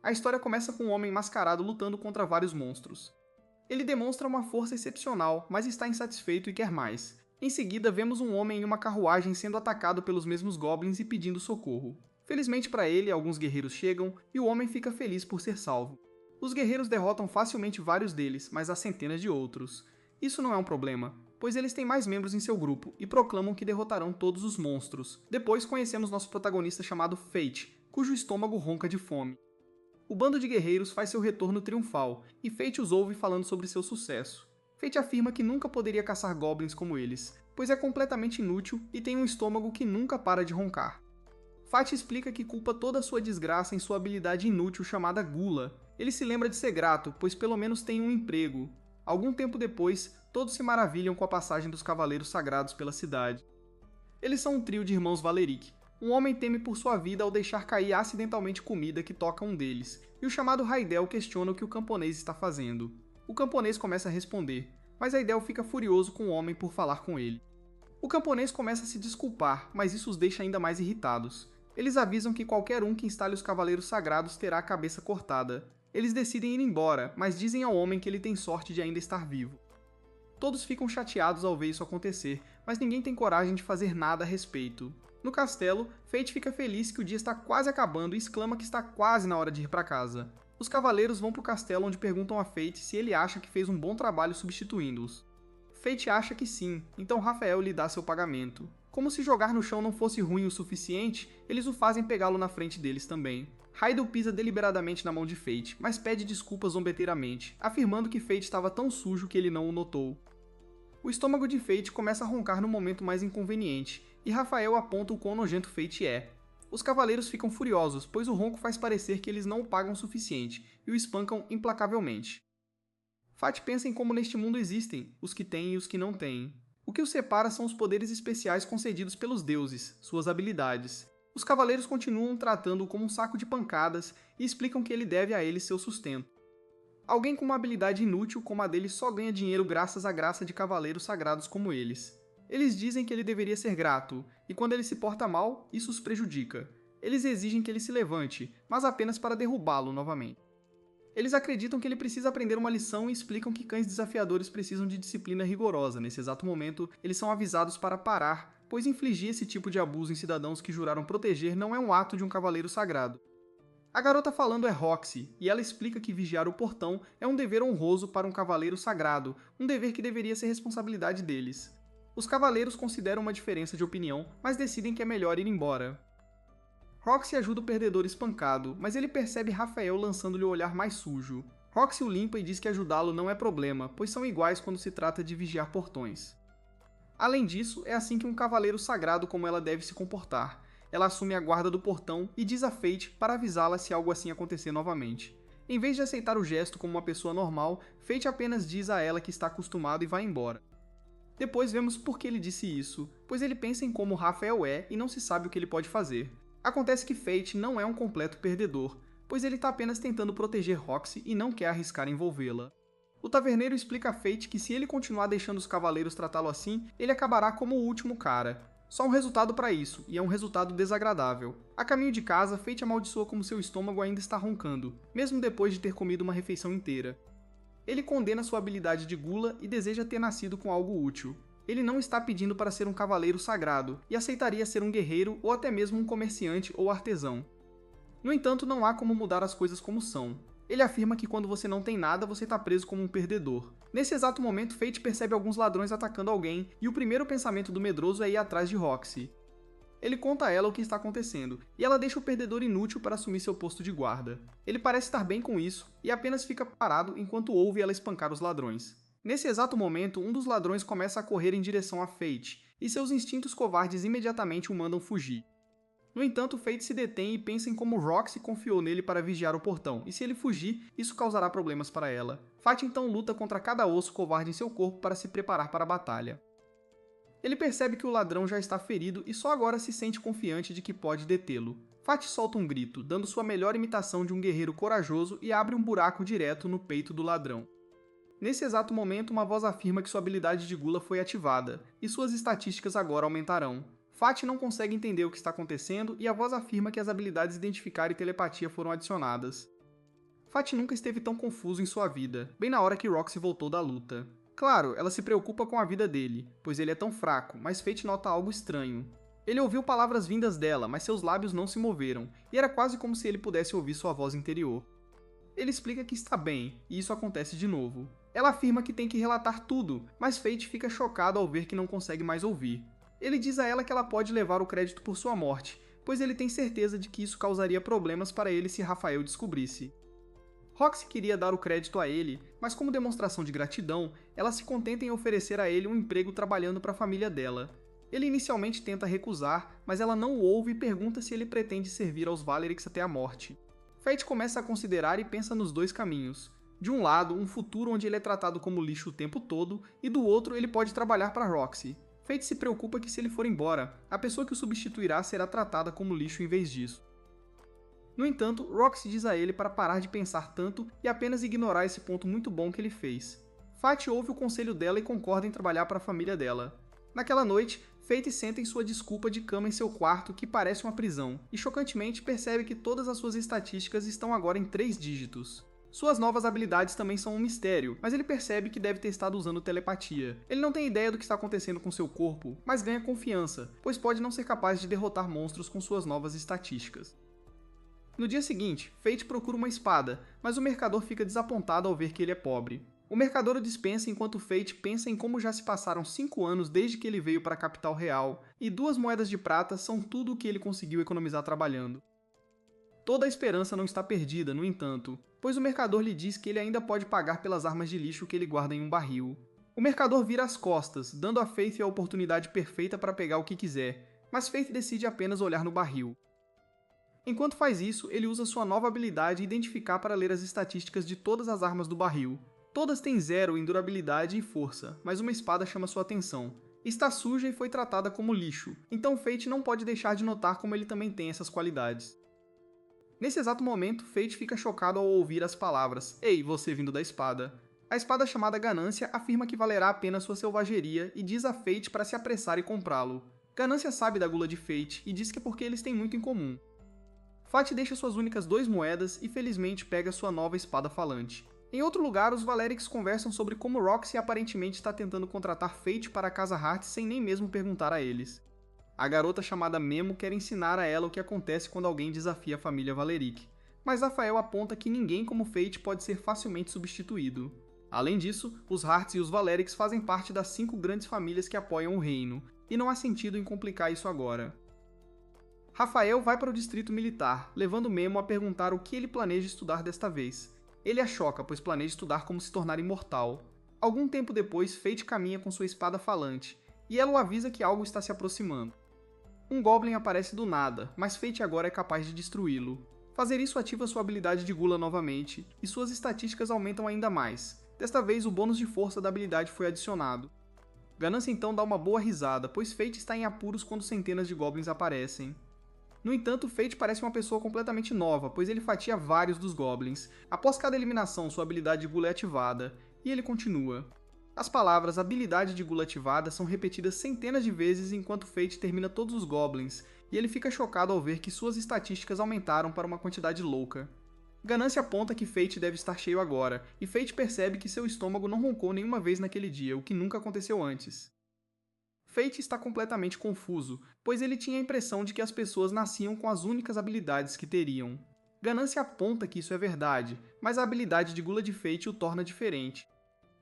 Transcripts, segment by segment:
A história começa com um homem mascarado lutando contra vários monstros. Ele demonstra uma força excepcional, mas está insatisfeito e quer mais. Em seguida, vemos um homem em uma carruagem sendo atacado pelos mesmos goblins e pedindo socorro. Felizmente para ele, alguns guerreiros chegam e o homem fica feliz por ser salvo. Os guerreiros derrotam facilmente vários deles, mas há centenas de outros. Isso não é um problema, pois eles têm mais membros em seu grupo e proclamam que derrotarão todos os monstros. Depois conhecemos nosso protagonista chamado Fate, cujo estômago ronca de fome. O bando de guerreiros faz seu retorno triunfal, e Fate os ouve falando sobre seu sucesso. Fate afirma que nunca poderia caçar goblins como eles, pois é completamente inútil e tem um estômago que nunca para de roncar. Fate explica que culpa toda a sua desgraça em sua habilidade inútil chamada Gula. Ele se lembra de ser grato, pois pelo menos tem um emprego. Algum tempo depois, todos se maravilham com a passagem dos Cavaleiros Sagrados pela cidade. Eles são um trio de irmãos Valeric. Um homem teme por sua vida ao deixar cair acidentalmente comida que toca um deles, e o chamado Raidel questiona o que o camponês está fazendo. O camponês começa a responder, mas Raidel fica furioso com o homem por falar com ele. O camponês começa a se desculpar, mas isso os deixa ainda mais irritados. Eles avisam que qualquer um que instale os Cavaleiros Sagrados terá a cabeça cortada. Eles decidem ir embora, mas dizem ao homem que ele tem sorte de ainda estar vivo. Todos ficam chateados ao ver isso acontecer, mas ninguém tem coragem de fazer nada a respeito. No castelo, Fate fica feliz que o dia está quase acabando e exclama que está quase na hora de ir para casa. Os cavaleiros vão para o castelo onde perguntam a Fate se ele acha que fez um bom trabalho substituindo-os. Fate acha que sim, então Rafael lhe dá seu pagamento. Como se jogar no chão não fosse ruim o suficiente, eles o fazem pegá-lo na frente deles também. Raidel pisa deliberadamente na mão de Fate, mas pede desculpas zombeteiramente, afirmando que Fate estava tão sujo que ele não o notou. O estômago de Fate começa a roncar no momento mais inconveniente, e Rafael aponta o quão nojento Fate é. Os cavaleiros ficam furiosos, pois o ronco faz parecer que eles não o pagam o suficiente, e o espancam implacavelmente. Fate pensa em como neste mundo existem os que têm e os que não têm. O que os separa são os poderes especiais concedidos pelos deuses, suas habilidades. Os cavaleiros continuam tratando-o como um saco de pancadas e explicam que ele deve a eles seu sustento. Alguém com uma habilidade inútil como a dele só ganha dinheiro graças à graça de cavaleiros sagrados como eles. Eles dizem que ele deveria ser grato, e quando ele se porta mal, isso os prejudica. Eles exigem que ele se levante, mas apenas para derrubá-lo novamente. Eles acreditam que ele precisa aprender uma lição e explicam que cães desafiadores precisam de disciplina rigorosa. Nesse exato momento, eles são avisados para parar, pois infligir esse tipo de abuso em cidadãos que juraram proteger não é um ato de um cavaleiro sagrado. A garota falando é Roxy, e ela explica que vigiar o portão é um dever honroso para um cavaleiro sagrado, um dever que deveria ser responsabilidade deles. Os cavaleiros consideram uma diferença de opinião, mas decidem que é melhor ir embora. Roxy ajuda o perdedor espancado, mas ele percebe Rafael lançando-lhe o olhar mais sujo. Roxy o limpa e diz que ajudá-lo não é problema, pois são iguais quando se trata de vigiar portões. Além disso, é assim que um cavaleiro sagrado como ela deve se comportar. Ela assume a guarda do portão e diz a Fate para avisá-la se algo assim acontecer novamente. Em vez de aceitar o gesto como uma pessoa normal, Fate apenas diz a ela que está acostumado e vai embora. Depois vemos por que ele disse isso, pois ele pensa em como Rafael é e não se sabe o que ele pode fazer. Acontece que Fate não é um completo perdedor, pois ele está apenas tentando proteger Roxy e não quer arriscar envolvê-la. O taverneiro explica a Fate que se ele continuar deixando os cavaleiros tratá-lo assim, ele acabará como o último cara. Só um resultado para isso, e é um resultado desagradável. A caminho de casa, Fate amaldiçoa como seu estômago ainda está roncando, mesmo depois de ter comido uma refeição inteira. Ele condena sua habilidade de gula e deseja ter nascido com algo útil. Ele não está pedindo para ser um cavaleiro sagrado, e aceitaria ser um guerreiro ou até mesmo um comerciante ou artesão. No entanto, não há como mudar as coisas como são. Ele afirma que quando você não tem nada, você está preso como um perdedor. Nesse exato momento, Fate percebe alguns ladrões atacando alguém, e o primeiro pensamento do medroso é ir atrás de Roxy. Ele conta a ela o que está acontecendo, e ela deixa o perdedor inútil para assumir seu posto de guarda. Ele parece estar bem com isso, e apenas fica parado enquanto ouve ela espancar os ladrões. Nesse exato momento, um dos ladrões começa a correr em direção a Fate, e seus instintos covardes imediatamente o mandam fugir. No entanto, Fate se detém e pensa em como Roxy confiou nele para vigiar o portão, e se ele fugir, isso causará problemas para ela. Fate então luta contra cada osso covarde em seu corpo para se preparar para a batalha. Ele percebe que o ladrão já está ferido e só agora se sente confiante de que pode detê-lo. Fate solta um grito, dando sua melhor imitação de um guerreiro corajoso e abre um buraco direto no peito do ladrão. Nesse exato momento, uma voz afirma que sua habilidade de gula foi ativada, e suas estatísticas agora aumentarão. Fate não consegue entender o que está acontecendo e a voz afirma que as habilidades identificar e telepatia foram adicionadas. Fat nunca esteve tão confuso em sua vida, bem na hora que Roxy voltou da luta. Claro, ela se preocupa com a vida dele, pois ele é tão fraco, mas Fate nota algo estranho. Ele ouviu palavras vindas dela, mas seus lábios não se moveram, e era quase como se ele pudesse ouvir sua voz interior. Ele explica que está bem, e isso acontece de novo. Ela afirma que tem que relatar tudo, mas Fate fica chocado ao ver que não consegue mais ouvir. Ele diz a ela que ela pode levar o crédito por sua morte, pois ele tem certeza de que isso causaria problemas para ele se Rafael descobrisse. Roxy queria dar o crédito a ele, mas como demonstração de gratidão, ela se contenta em oferecer a ele um emprego trabalhando para a família dela. Ele inicialmente tenta recusar, mas ela não o ouve e pergunta se ele pretende servir aos Valeriks até a morte. Fate começa a considerar e pensa nos dois caminhos. De um lado, um futuro onde ele é tratado como lixo o tempo todo, e do outro ele pode trabalhar para Roxy. Fate se preocupa que se ele for embora, a pessoa que o substituirá será tratada como lixo em vez disso. No entanto, Roxy diz a ele para parar de pensar tanto e apenas ignorar esse ponto muito bom que ele fez. Fate ouve o conselho dela e concorda em trabalhar para a família dela. Naquela noite, Fate senta em sua desculpa de cama em seu quarto, que parece uma prisão, e chocantemente percebe que todas as suas estatísticas estão agora em 3 dígitos. Suas novas habilidades também são um mistério, mas ele percebe que deve ter estado usando telepatia. Ele não tem ideia do que está acontecendo com seu corpo, mas ganha confiança, pois pode não ser capaz de derrotar monstros com suas novas estatísticas. No dia seguinte, Fate procura uma espada, mas o mercador fica desapontado ao ver que ele é pobre. O mercador o dispensa enquanto Fate pensa em como já se passaram 5 anos desde que ele veio para a capital real, e 2 moedas de prata são tudo o que ele conseguiu economizar trabalhando. Toda a esperança não está perdida, no entanto, pois o mercador lhe diz que ele ainda pode pagar pelas armas de lixo que ele guarda em um barril. O mercador vira as costas, dando a Faith a oportunidade perfeita para pegar o que quiser, mas Faith decide apenas olhar no barril. Enquanto faz isso, ele usa sua nova habilidade Identificar para ler as estatísticas de todas as armas do barril. Todas têm 0 em durabilidade e força, mas uma espada chama sua atenção. Está suja e foi tratada como lixo, então Fate não pode deixar de notar como ele também tem essas qualidades. Nesse exato momento, Fate fica chocado ao ouvir as palavras "Ei, você vindo da espada". A espada chamada Ganância afirma que valerá a pena sua selvageria e diz a Fate para se apressar e comprá-lo. Ganância sabe da gula de Fate e diz que é porque eles têm muito em comum. Fate deixa suas únicas 2 moedas e felizmente pega sua nova espada falante. Em outro lugar, os Valeriks conversam sobre como Roxy aparentemente está tentando contratar Fate para a Casa Hart sem nem mesmo perguntar a eles. A garota chamada Memo quer ensinar a ela o que acontece quando alguém desafia a família Valeric, mas Rafael aponta que ninguém como Fate pode ser facilmente substituído. Além disso, os Harts e os Valeriks fazem parte das 5 grandes famílias que apoiam o reino, e não há sentido em complicar isso agora. Rafael vai para o distrito militar, levando Memo a perguntar o que ele planeja estudar desta vez. Ele a choca, pois planeja estudar como se tornar imortal. Algum tempo depois, Fate caminha com sua espada falante, e ela o avisa que algo está se aproximando. Um Goblin aparece do nada, mas Fate agora é capaz de destruí-lo. Fazer isso ativa sua habilidade de gula novamente, e suas estatísticas aumentam ainda mais. Desta vez, o bônus de força da habilidade foi adicionado. Ganância então dá uma boa risada, pois Fate está em apuros quando centenas de Goblins aparecem. No entanto, Fate parece uma pessoa completamente nova, pois ele fatia vários dos Goblins. Após cada eliminação, sua habilidade de gula é ativada, e ele continua. As palavras habilidade de gula ativada são repetidas centenas de vezes enquanto Fate termina todos os Goblins, e ele fica chocado ao ver que suas estatísticas aumentaram para uma quantidade louca. Ganância aponta que Fate deve estar cheio agora, e Fate percebe que seu estômago não roncou nenhuma vez naquele dia, o que nunca aconteceu antes. Fate está completamente confuso, pois ele tinha a impressão de que as pessoas nasciam com as únicas habilidades que teriam. Ganância aponta que isso é verdade, mas a habilidade de gula de Fate o torna diferente.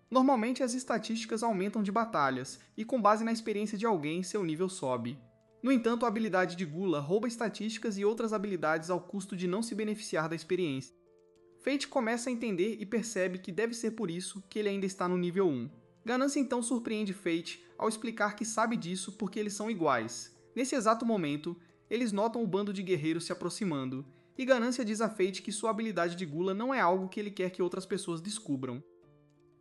Normalmente as estatísticas aumentam de batalhas, e com base na experiência de alguém, seu nível sobe. No entanto, a habilidade de gula rouba estatísticas e outras habilidades ao custo de não se beneficiar da experiência. Fate começa a entender e percebe que deve ser por isso que ele ainda está no nível 1. Ganância então surpreende Fate ao explicar que sabe disso porque eles são iguais. Nesse exato momento, eles notam o bando de guerreiros se aproximando, e Ganância diz a Fate que sua habilidade de gula não é algo que ele quer que outras pessoas descubram.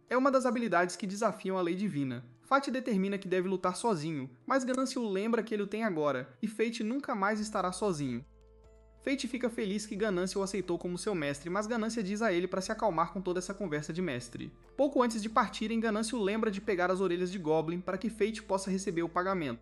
É uma das habilidades que desafiam a lei divina. Fate determina que deve lutar sozinho, mas Ganância o lembra que ele o tem agora, e Fate nunca mais estará sozinho. Fate fica feliz que Ganância o aceitou como seu mestre, mas Ganância diz a ele para se acalmar com toda essa conversa de mestre. Pouco antes de partirem, Ganância o lembra de pegar as orelhas de Goblin para que Fate possa receber o pagamento.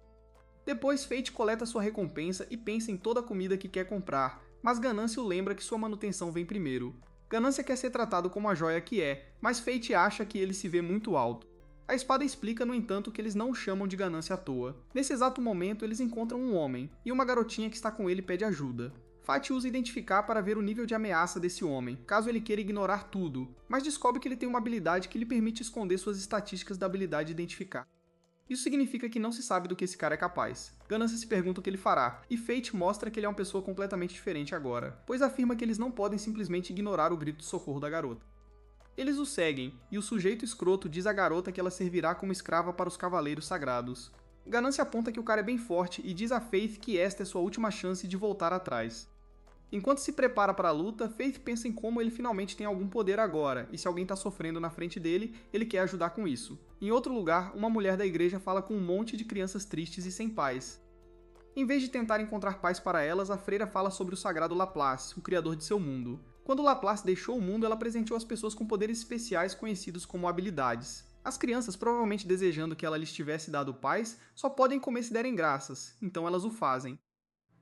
Depois, Fate coleta sua recompensa e pensa em toda a comida que quer comprar, mas Ganância o lembra que sua manutenção vem primeiro. Ganância quer ser tratado como a joia que é, mas Fate acha que ele se vê muito alto. A espada explica, no entanto, que eles não o chamam de Ganância à toa. Nesse exato momento, eles encontram um homem, e uma garotinha que está com ele pede ajuda. Fate usa identificar para ver o nível de ameaça desse homem, caso ele queira ignorar tudo, mas descobre que ele tem uma habilidade que lhe permite esconder suas estatísticas da habilidade de identificar. Isso significa que não se sabe do que esse cara é capaz. Ganância se pergunta o que ele fará, e Fate mostra que ele é uma pessoa completamente diferente agora, pois afirma que eles não podem simplesmente ignorar o grito de socorro da garota. Eles o seguem, e o sujeito escroto diz à garota que ela servirá como escrava para os cavaleiros sagrados. Ganância aponta que o cara é bem forte e diz a Faith que esta é sua última chance de voltar atrás. Enquanto se prepara para a luta, Faith pensa em como ele finalmente tem algum poder agora, e se alguém está sofrendo na frente dele, ele quer ajudar com isso. Em outro lugar, uma mulher da igreja fala com um monte de crianças tristes e sem paz. Em vez de tentar encontrar paz para elas, a freira fala sobre o sagrado Laplace, o criador de seu mundo. Quando Laplace deixou o mundo, ela presenteou as pessoas com poderes especiais conhecidos como habilidades. As crianças, provavelmente desejando que ela lhes tivesse dado paz, só podem comer se derem graças, então elas o fazem.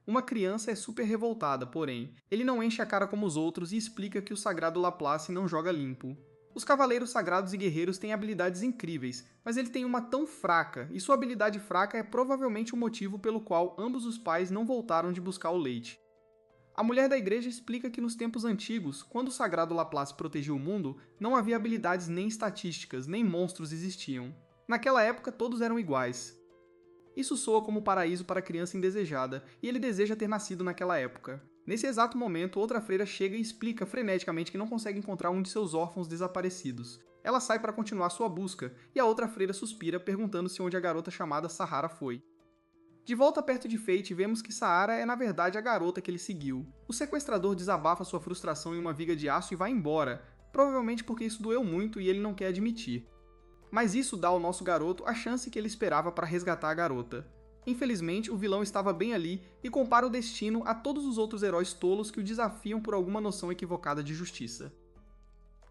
Uma criança é super revoltada, porém, ele não enche a cara como os outros e explica que o sagrado Laplace não joga limpo. Os cavaleiros sagrados e guerreiros têm habilidades incríveis, mas ele tem uma tão fraca, e sua habilidade fraca é provavelmente o motivo pelo qual ambos os pais não voltaram de buscar o leite. A mulher da igreja explica que nos tempos antigos, quando o sagrado Laplace protegia o mundo, não havia habilidades nem estatísticas, nem monstros existiam. Naquela época todos eram iguais. Isso soa como paraíso para a criança indesejada, e ele deseja ter nascido naquela época. Nesse exato momento, outra freira chega e explica freneticamente que não consegue encontrar um de seus órfãos desaparecidos. Ela sai para continuar sua busca, e a outra freira suspira, perguntando-se onde a garota chamada Sahara foi. De volta perto de Fate, vemos que Sahara é na verdade a garota que ele seguiu. O sequestrador desabafa sua frustração em uma viga de aço e vai embora, provavelmente porque isso doeu muito e ele não quer admitir. Mas isso dá ao nosso garoto a chance que ele esperava para resgatar a garota. Infelizmente, o vilão estava bem ali e compara o destino a todos os outros heróis tolos que o desafiam por alguma noção equivocada de justiça.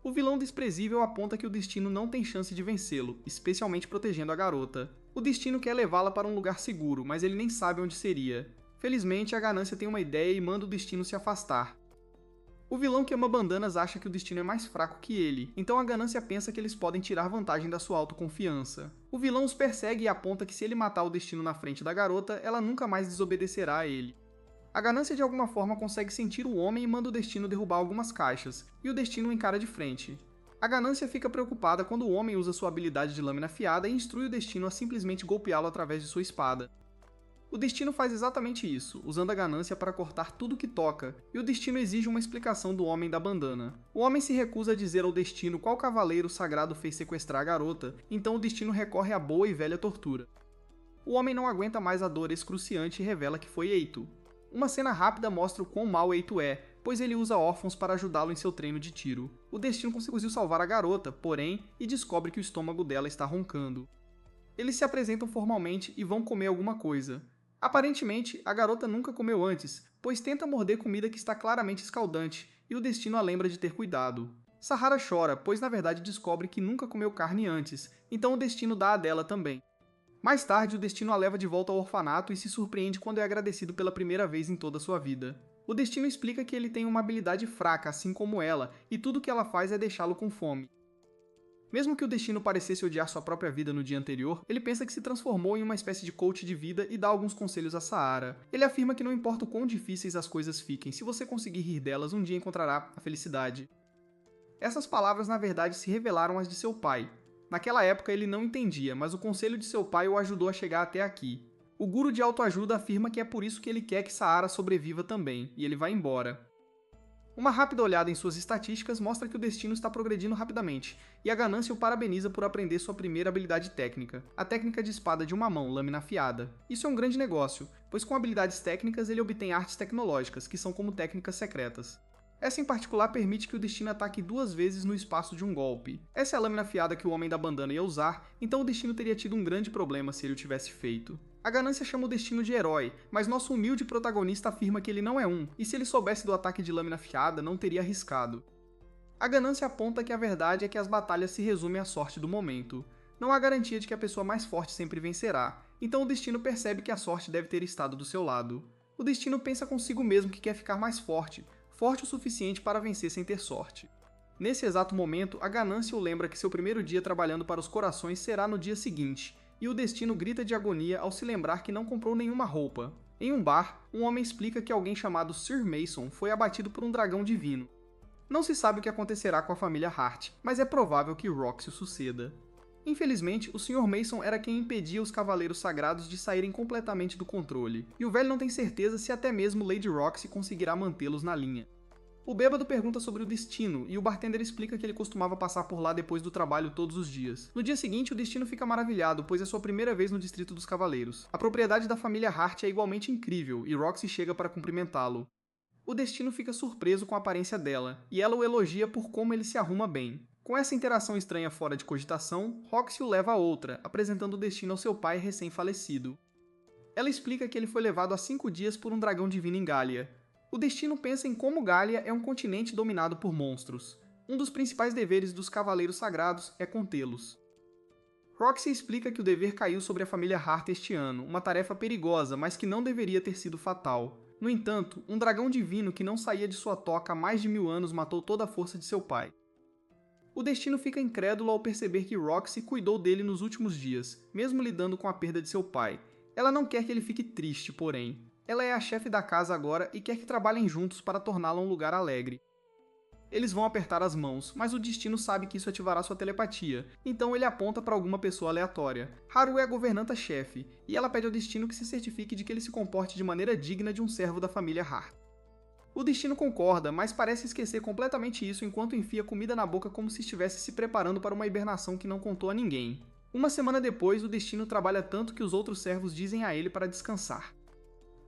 O vilão desprezível aponta que o destino não tem chance de vencê-lo, especialmente protegendo a garota. O destino quer levá-la para um lugar seguro, mas ele nem sabe onde seria. Felizmente, a ganância tem uma ideia e manda o destino se afastar. O vilão que ama bandanas acha que o destino é mais fraco que ele, então a ganância pensa que eles podem tirar vantagem da sua autoconfiança. O vilão os persegue e aponta que se ele matar o destino na frente da garota, ela nunca mais desobedecerá a ele. A ganância de alguma forma consegue sentir o homem e manda o destino derrubar algumas caixas, e o destino o encara de frente. A ganância fica preocupada quando o homem usa sua habilidade de lâmina afiada e instrui o destino a simplesmente golpeá-lo através de sua espada. O destino faz exatamente isso, usando a ganância para cortar tudo que toca, e o destino exige uma explicação do homem da bandana. O homem se recusa a dizer ao destino qual cavaleiro sagrado fez sequestrar a garota, então o destino recorre à boa e velha tortura. O homem não aguenta mais a dor excruciante e revela que foi Eito. Uma cena rápida mostra o quão mau Eito é, pois ele usa órfãos para ajudá-lo em seu treino de tiro. O destino conseguiu salvar a garota, porém, e descobre que o estômago dela está roncando. Eles se apresentam formalmente e vão comer alguma coisa. Aparentemente, a garota nunca comeu antes, pois tenta morder comida que está claramente escaldante, e o destino a lembra de ter cuidado. Sahara chora, pois na verdade descobre que nunca comeu carne antes, então o destino dá a dela também. Mais tarde, o destino a leva de volta ao orfanato e se surpreende quando é agradecido pela primeira vez em toda sua vida. O destino explica que ele tem uma habilidade fraca, assim como ela, e tudo que ela faz é deixá-lo com fome. Mesmo que o destino parecesse odiar sua própria vida no dia anterior, ele pensa que se transformou em uma espécie de coach de vida e dá alguns conselhos a Sahara. Ele afirma que não importa o quão difíceis as coisas fiquem, se você conseguir rir delas, um dia encontrará a felicidade. Essas palavras na verdade se revelaram as de seu pai. Naquela época ele não entendia, mas o conselho de seu pai o ajudou a chegar até aqui. O guru de autoajuda afirma que é por isso que ele quer que Sahara sobreviva também, e ele vai embora. Uma rápida olhada em suas estatísticas mostra que o destino está progredindo rapidamente, e a ganância o parabeniza por aprender sua primeira habilidade técnica, a técnica de espada de uma mão, lâmina afiada. Isso é um grande negócio, pois com habilidades técnicas ele obtém artes tecnológicas, que são como técnicas secretas. Essa em particular permite que o destino ataque 2 vezes no espaço de um golpe. Essa é a lâmina afiada que o homem da bandana ia usar, então o destino teria tido um grande problema se ele o tivesse feito. A ganância chama o destino de herói, mas nosso humilde protagonista afirma que ele não é um, e se ele soubesse do ataque de lâmina afiada, não teria arriscado. A ganância aponta que a verdade é que as batalhas se resumem à sorte do momento. Não há garantia de que a pessoa mais forte sempre vencerá, então o destino percebe que a sorte deve ter estado do seu lado. O destino pensa consigo mesmo que quer ficar mais forte, forte o suficiente para vencer sem ter sorte. Nesse exato momento, a ganância o lembra que seu primeiro dia trabalhando para os corações será no dia seguinte, e o destino grita de agonia ao se lembrar que não comprou nenhuma roupa. Em um bar, um homem explica que alguém chamado Sir Mason foi abatido por um dragão divino. Não se sabe o que acontecerá com a família Hart, mas é provável que Roxy o suceda. Infelizmente, o Sr. Mason era quem impedia os Cavaleiros Sagrados de saírem completamente do controle, e o velho não tem certeza se até mesmo Lady Roxy conseguirá mantê-los na linha. O bêbado pergunta sobre o destino, e o bartender explica que ele costumava passar por lá depois do trabalho todos os dias. No dia seguinte, o destino fica maravilhado, pois é sua primeira vez no Distrito dos Cavaleiros. A propriedade da família Hart é igualmente incrível, e Roxy chega para cumprimentá-lo. O destino fica surpreso com a aparência dela, e ela o elogia por como ele se arruma bem. Com essa interação estranha fora de cogitação, Roxy o leva a outra, apresentando o destino ao seu pai recém-falecido. Ela explica que ele foi levado há 5 dias por um dragão divino em Gália. O destino pensa em como Gália é um continente dominado por monstros. Um dos principais deveres dos Cavaleiros Sagrados é contê-los. Roxy explica que o dever caiu sobre a família Hart este ano, uma tarefa perigosa, mas que não deveria ter sido fatal. No entanto, um dragão divino que não saía de sua toca há mais de 1000 anos matou toda a força de seu pai. O destino fica incrédulo ao perceber que Roxy cuidou dele nos últimos dias, mesmo lidando com a perda de seu pai. Ela não quer que ele fique triste, porém. Ela é a chefe da casa agora e quer que trabalhem juntos para torná-la um lugar alegre. Eles vão apertar as mãos, mas o destino sabe que isso ativará sua telepatia, então ele aponta para alguma pessoa aleatória. Haru é a governanta-chefe, e ela pede ao destino que se certifique de que ele se comporte de maneira digna de um servo da família Hart. O destino concorda, mas parece esquecer completamente isso enquanto enfia comida na boca como se estivesse se preparando para uma hibernação que não contou a ninguém. Uma semana depois, o destino trabalha tanto que os outros servos dizem a ele para descansar.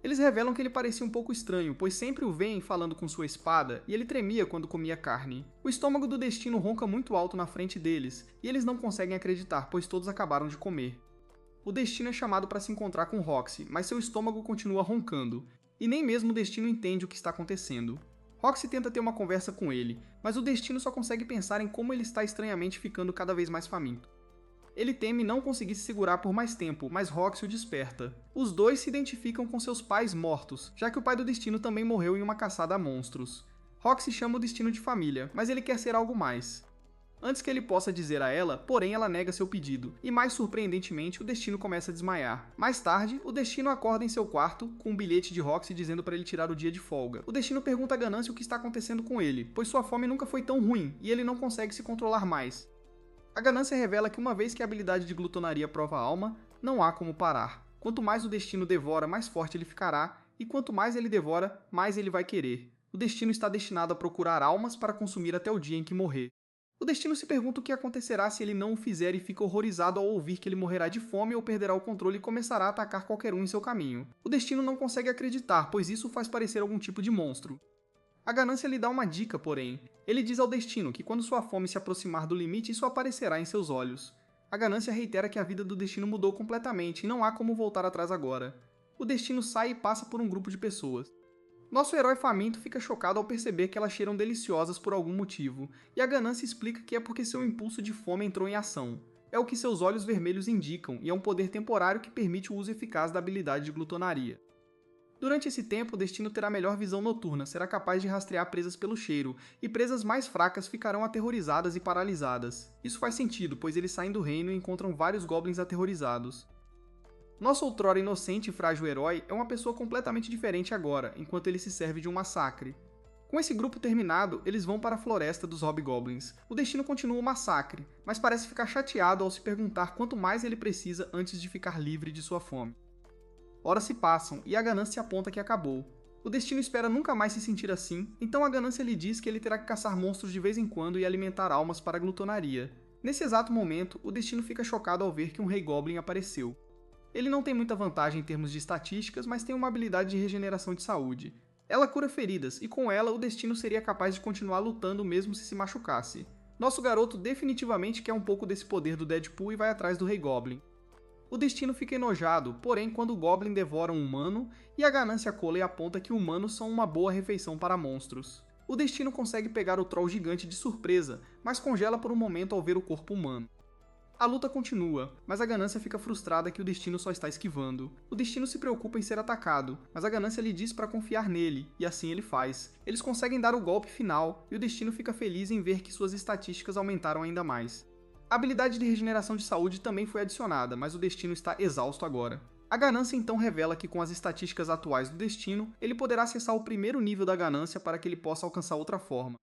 Eles revelam que ele parecia um pouco estranho, pois sempre o veem falando com sua espada, e ele tremia quando comia carne. O estômago do destino ronca muito alto na frente deles, e eles não conseguem acreditar, pois todos acabaram de comer. O destino é chamado para se encontrar com Roxy, mas seu estômago continua roncando, e nem mesmo o destino entende o que está acontecendo. Roxy tenta ter uma conversa com ele, mas o destino só consegue pensar em como ele está estranhamente ficando cada vez mais faminto. Ele teme não conseguir se segurar por mais tempo, mas Roxy o desperta. Os dois se identificam com seus pais mortos, já que o pai do destino também morreu em uma caçada a monstros. Roxy chama o destino de família, mas ele quer ser algo mais. Antes que ele possa dizer a ela, porém ela nega seu pedido, e mais surpreendentemente o destino começa a desmaiar. Mais tarde, o destino acorda em seu quarto, com um bilhete de Roxy dizendo para ele tirar o dia de folga. O destino pergunta a Ganância o que está acontecendo com ele, pois sua fome nunca foi tão ruim, e ele não consegue se controlar mais. A ganância revela que uma vez que a habilidade de glutonaria prova a alma, não há como parar. Quanto mais o destino devora, mais forte ele ficará, e quanto mais ele devora, mais ele vai querer. O destino está destinado a procurar almas para consumir até o dia em que morrer. O destino se pergunta o que acontecerá se ele não o fizer e fica horrorizado ao ouvir que ele morrerá de fome ou perderá o controle e começará a atacar qualquer um em seu caminho. O destino não consegue acreditar, pois isso o faz parecer algum tipo de monstro. A ganância lhe dá uma dica, porém. Ele diz ao destino que quando sua fome se aproximar do limite, isso aparecerá em seus olhos. A ganância reitera que a vida do destino mudou completamente e não há como voltar atrás agora. O destino sai e passa por um grupo de pessoas. Nosso herói faminto fica chocado ao perceber que elas cheiram deliciosas por algum motivo, e a ganância explica que é porque seu impulso de fome entrou em ação. É o que seus olhos vermelhos indicam, e é um poder temporário que permite o uso eficaz da habilidade de glutonaria. Durante esse tempo, o destino terá melhor visão noturna, será capaz de rastrear presas pelo cheiro, e presas mais fracas ficarão aterrorizadas e paralisadas. Isso faz sentido, pois eles saem do reino e encontram vários goblins aterrorizados. Nosso outrora inocente e frágil herói é uma pessoa completamente diferente agora, enquanto ele se serve de um massacre. Com esse grupo terminado, eles vão para a floresta dos hobgoblins. O destino continua o massacre, mas parece ficar chateado ao se perguntar quanto mais ele precisa antes de ficar livre de sua fome. Horas se passam, e a ganância aponta que acabou. O destino espera nunca mais se sentir assim, então a ganância lhe diz que ele terá que caçar monstros de vez em quando e alimentar almas para a glutonaria. Nesse exato momento, o destino fica chocado ao ver que um rei goblin apareceu. Ele não tem muita vantagem em termos de estatísticas, mas tem uma habilidade de regeneração de saúde. Ela cura feridas, e com ela o destino seria capaz de continuar lutando mesmo se machucasse. Nosso garoto definitivamente quer um pouco desse poder do Deadpool e vai atrás do rei goblin. O destino fica enojado, porém quando o Goblin devora um humano, e a ganância cola e aponta que humanos são uma boa refeição para monstros. O destino consegue pegar o Troll gigante de surpresa, mas congela por um momento ao ver o corpo humano. A luta continua, mas a ganância fica frustrada que o destino só está esquivando. O destino se preocupa em ser atacado, mas a ganância lhe diz para confiar nele, e assim ele faz. Eles conseguem dar o golpe final, e o destino fica feliz em ver que suas estatísticas aumentaram ainda mais. A habilidade de regeneração de saúde também foi adicionada, mas o destino está exausto agora. A ganância então revela que com as estatísticas atuais do destino, ele poderá acessar o primeiro nível da ganância para que ele possa alcançar outra forma.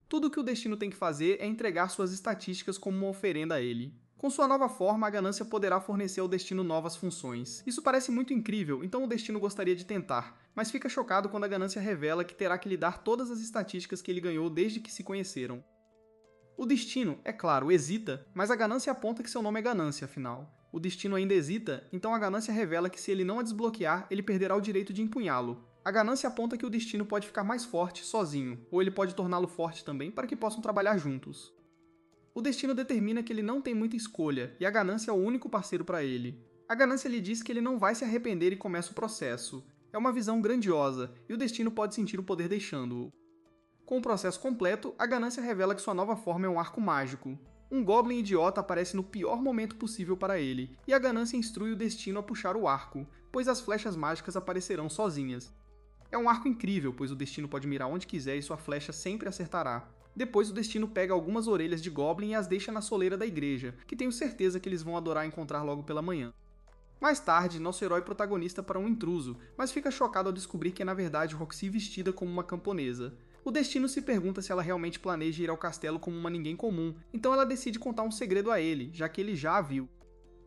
Tudo o que o destino tem que fazer é entregar suas estatísticas como uma oferenda a ele. Com sua nova forma, a ganância poderá fornecer ao destino novas funções. Isso parece muito incrível, então o destino gostaria de tentar, mas fica chocado quando a ganância revela que terá que lhe dar todas as estatísticas que ele ganhou desde que se conheceram. O destino, é claro, hesita, mas a ganância aponta que seu nome é ganância, afinal. O destino ainda hesita, então a ganância revela que se ele não a desbloquear, ele perderá o direito de empunhá-lo. A ganância aponta que o destino pode ficar mais forte sozinho, ou ele pode torná-lo forte também para que possam trabalhar juntos. O destino determina que ele não tem muita escolha, e a ganância é o único parceiro para ele. A ganância lhe diz que ele não vai se arrepender e começa o processo. É uma visão grandiosa, e o destino pode sentir o poder deixando-o. Com o processo completo, a ganância revela que sua nova forma é um arco mágico. Um Goblin idiota aparece no pior momento possível para ele, e a ganância instrui o destino a puxar o arco, pois as flechas mágicas aparecerão sozinhas. É um arco incrível, pois o destino pode mirar onde quiser e sua flecha sempre acertará. Depois o destino pega algumas orelhas de Goblin e as deixa na soleira da igreja, que tenho certeza que eles vão adorar encontrar logo pela manhã. Mais tarde, nosso herói protagonista para um intruso, mas fica chocado ao descobrir que é na verdade Roxy vestida como uma camponesa. O destino se pergunta se ela realmente planeja ir ao castelo como uma ninguém comum, então ela decide contar um segredo a ele, já que ele já a viu.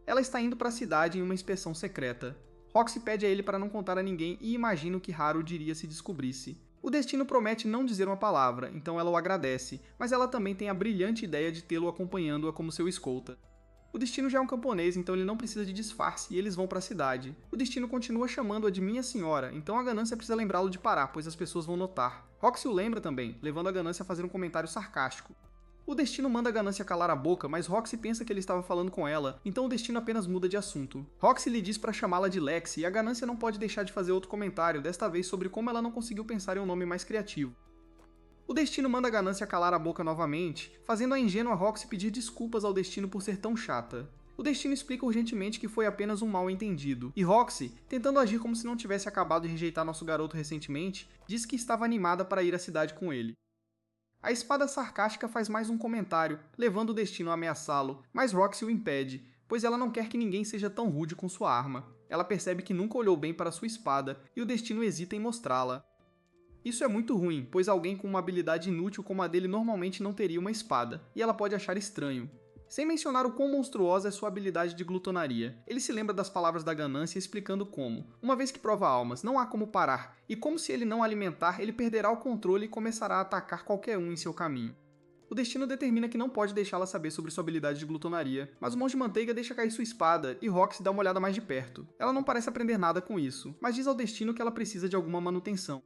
Ela está indo para a cidade em uma inspeção secreta. Roxy pede a ele para não contar a ninguém e imagina o que Haru diria se descobrisse. O destino promete não dizer uma palavra, então ela o agradece, mas ela também tem a brilhante ideia de tê-lo acompanhando-a como seu escolta. O destino já é um camponês, então ele não precisa de disfarce e eles vão para a cidade. O destino continua chamando-a de minha senhora, então a ganância precisa lembrá-lo de parar, pois as pessoas vão notar. Roxy o lembra também, levando a ganância a fazer um comentário sarcástico. O destino manda a ganância calar a boca, mas Roxy pensa que ele estava falando com ela, então o destino apenas muda de assunto. Roxy lhe diz para chamá-la de Lexi e a ganância não pode deixar de fazer outro comentário, desta vez sobre como ela não conseguiu pensar em um nome mais criativo. O destino manda a ganância calar a boca novamente, fazendo a ingênua Roxy pedir desculpas ao destino por ser tão chata. O destino explica urgentemente que foi apenas um mal-entendido, e Roxy, tentando agir como se não tivesse acabado de rejeitar nosso garoto recentemente, diz que estava animada para ir à cidade com ele. A espada sarcástica faz mais um comentário, levando o destino a ameaçá-lo, mas Roxy o impede, pois ela não quer que ninguém seja tão rude com sua arma. Ela percebe que nunca olhou bem para sua espada, e o destino hesita em mostrá-la. Isso é muito ruim, pois alguém com uma habilidade inútil como a dele normalmente não teria uma espada, e ela pode achar estranho. Sem mencionar o quão monstruosa é sua habilidade de glutonaria. Ele se lembra das palavras da ganância explicando como, uma vez que prova almas, não há como parar, e como se ele não alimentar, ele perderá o controle e começará a atacar qualquer um em seu caminho. O destino determina que não pode deixá-la saber sobre sua habilidade de glutonaria, mas o Monge Manteiga deixa cair sua espada e Roxy dá uma olhada mais de perto. Ela não parece aprender nada com isso, mas diz ao destino que ela precisa de alguma manutenção.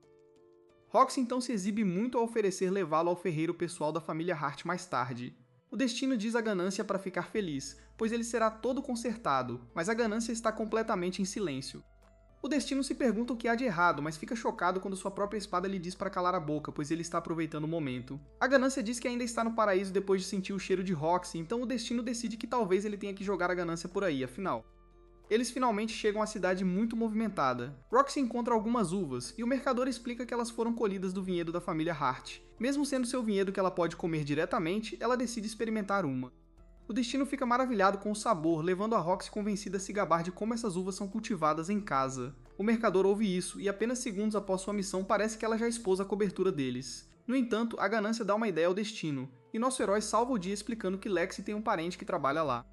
Roxy então se exibe muito ao oferecer levá-lo ao ferreiro pessoal da família Hart mais tarde. O destino diz a ganância para ficar feliz, pois ele será todo consertado, mas a ganância está completamente em silêncio. O destino se pergunta o que há de errado, mas fica chocado quando sua própria espada lhe diz para calar a boca, pois ele está aproveitando o momento. A ganância diz que ainda está no paraíso depois de sentir o cheiro de Roxy, então o destino decide que talvez ele tenha que jogar a ganância por aí, afinal. Eles finalmente chegam à cidade muito movimentada. Roxy encontra algumas uvas, e o mercador explica que elas foram colhidas do vinhedo da família Hart. Mesmo sendo seu vinhedo que ela pode comer diretamente, ela decide experimentar uma. O destino fica maravilhado com o sabor, levando a Roxy convencida a se gabar de como essas uvas são cultivadas em casa. O mercador ouve isso, e apenas segundos após sua missão parece que ela já expôs a cobertura deles. No entanto, a ganância dá uma ideia ao destino, e nosso herói salva o dia explicando que Lexi tem um parente que trabalha lá.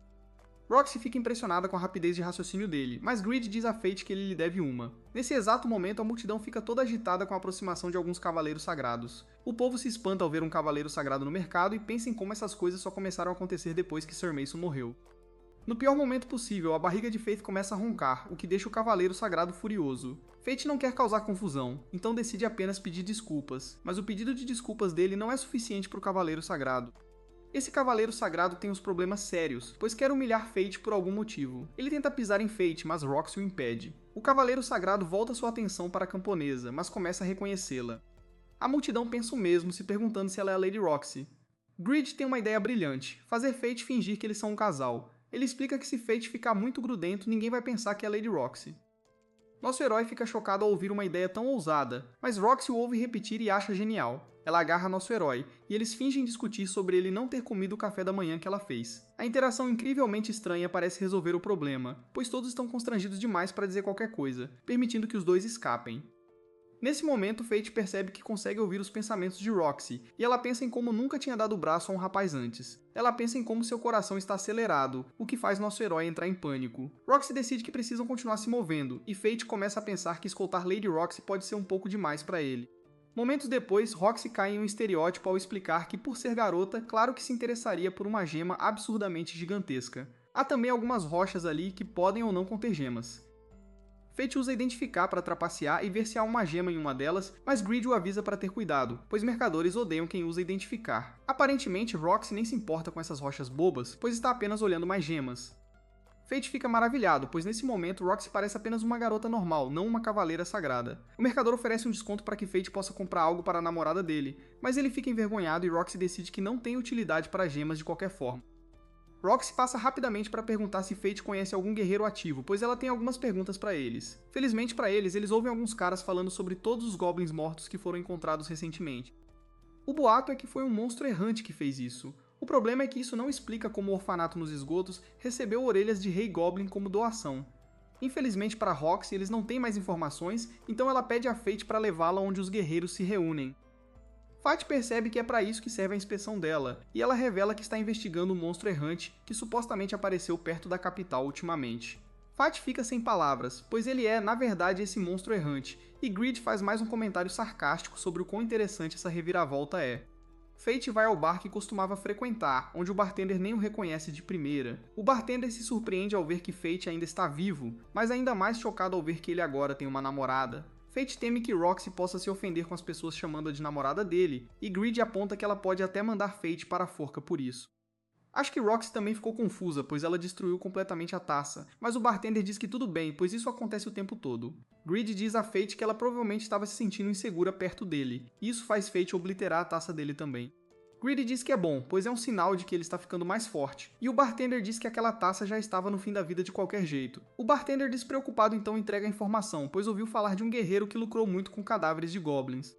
Roxy fica impressionada com a rapidez de raciocínio dele, mas Greed diz a Fate que ele lhe deve uma. Nesse exato momento, a multidão fica toda agitada com a aproximação de alguns cavaleiros sagrados. O povo se espanta ao ver um cavaleiro sagrado no mercado e pensa em como essas coisas só começaram a acontecer depois que Sir Mason morreu. No pior momento possível, a barriga de Faith começa a roncar, o que deixa o cavaleiro sagrado furioso. Fate não quer causar confusão, então decide apenas pedir desculpas, mas o pedido de desculpas dele não é suficiente para o cavaleiro sagrado. Esse cavaleiro sagrado tem uns problemas sérios, pois quer humilhar Fate por algum motivo. Ele tenta pisar em Fate, mas Roxy o impede. O cavaleiro sagrado volta sua atenção para a camponesa, mas começa a reconhecê-la. A multidão pensa o mesmo, se perguntando se ela é a Lady Roxy. Grid tem uma ideia brilhante, fazer Fate fingir que eles são um casal. Ele explica que se Fate ficar muito grudento, ninguém vai pensar que é Lady Roxy. Nosso herói fica chocado ao ouvir uma ideia tão ousada, mas Roxy o ouve repetir e acha genial. Ela agarra nosso herói, e eles fingem discutir sobre ele não ter comido o café da manhã que ela fez. A interação incrivelmente estranha parece resolver o problema, pois todos estão constrangidos demais para dizer qualquer coisa, permitindo que os dois escapem. Nesse momento, Fate percebe que consegue ouvir os pensamentos de Roxy, e ela pensa em como nunca tinha dado o braço a um rapaz antes. Ela pensa em como seu coração está acelerado, o que faz nosso herói entrar em pânico. Roxy decide que precisam continuar se movendo, e Fate começa a pensar que escoltar Lady Roxy pode ser um pouco demais para ele. Momentos depois, Roxy cai em um estereótipo ao explicar que, por ser garota, claro que se interessaria por uma gema absurdamente gigantesca. Há também algumas rochas ali que podem ou não conter gemas. Fate usa identificar para trapacear e ver se há uma gema em uma delas, mas Grid o avisa para ter cuidado, pois mercadores odeiam quem usa identificar. Aparentemente, Roxy nem se importa com essas rochas bobas, pois está apenas olhando mais gemas. Fate fica maravilhado, pois nesse momento Roxy parece apenas uma garota normal, não uma cavaleira sagrada. O mercador oferece um desconto para que Fate possa comprar algo para a namorada dele, mas ele fica envergonhado e Roxy decide que não tem utilidade para gemas de qualquer forma. Roxy passa rapidamente para perguntar se Fate conhece algum guerreiro ativo, pois ela tem algumas perguntas para eles. Felizmente para eles, eles ouvem alguns caras falando sobre todos os goblins mortos que foram encontrados recentemente. O boato é que foi um monstro errante que fez isso. O problema é que isso não explica como o orfanato nos esgotos recebeu orelhas de Rei Goblin como doação. Infelizmente para Roxy, eles não têm mais informações, então ela pede a Fate para levá-la onde os guerreiros se reúnem. Fate percebe que é para isso que serve a inspeção dela, e ela revela que está investigando um monstro errante que supostamente apareceu perto da capital ultimamente. Fate fica sem palavras, pois ele é, na verdade, esse monstro errante, e Grid faz mais um comentário sarcástico sobre o quão interessante essa reviravolta é. Fate vai ao bar que costumava frequentar, onde o bartender nem o reconhece de primeira. O bartender se surpreende ao ver que Fate ainda está vivo, mas ainda mais chocado ao ver que ele agora tem uma namorada. Fate teme que Roxy possa se ofender com as pessoas chamando-a de namorada dele, e Grid aponta que ela pode até mandar Fate para a forca por isso. Acho que Roxy também ficou confusa, pois ela destruiu completamente a taça, mas o bartender diz que tudo bem, pois isso acontece o tempo todo. Grid diz a Fate que ela provavelmente estava se sentindo insegura perto dele, e isso faz Fate obliterar a taça dele também. Grid diz que é bom, pois é um sinal de que ele está ficando mais forte, e o bartender diz que aquela taça já estava no fim da vida de qualquer jeito. O bartender despreocupado então entrega a informação, pois ouviu falar de um guerreiro que lucrou muito com cadáveres de goblins.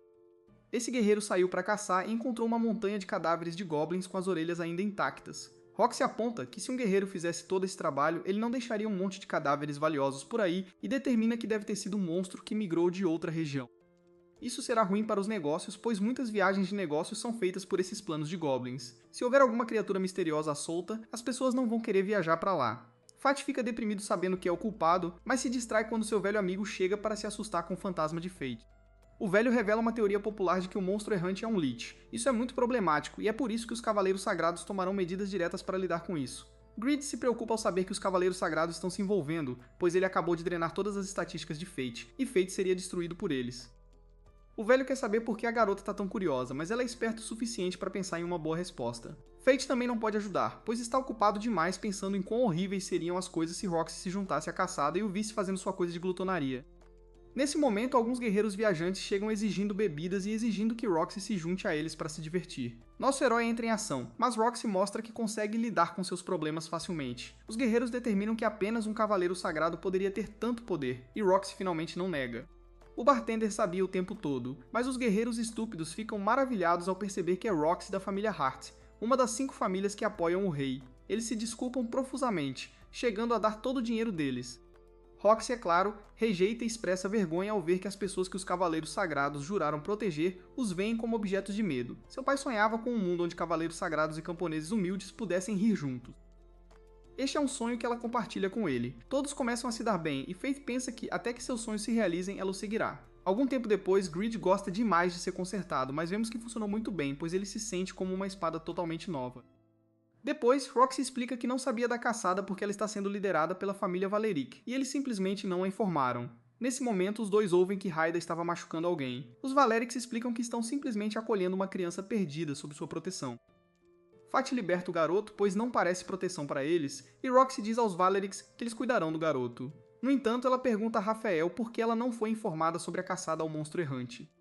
Esse guerreiro saiu para caçar e encontrou uma montanha de cadáveres de goblins com as orelhas ainda intactas. Roxy aponta que se um guerreiro fizesse todo esse trabalho, ele não deixaria um monte de cadáveres valiosos por aí e determina que deve ter sido um monstro que migrou de outra região. Isso será ruim para os negócios, pois muitas viagens de negócios são feitas por esses planos de goblins. Se houver alguma criatura misteriosa solta, as pessoas não vão querer viajar para lá. Fate fica deprimido sabendo que é o culpado, mas se distrai quando seu velho amigo chega para se assustar com o fantasma de Fate. O velho revela uma teoria popular de que o monstro errante é um Lich. Isso é muito problemático, e é por isso que os Cavaleiros Sagrados tomarão medidas diretas para lidar com isso. Grid se preocupa ao saber que os Cavaleiros Sagrados estão se envolvendo, pois ele acabou de drenar todas as estatísticas de Fate, e Fate seria destruído por eles. O velho quer saber por que a garota está tão curiosa, mas ela é esperta o suficiente para pensar em uma boa resposta. Fate também não pode ajudar, pois está ocupado demais pensando em quão horríveis seriam as coisas se Roxy se juntasse à caçada e o visse fazendo sua coisa de glutonaria. Nesse momento, alguns guerreiros viajantes chegam exigindo bebidas e exigindo que Roxy se junte a eles para se divertir. Nosso herói entra em ação, mas Roxy mostra que consegue lidar com seus problemas facilmente. Os guerreiros determinam que apenas um cavaleiro sagrado poderia ter tanto poder, e Roxy finalmente não nega. O bartender sabia o tempo todo, mas os guerreiros estúpidos ficam maravilhados ao perceber que é Roxy da família Hart, uma das 5 famílias que apoiam o rei. Eles se desculpam profusamente, chegando a dar todo o dinheiro deles. Roxy, é claro, rejeita e expressa vergonha ao ver que as pessoas que os cavaleiros sagrados juraram proteger os veem como objetos de medo. Seu pai sonhava com um mundo onde cavaleiros sagrados e camponeses humildes pudessem rir juntos. Este é um sonho que ela compartilha com ele. Todos começam a se dar bem, e Faith pensa que, até que seus sonhos se realizem, ela o seguirá. Algum tempo depois, Grid gosta demais de ser consertado, mas vemos que funcionou muito bem, pois ele se sente como uma espada totalmente nova. Depois, Roxy explica que não sabia da caçada porque ela está sendo liderada pela família Valeric, e eles simplesmente não a informaram. Nesse momento, os dois ouvem que Haida estava machucando alguém. Os Valerics explicam que estão simplesmente acolhendo uma criança perdida sob sua proteção. Fate liberta o garoto, pois não parece proteção para eles, e Roxy diz aos Valerics que eles cuidarão do garoto. No entanto, ela pergunta a Rafael por que ela não foi informada sobre a caçada ao monstro errante.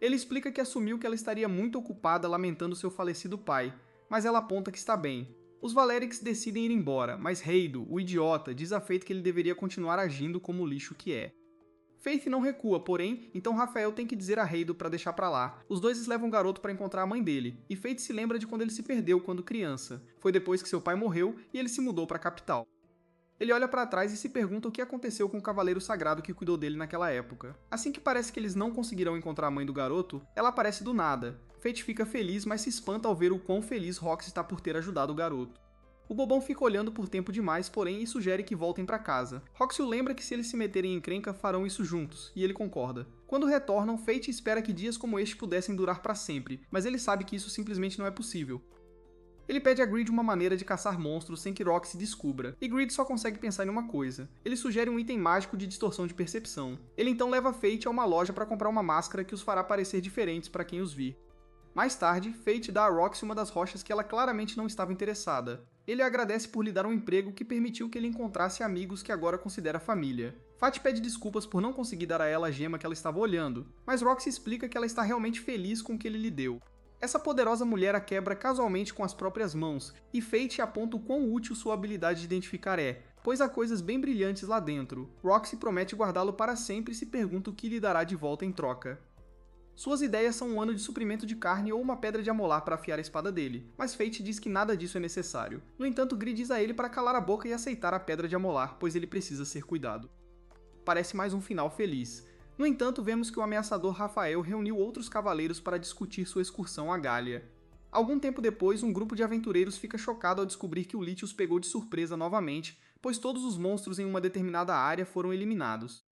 Ele explica que assumiu que ela estaria muito ocupada lamentando seu falecido pai, mas ela aponta que está bem. Os Valerics decidem ir embora, mas Heido, o idiota, diz a Faith que ele deveria continuar agindo como o lixo que é. Faith não recua, porém, então Rafael tem que dizer a Heido para deixar pra lá. Os dois levam o garoto para encontrar a mãe dele, e Faith se lembra de quando ele se perdeu quando criança. Foi depois que seu pai morreu e ele se mudou para a capital. Ele olha para trás e se pergunta o que aconteceu com o Cavaleiro Sagrado que cuidou dele naquela época. Assim que parece que eles não conseguirão encontrar a mãe do garoto, ela aparece do nada. Fate fica feliz, mas se espanta ao ver o quão feliz Roxy está por ter ajudado o garoto. O bobão fica olhando por tempo demais, porém, e sugere que voltem para casa. Roxy o lembra que se eles se meterem em encrenca, farão isso juntos, e ele concorda. Quando retornam, Fate espera que dias como este pudessem durar para sempre, mas ele sabe que isso simplesmente não é possível. Ele pede a Grid uma maneira de caçar monstros sem que Roxy descubra, e Grid só consegue pensar em uma coisa. Ele sugere um item mágico de distorção de percepção. Ele então leva Fate a uma loja para comprar uma máscara que os fará parecer diferentes para quem os vir. Mais tarde, Fate dá a Roxy uma das rochas que ela claramente não estava interessada. Ele agradece por lhe dar um emprego que permitiu que ele encontrasse amigos que agora considera família. Fate pede desculpas por não conseguir dar a ela a gema que ela estava olhando, mas Roxy explica que ela está realmente feliz com o que ele lhe deu. Essa poderosa mulher a quebra casualmente com as próprias mãos, e Fate aponta o quão útil sua habilidade de identificar é, pois há coisas bem brilhantes lá dentro. Roxy promete guardá-lo para sempre e se pergunta o que lhe dará de volta em troca. Suas ideias são um ano de suprimento de carne ou uma pedra de amolar para afiar a espada dele, mas Fate diz que nada disso é necessário. No entanto, Grid diz a ele para calar a boca e aceitar a pedra de amolar, pois ele precisa ser cuidado. Parece mais um final feliz. No entanto, vemos que o ameaçador Rafael reuniu outros cavaleiros para discutir sua excursão à Gália. Algum tempo depois, um grupo de aventureiros fica chocado ao descobrir que o Lich os pegou de surpresa novamente, pois todos os monstros em uma determinada área foram eliminados.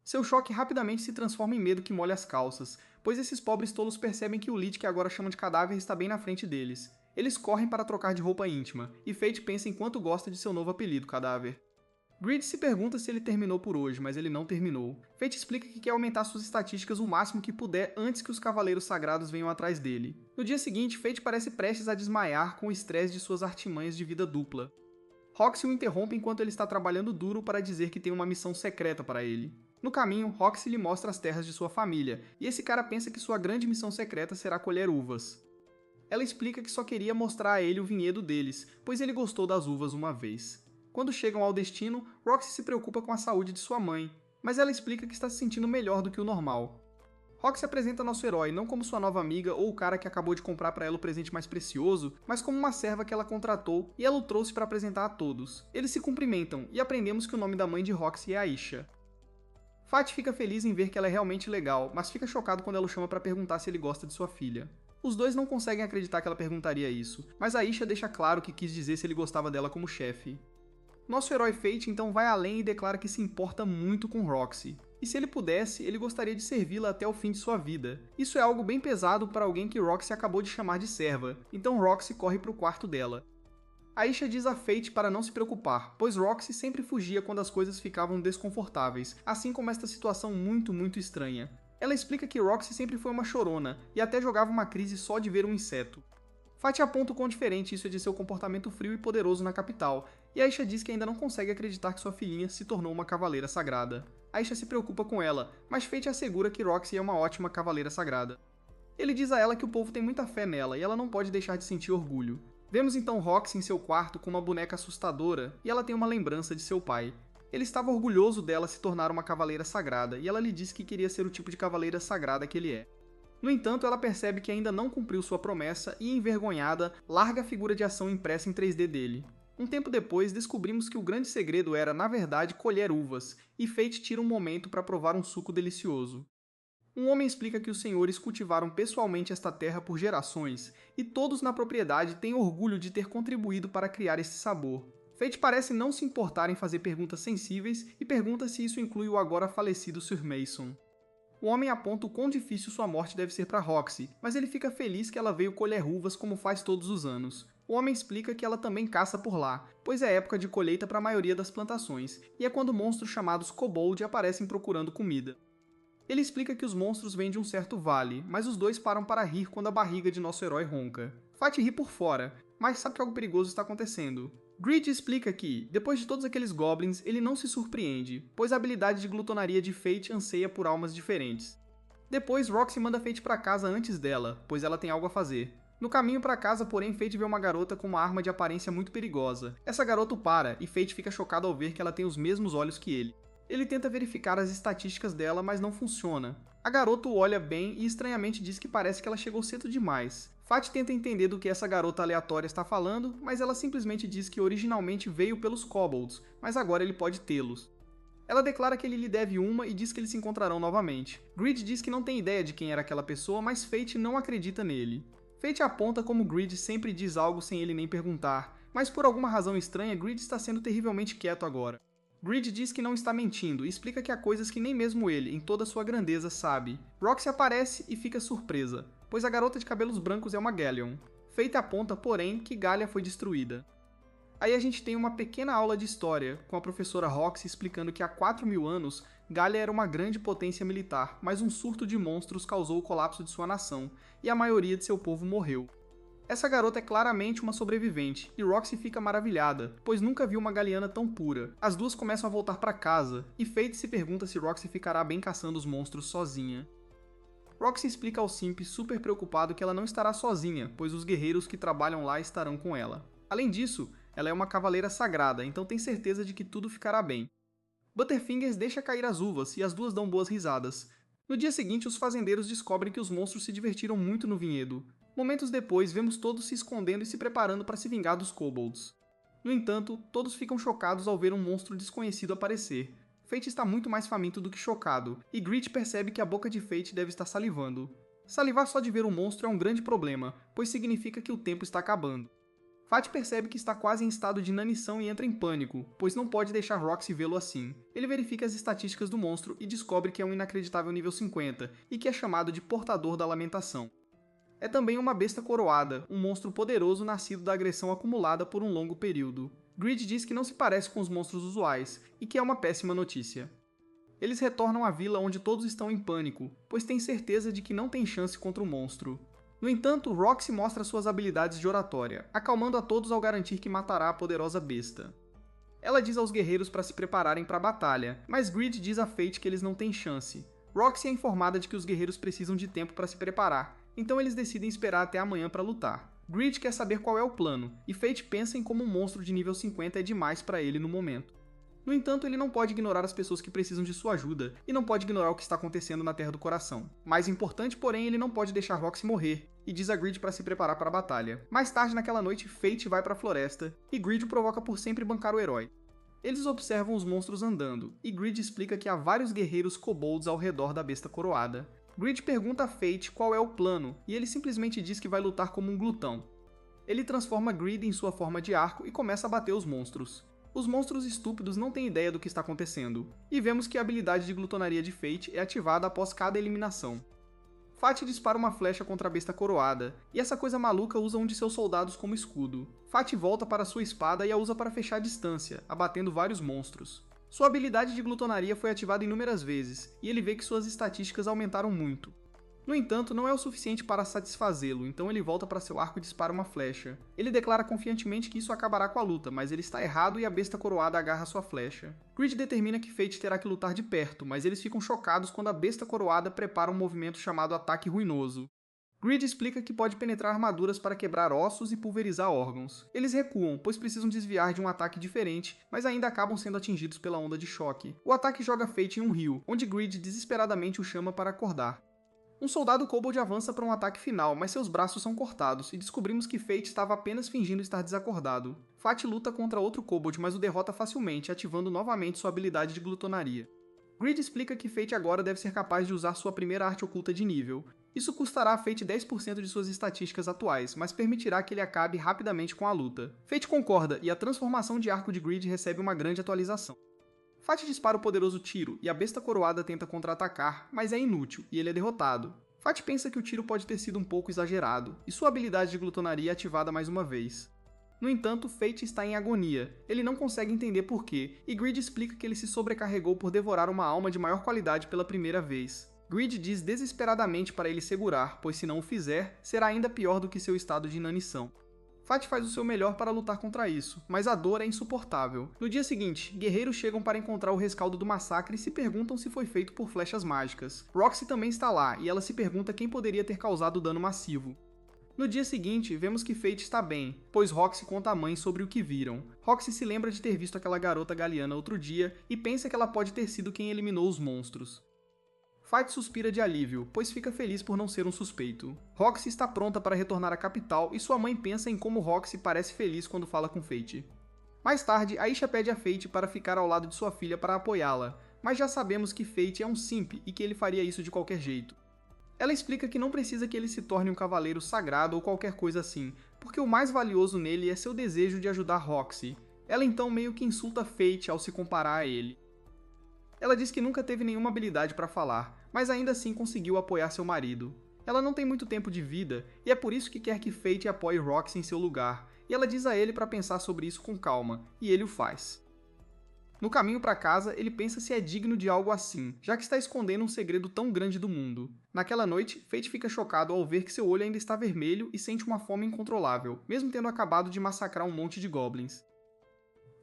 Seu choque rapidamente se transforma em medo que molha as calças, pois esses pobres tolos percebem que o Lich, que agora chamam de cadáver, está bem na frente deles. Eles correm para trocar de roupa íntima, e Fate pensa em quanto gosta de seu novo apelido, Cadáver. Grid se pergunta se ele terminou por hoje, mas ele não terminou. Fate explica que quer aumentar suas estatísticas o máximo que puder antes que os Cavaleiros Sagrados venham atrás dele. No dia seguinte, Fate parece prestes a desmaiar com o estresse de suas artimanhas de vida dupla. Roxy o interrompe enquanto ele está trabalhando duro para dizer que tem uma missão secreta para ele. No caminho, Roxy lhe mostra as terras de sua família, e esse cara pensa que sua grande missão secreta será colher uvas. Ela explica que só queria mostrar a ele o vinhedo deles, pois ele gostou das uvas uma vez. Quando chegam ao destino, Roxy se preocupa com a saúde de sua mãe, mas ela explica que está se sentindo melhor do que o normal. Roxy apresenta nosso herói não como sua nova amiga ou o cara que acabou de comprar para ela o presente mais precioso, mas como uma serva que ela contratou e ela o trouxe para apresentar a todos. Eles se cumprimentam e aprendemos que o nome da mãe de Roxy é Aisha. Fate fica feliz em ver que ela é realmente legal, mas fica chocado quando ela o chama para perguntar se ele gosta de sua filha. Os dois não conseguem acreditar que ela perguntaria isso, mas Aisha deixa claro que quis dizer se ele gostava dela como chefe. Nosso herói Fate então vai além e declara que se importa muito com Roxy. E se ele pudesse, ele gostaria de servi-la até o fim de sua vida. Isso é algo bem pesado para alguém que Roxy acabou de chamar de serva, então Roxy corre para o quarto dela. Aisha diz a Fate para não se preocupar, pois Roxy sempre fugia quando as coisas ficavam desconfortáveis, assim como esta situação muito estranha. Ela explica que Roxy sempre foi uma chorona, e até jogava uma crise só de ver um inseto. Fate aponta o quão diferente isso é de seu comportamento frio e poderoso na capital, e Aisha diz que ainda não consegue acreditar que sua filhinha se tornou uma cavaleira sagrada. Aisha se preocupa com ela, mas Fate assegura que Roxy é uma ótima cavaleira sagrada. Ele diz a ela que o povo tem muita fé nela e ela não pode deixar de sentir orgulho. Vemos então Roxy em seu quarto com uma boneca assustadora e ela tem uma lembrança de seu pai. Ele estava orgulhoso dela se tornar uma cavaleira sagrada e ela lhe disse que queria ser o tipo de cavaleira sagrada que ele é. No entanto, ela percebe que ainda não cumpriu sua promessa e, envergonhada, larga a figura de ação impressa em 3D dele. Um tempo depois, descobrimos que o grande segredo era, na verdade, colher uvas, e Fate tira um momento para provar um suco delicioso. Um homem explica que os senhores cultivaram pessoalmente esta terra por gerações, e todos na propriedade têm orgulho de ter contribuído para criar esse sabor. Fate parece não se importar em fazer perguntas sensíveis e pergunta se isso inclui o agora falecido Sir Mason. O homem aponta o quão difícil sua morte deve ser para Roxy, mas ele fica feliz que ela veio colher uvas como faz todos os anos. O homem explica que ela também caça por lá, pois é época de colheita para a maioria das plantações, e é quando monstros chamados Kobold aparecem procurando comida. Ele explica que os monstros vêm de um certo vale, mas os dois param para rir quando a barriga de nosso herói ronca. Fate ri por fora, mas sabe que algo perigoso está acontecendo. Grid explica que, depois de todos aqueles goblins, ele não se surpreende, pois a habilidade de glutonaria de Fate anseia por almas diferentes. Depois, Roxy manda Fate pra casa antes dela, pois ela tem algo a fazer. No caminho pra casa, porém, Fate vê uma garota com uma arma de aparência muito perigosa. Essa garota o para, e Fate fica chocado ao ver que ela tem os mesmos olhos que ele. Ele tenta verificar as estatísticas dela, mas não funciona. A garota o olha bem e estranhamente diz que parece que ela chegou cedo demais. Fate tenta entender do que essa garota aleatória está falando, mas ela simplesmente diz que originalmente veio pelos kobolds, mas agora ele pode tê-los. Ela declara que ele lhe deve uma e diz que eles se encontrarão novamente. Greed diz que não tem ideia de quem era aquela pessoa, mas Fate não acredita nele. Fate aponta como Greed sempre diz algo sem ele nem perguntar, mas por alguma razão estranha, Greed está sendo terrivelmente quieto agora. Greed diz que não está mentindo e explica que há coisas que nem mesmo ele, em toda sua grandeza, sabe. Roxy aparece e fica surpresa, pois a garota de cabelos brancos é uma Galleon. Fate aponta, porém, que Galia foi destruída. Aí a gente tem uma pequena aula de história, com a professora Roxy explicando que há 4.000 anos, Galia era uma grande potência militar, mas um surto de monstros causou o colapso de sua nação, e a maioria de seu povo morreu. Essa garota é claramente uma sobrevivente, e Roxy fica maravilhada, pois nunca viu uma Galiana tão pura. As duas começam a voltar para casa, e Fate se pergunta se Roxy ficará bem caçando os monstros sozinha. Roxy explica ao Simp super preocupado que ela não estará sozinha, pois os guerreiros que trabalham lá estarão com ela. Além disso, ela é uma cavaleira sagrada, então tem certeza de que tudo ficará bem. Butterfingers deixa cair as uvas e as duas dão boas risadas. No dia seguinte, os fazendeiros descobrem que os monstros se divertiram muito no vinhedo. Momentos depois, vemos todos se escondendo e se preparando para se vingar dos kobolds. No entanto, todos ficam chocados ao ver um monstro desconhecido aparecer. Fate está muito mais faminto do que chocado, e Greed percebe que a boca de Fate deve estar salivando. Salivar só de ver o monstro é um grande problema, pois significa que o tempo está acabando. Fate percebe que está quase em estado de inanição e entra em pânico, pois não pode deixar Roxy vê-lo assim. Ele verifica as estatísticas do monstro e descobre que é um inacreditável nível 50, e que é chamado de Portador da Lamentação. É também uma besta coroada, um monstro poderoso nascido da agressão acumulada por um longo período. Greed diz que não se parece com os monstros usuais, e que é uma péssima notícia. Eles retornam à vila onde todos estão em pânico, pois têm certeza de que não tem chance contra o monstro. No entanto, Roxy mostra suas habilidades de oratória, acalmando a todos ao garantir que matará a poderosa besta. Ela diz aos guerreiros para se prepararem para a batalha, mas Greed diz a Fate que eles não têm chance. Roxy é informada de que os guerreiros precisam de tempo para se preparar, então eles decidem esperar até amanhã para lutar. Greed quer saber qual é o plano, e Fate pensa em como um monstro de nível 50 é demais para ele no momento. No entanto, ele não pode ignorar as pessoas que precisam de sua ajuda, e não pode ignorar o que está acontecendo na Terra do Coração. Mais importante, porém, ele não pode deixar Roxy morrer, e diz a Greed para se preparar para a batalha. Mais tarde naquela noite, Fate vai para a floresta, e Greed o provoca por sempre bancar o herói. Eles observam os monstros andando, e Greed explica que há vários guerreiros kobolds ao redor da besta coroada. Greed pergunta a Fate qual é o plano, e ele simplesmente diz que vai lutar como um glutão. Ele transforma Greed em sua forma de arco e começa a bater os monstros. Os monstros estúpidos não têm ideia do que está acontecendo, e vemos que a habilidade de glutonaria de Fate é ativada após cada eliminação. Fate dispara uma flecha contra a besta coroada, e essa coisa maluca usa um de seus soldados como escudo. Fate volta para sua espada e a usa para fechar a distância, abatendo vários monstros. Sua habilidade de glutonaria foi ativada inúmeras vezes, e ele vê que suas estatísticas aumentaram muito. No entanto, não é o suficiente para satisfazê-lo, então ele volta para seu arco e dispara uma flecha. Ele declara confiantemente que isso acabará com a luta, mas ele está errado e a besta coroada agarra sua flecha. Greed determina que Fate terá que lutar de perto, mas eles ficam chocados quando a besta coroada prepara um movimento chamado Ataque Ruinoso. Greed explica que pode penetrar armaduras para quebrar ossos e pulverizar órgãos. Eles recuam, pois precisam desviar de um ataque diferente, mas ainda acabam sendo atingidos pela onda de choque. O ataque joga Fate em um rio, onde Greed desesperadamente o chama para acordar. Um soldado kobold avança para um ataque final, mas seus braços são cortados, e descobrimos que Fate estava apenas fingindo estar desacordado. Fate luta contra outro kobold, mas o derrota facilmente, ativando novamente sua habilidade de glutonaria. Greed explica que Fate agora deve ser capaz de usar sua primeira arte oculta de nível. Isso custará a Fate 10% de suas estatísticas atuais, mas permitirá que ele acabe rapidamente com a luta. Fate concorda, e a transformação de arco de Greed recebe uma grande atualização. Fate dispara o poderoso tiro, e a besta coroada tenta contra-atacar, mas é inútil, e ele é derrotado. Fate pensa que o tiro pode ter sido um pouco exagerado, e sua habilidade de glutonaria é ativada mais uma vez. No entanto, Fate está em agonia, ele não consegue entender porquê, e Greed explica que ele se sobrecarregou por devorar uma alma de maior qualidade pela primeira vez. Greed diz desesperadamente para ele segurar, pois se não o fizer, será ainda pior do que seu estado de inanição. Fate faz o seu melhor para lutar contra isso, mas a dor é insuportável. No dia seguinte, guerreiros chegam para encontrar o rescaldo do massacre e se perguntam se foi feito por flechas mágicas. Roxy também está lá, e ela se pergunta quem poderia ter causado o dano massivo. No dia seguinte, vemos que Fate está bem, pois Roxy conta à mãe sobre o que viram. Roxy se lembra de ter visto aquela garota Galiana outro dia e pensa que ela pode ter sido quem eliminou os monstros. Fate suspira de alívio, pois fica feliz por não ser um suspeito. Roxy está pronta para retornar à capital e sua mãe pensa em como Roxy parece feliz quando fala com Fate. Mais tarde, Aisha pede a Fate para ficar ao lado de sua filha para apoiá-la, mas já sabemos que Fate é um simp e que ele faria isso de qualquer jeito. Ela explica que não precisa que ele se torne um cavaleiro sagrado ou qualquer coisa assim, porque o mais valioso nele é seu desejo de ajudar Roxy. Ela então meio que insulta Fate ao se comparar a ele. Ela diz que nunca teve nenhuma habilidade para falar, mas ainda assim conseguiu apoiar seu marido. Ela não tem muito tempo de vida, e é por isso que quer que Fate apoie Roxy em seu lugar, e ela diz a ele para pensar sobre isso com calma, e ele o faz. No caminho para casa, ele pensa se é digno de algo assim, já que está escondendo um segredo tão grande do mundo. Naquela noite, Fate fica chocado ao ver que seu olho ainda está vermelho e sente uma fome incontrolável, mesmo tendo acabado de massacrar um monte de goblins.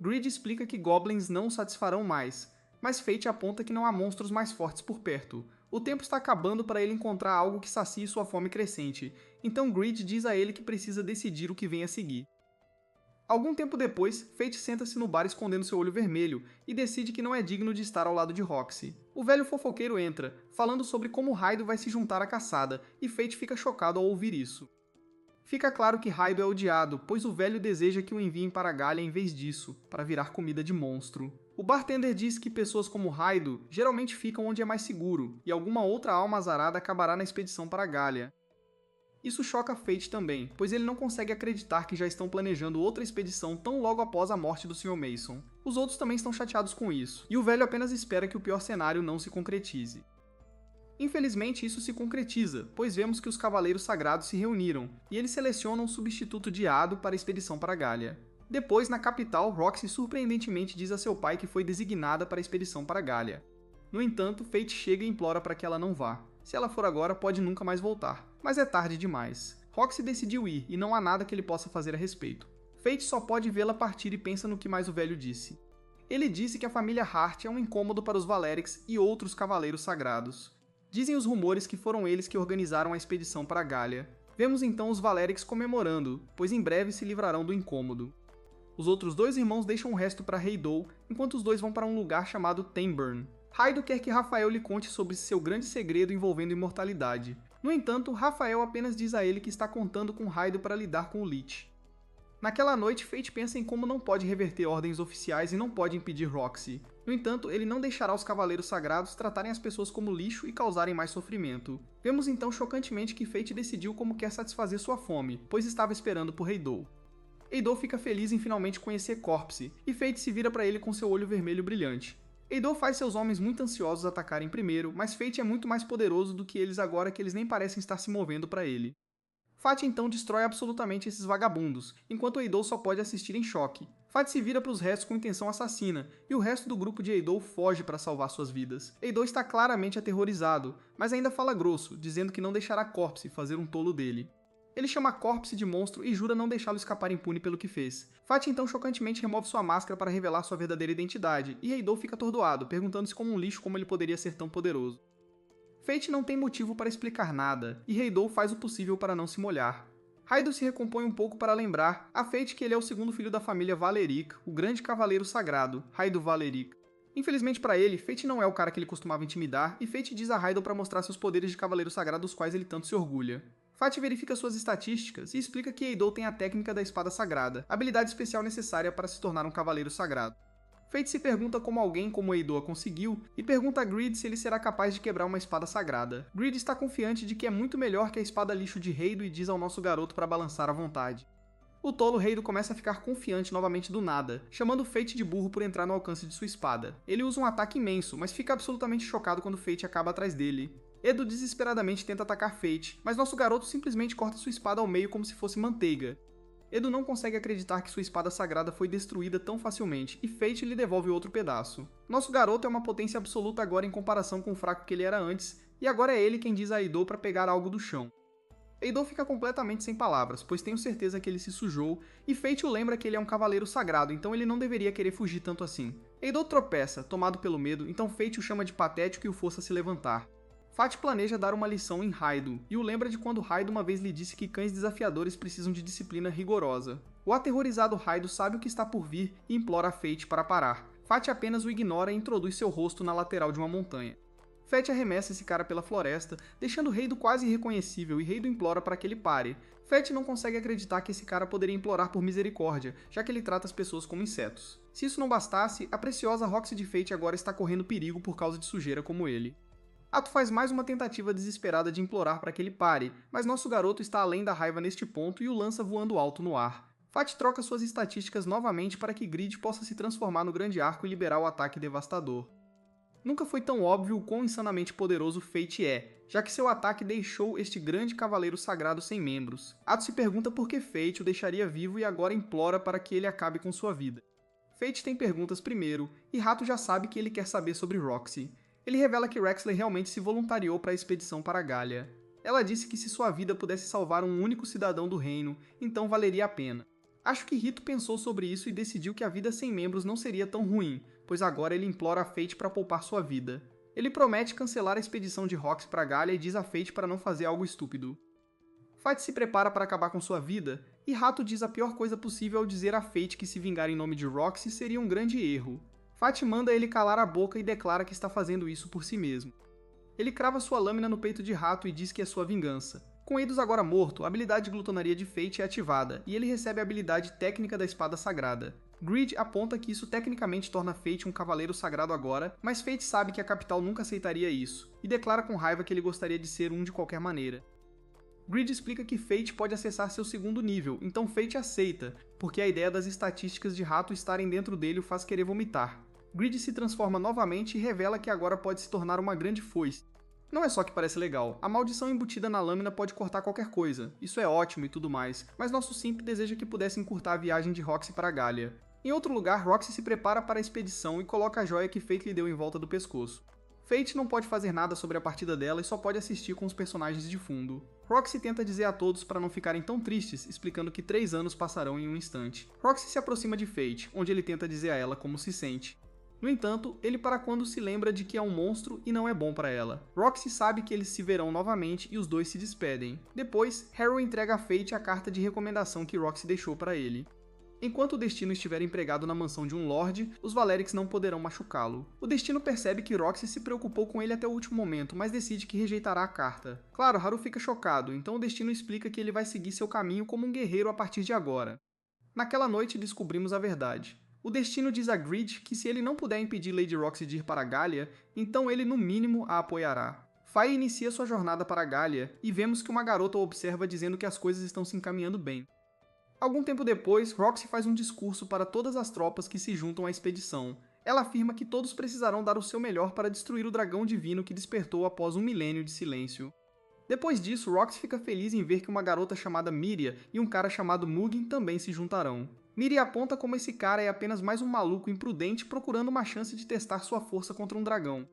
Greed explica que goblins não o satisfarão mais, mas Fate aponta que não há monstros mais fortes por perto. O tempo está acabando para ele encontrar algo que sacie sua fome crescente, então Greed diz a ele que precisa decidir o que vem a seguir. Algum tempo depois, Fate senta-se no bar escondendo seu olho vermelho e decide que não é digno de estar ao lado de Roxy. O velho fofoqueiro entra, falando sobre como Raido vai se juntar à caçada, e Fate fica chocado ao ouvir isso. Fica claro que Raido é odiado, pois o velho deseja que o enviem para Galia em vez disso, para virar comida de monstro. O bartender diz que pessoas como Raido geralmente ficam onde é mais seguro, e alguma outra alma azarada acabará na expedição para Galia. Isso choca Fate também, pois ele não consegue acreditar que já estão planejando outra expedição tão logo após a morte do Sr. Mason. Os outros também estão chateados com isso, e o velho apenas espera que o pior cenário não se concretize. Infelizmente isso se concretiza, pois vemos que os Cavaleiros Sagrados se reuniram, e eles selecionam um substituto de Ado para a expedição para Galia. Depois, na capital, Roxy surpreendentemente diz a seu pai que foi designada para a expedição para Galia. No entanto, Fate chega e implora para que ela não vá. Se ela for agora, pode nunca mais voltar. Mas é tarde demais. Roxy decidiu ir, e não há nada que ele possa fazer a respeito. Fate só pode vê-la partir e pensa no que mais o velho disse. Ele disse que a família Hart é um incômodo para os Valerics e outros Cavaleiros Sagrados. Dizem os rumores que foram eles que organizaram a expedição para Galia. Vemos então os Valerics comemorando, pois em breve se livrarão do incômodo. Os outros dois irmãos deixam o resto para Heidou, enquanto os dois vão para um lugar chamado Tenburn. Raido quer que Rafael lhe conte sobre seu grande segredo envolvendo imortalidade. No entanto, Rafael apenas diz a ele que está contando com Raido para lidar com o Lich. Naquela noite, Fate pensa em como não pode reverter ordens oficiais e não pode impedir Roxy. No entanto, ele não deixará os Cavaleiros Sagrados tratarem as pessoas como lixo e causarem mais sofrimento. Vemos então chocantemente que Fate decidiu como quer satisfazer sua fome, pois estava esperando por Heidou. Heidou fica feliz em finalmente conhecer Corpse, e Fate se vira para ele com seu olho vermelho brilhante. Heidou faz seus homens muito ansiosos atacarem primeiro, mas Fate é muito mais poderoso do que eles agora que eles nem parecem estar se movendo para ele. Fate então destrói absolutamente esses vagabundos, enquanto Heidou só pode assistir em choque. Fate se vira para os restos com intenção assassina, e o resto do grupo de Heidou foge para salvar suas vidas. Heidou está claramente aterrorizado, mas ainda fala grosso, dizendo que não deixará Corpse fazer um tolo dele. Ele chama Corpse de monstro e jura não deixá-lo escapar impune pelo que fez. Fate então chocantemente remove sua máscara para revelar sua verdadeira identidade, e Heidou fica atordoado, perguntando-se como um lixo como ele poderia ser tão poderoso. Fate não tem motivo para explicar nada, e Heidou faz o possível para não se molhar. Raido se recompõe um pouco para lembrar a Fate que ele é o segundo filho da família Valeric, o grande cavaleiro sagrado, Raido Valeric. Infelizmente para ele, Fate não é o cara que ele costumava intimidar, e Fate diz a Raido para mostrar seus poderes de cavaleiro sagrado dos quais ele tanto se orgulha. Fate verifica suas estatísticas e explica que Heidou tem a técnica da espada sagrada, habilidade especial necessária para se tornar um cavaleiro sagrado. Fate se pergunta como alguém como Heidou a conseguiu e pergunta a Greed se ele será capaz de quebrar uma espada sagrada. Greed está confiante de que é muito melhor que a espada lixo de Heido e diz ao nosso garoto para balançar à vontade. O tolo Heido começa a ficar confiante novamente do nada, chamando Fate de burro por entrar no alcance de sua espada. Ele usa um ataque imenso, mas fica absolutamente chocado quando Fate acaba atrás dele. Edo desesperadamente tenta atacar Fate, mas nosso garoto simplesmente corta sua espada ao meio como se fosse manteiga. Edo não consegue acreditar que sua espada sagrada foi destruída tão facilmente, e Fate lhe devolve outro pedaço. Nosso garoto é uma potência absoluta agora em comparação com o fraco que ele era antes, e agora é ele quem diz a Heidou para pegar algo do chão. Eidou fica completamente sem palavras, pois tenho certeza que ele se sujou, e Fate o lembra que ele é um cavaleiro sagrado, então ele não deveria querer fugir tanto assim. Eidou tropeça, tomado pelo medo, então Fate o chama de patético e o força a se levantar. Fate planeja dar uma lição em Raidon, e o lembra de quando Raidon uma vez lhe disse que cães desafiadores precisam de disciplina rigorosa. O aterrorizado Raidon sabe o que está por vir e implora a Fate para parar. Fate apenas o ignora e introduz seu rosto na lateral de uma montanha. Fate arremessa esse cara pela floresta, deixando Reido quase irreconhecível e Reido implora para que ele pare. Fate não consegue acreditar que esse cara poderia implorar por misericórdia, já que ele trata as pessoas como insetos. Se isso não bastasse, a preciosa Roxy de Fate agora está correndo perigo por causa de sujeira como ele. Ato faz mais uma tentativa desesperada de implorar para que ele pare, mas nosso garoto está além da raiva neste ponto e o lança voando alto no ar. Fate troca suas estatísticas novamente para que Grid possa se transformar no grande arco e liberar o ataque devastador. Nunca foi tão óbvio o quão insanamente poderoso Fate é, já que seu ataque deixou este grande cavaleiro sagrado sem membros. Ato se pergunta por que Fate o deixaria vivo e agora implora para que ele acabe com sua vida. Fate tem perguntas primeiro, e Rato já sabe que ele quer saber sobre Roxy. Ele revela que Rexley realmente se voluntariou para a expedição para Galia. Ela disse que se sua vida pudesse salvar um único cidadão do reino, então valeria a pena. Acho que Rito pensou sobre isso e decidiu que a vida sem membros não seria tão ruim, pois agora ele implora a Fate para poupar sua vida. Ele promete cancelar a expedição de Roxy para Galia e diz a Fate para não fazer algo estúpido. Fate se prepara para acabar com sua vida, e Rato diz a pior coisa possível ao dizer a Fate que se vingar em nome de Roxy seria um grande erro. Fate manda ele calar a boca e declara que está fazendo isso por si mesmo. Ele crava sua lâmina no peito de Rato e diz que é sua vingança. Com Eidos agora morto, a habilidade de glutonaria de Fate é ativada, e ele recebe a habilidade técnica da espada sagrada. Grid aponta que isso tecnicamente torna Fate um cavaleiro sagrado agora, mas Fate sabe que a capital nunca aceitaria isso, e declara com raiva que ele gostaria de ser um de qualquer maneira. Grid explica que Fate pode acessar seu segundo nível, então Fate aceita, porque a ideia das estatísticas de Rato estarem dentro dele o faz querer vomitar. Grid se transforma novamente e revela que agora pode se tornar uma grande foice. Não é só que parece legal, a maldição embutida na lâmina pode cortar qualquer coisa, isso é ótimo e tudo mais, mas nosso simp deseja que pudesse encurtar a viagem de Roxy para Galia. Em outro lugar, Roxy se prepara para a expedição e coloca a joia que Fate lhe deu em volta do pescoço. Fate não pode fazer nada sobre a partida dela e só pode assistir com os personagens de fundo. Roxy tenta dizer a todos para não ficarem tão tristes, explicando que 3 anos passarão em um instante. Roxy se aproxima de Fate, onde ele tenta dizer a ela como se sente. No entanto, ele para quando se lembra de que é um monstro e não é bom para ela. Roxy sabe que eles se verão novamente e os dois se despedem. Depois, Harrow entrega a Fate a carta de recomendação que Roxy deixou para ele. Enquanto o Destino estiver empregado na mansão de um Lorde, os Valerics não poderão machucá-lo. O Destino percebe que Roxy se preocupou com ele até o último momento, mas decide que rejeitará a carta. Claro, Haru fica chocado, então o Destino explica que ele vai seguir seu caminho como um guerreiro a partir de agora. Naquela noite descobrimos a verdade. O Destino diz a Grid que se ele não puder impedir Lady Roxy de ir para Galia, então ele no mínimo a apoiará. Faye inicia sua jornada para Galia e vemos que uma garota o observa dizendo que as coisas estão se encaminhando bem. Algum tempo depois, Roxy faz um discurso para todas as tropas que se juntam à expedição. Ela afirma que todos precisarão dar o seu melhor para destruir o dragão divino que despertou após um milênio de silêncio. Depois disso, Roxy fica feliz em ver que uma garota chamada Miria e um cara chamado Mugen também se juntarão. Miria aponta como esse cara é apenas mais um maluco imprudente procurando uma chance de testar sua força contra um dragão.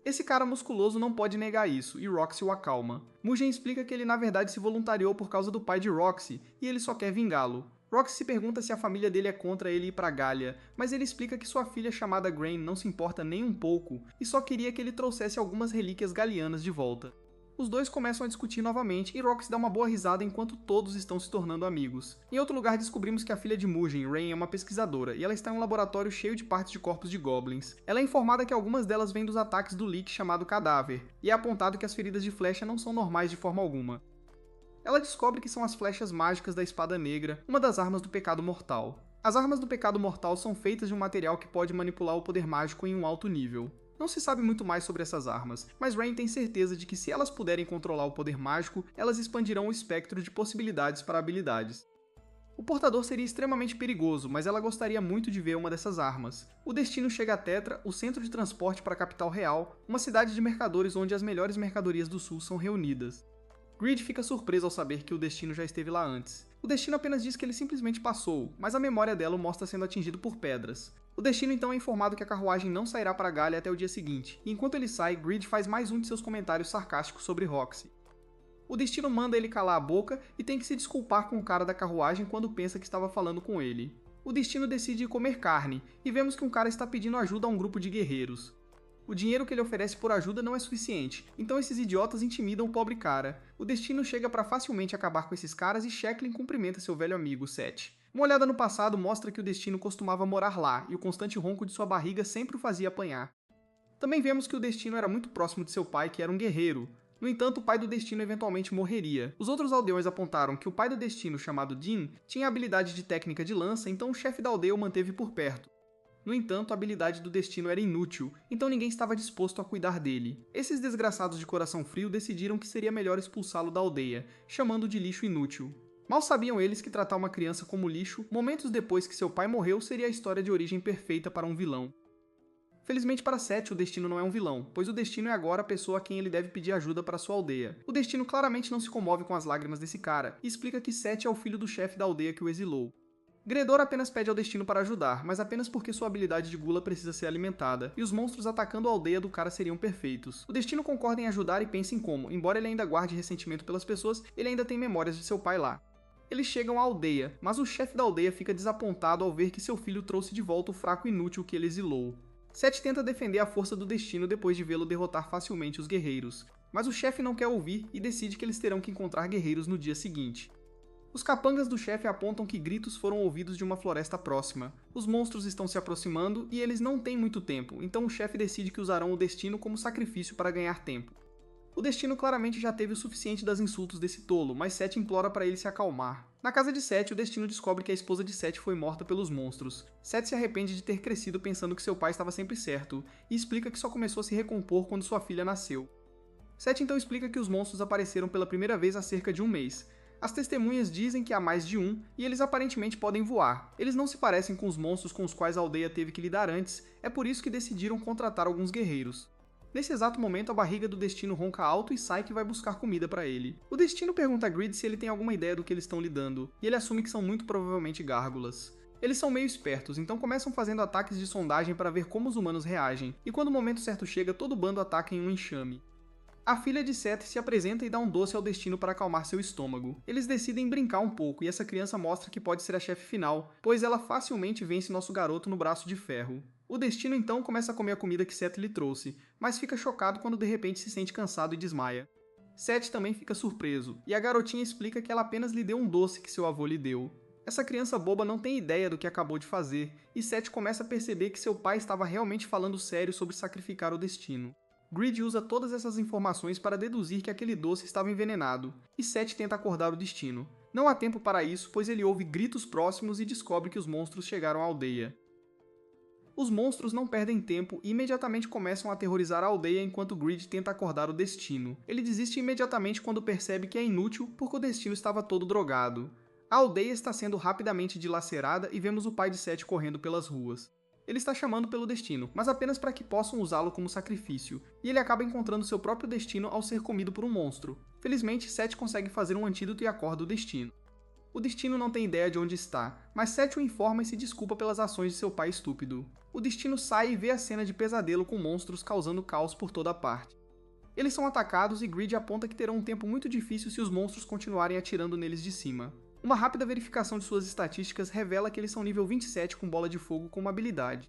Esse cara musculoso não pode negar isso, e Roxy o acalma. Mugen explica que ele na verdade se voluntariou por causa do pai de Roxy, e ele só quer vingá-lo. Roxy se pergunta se a família dele é contra ele ir pra Galia, mas ele explica que sua filha chamada Grain não se importa nem um pouco, e só queria que ele trouxesse algumas relíquias galianas de volta. Os dois começam a discutir novamente e Roxy dá uma boa risada enquanto todos estão se tornando amigos. Em outro lugar descobrimos que a filha de Mugen, Rain, é uma pesquisadora e ela está em um laboratório cheio de partes de corpos de goblins. Ela é informada que algumas delas vêm dos ataques do Leak chamado Cadáver, e é apontado que as feridas de flecha não são normais de forma alguma. Ela descobre que são as flechas mágicas da Espada Negra, uma das armas do Pecado Mortal. As armas do Pecado Mortal são feitas de um material que pode manipular o poder mágico em um alto nível. Não se sabe muito mais sobre essas armas, mas Rain tem certeza de que se elas puderem controlar o poder mágico, elas expandirão o espectro de possibilidades para habilidades. O portador seria extremamente perigoso, mas ela gostaria muito de ver uma dessas armas. O destino chega a Tetra, o centro de transporte para a capital real, uma cidade de mercadores onde as melhores mercadorias do sul são reunidas. Grid fica surpreso ao saber que o destino já esteve lá antes. O destino apenas diz que ele simplesmente passou, mas a memória dela o mostra sendo atingido por pedras. O destino então é informado que a carruagem não sairá para Galia até o dia seguinte, e enquanto ele sai, Grid faz mais um de seus comentários sarcásticos sobre Roxy. O destino manda ele calar a boca e tem que se desculpar com o cara da carruagem quando pensa que estava falando com ele. O destino decide comer carne, e vemos que um cara está pedindo ajuda a um grupo de guerreiros. O dinheiro que ele oferece por ajuda não é suficiente, então esses idiotas intimidam o pobre cara. O destino chega para facilmente acabar com esses caras e Shecklin cumprimenta seu velho amigo, Seth. Uma olhada no passado mostra que o destino costumava morar lá, e o constante ronco de sua barriga sempre o fazia apanhar. Também vemos que o destino era muito próximo de seu pai, que era um guerreiro. No entanto, o pai do destino eventualmente morreria. Os outros aldeões apontaram que o pai do destino, chamado Dean, tinha habilidade de técnica de lança, então o chefe da aldeia o manteve por perto. No entanto, a habilidade do destino era inútil, então ninguém estava disposto a cuidar dele. Esses desgraçados de coração frio decidiram que seria melhor expulsá-lo da aldeia, chamando de lixo inútil. Mal sabiam eles que tratar uma criança como lixo, momentos depois que seu pai morreu, seria a história de origem perfeita para um vilão. Felizmente para Seth, o destino não é um vilão, pois o destino é agora a pessoa a quem ele deve pedir ajuda para sua aldeia. O destino claramente não se comove com as lágrimas desse cara, e explica que Seth é o filho do chefe da aldeia que o exilou. Gredor apenas pede ao destino para ajudar, mas apenas porque sua habilidade de gula precisa ser alimentada, e os monstros atacando a aldeia do cara seriam perfeitos. O destino concorda em ajudar e pensa em como, embora ele ainda guarde ressentimento pelas pessoas, ele ainda tem memórias de seu pai lá. Eles chegam à aldeia, mas o chefe da aldeia fica desapontado ao ver que seu filho trouxe de volta o fraco inútil que ele exilou. Seth tenta defender a força do destino depois de vê-lo derrotar facilmente os guerreiros, mas o chefe não quer ouvir e decide que eles terão que encontrar guerreiros no dia seguinte. Os capangas do chefe apontam que gritos foram ouvidos de uma floresta próxima. Os monstros estão se aproximando e eles não têm muito tempo, então o chefe decide que usarão o destino como sacrifício para ganhar tempo. O destino claramente já teve o suficiente das insultos desse tolo, mas Seth implora para ele se acalmar. Na casa de Seth, o destino descobre que a esposa de Seth foi morta pelos monstros. Seth se arrepende de ter crescido pensando que seu pai estava sempre certo, e explica que só começou a se recompor quando sua filha nasceu. Seth então explica que os monstros apareceram pela primeira vez há cerca de um mês. As testemunhas dizem que há mais de um, e eles aparentemente podem voar. Eles não se parecem com os monstros com os quais a aldeia teve que lidar antes, é por isso que decidiram contratar alguns guerreiros. Nesse exato momento, a barriga do destino ronca alto e sai que vai buscar comida para ele. O destino pergunta a Grid se ele tem alguma ideia do que eles estão lidando, e ele assume que são muito provavelmente gárgulas. Eles são meio espertos, então começam fazendo ataques de sondagem para ver como os humanos reagem, e quando o momento certo chega, todo o bando ataca em um enxame. A filha de Seth se apresenta e dá um doce ao destino para acalmar seu estômago. Eles decidem brincar um pouco, e essa criança mostra que pode ser a chefe final, pois ela facilmente vence nosso garoto no braço de ferro. O destino então começa a comer a comida que Seth lhe trouxe, mas fica chocado quando de repente se sente cansado e desmaia. Seth também fica surpreso, e a garotinha explica que ela apenas lhe deu um doce que seu avô lhe deu. Essa criança boba não tem ideia do que acabou de fazer, e Seth começa a perceber que seu pai estava realmente falando sério sobre sacrificar o destino. Grid usa todas essas informações para deduzir que aquele doce estava envenenado, e Seth tenta acordar o destino. Não há tempo para isso, pois ele ouve gritos próximos e descobre que os monstros chegaram à aldeia. Os monstros não perdem tempo e imediatamente começam a aterrorizar a aldeia enquanto Grid tenta acordar o destino. Ele desiste imediatamente quando percebe que é inútil porque o destino estava todo drogado. A aldeia está sendo rapidamente dilacerada e vemos o pai de Seth correndo pelas ruas. Ele está chamando pelo destino, mas apenas para que possam usá-lo como sacrifício, e ele acaba encontrando seu próprio destino ao ser comido por um monstro. Felizmente, Seth consegue fazer um antídoto e acorda o destino. O destino não tem ideia de onde está, mas Seth o informa e se desculpa pelas ações de seu pai estúpido. O destino sai e vê a cena de pesadelo com monstros causando caos por toda parte. Eles são atacados e Grid aponta que terão um tempo muito difícil se os monstros continuarem atirando neles de cima. Uma rápida verificação de suas estatísticas revela que eles são nível 27 com bola de fogo como habilidade.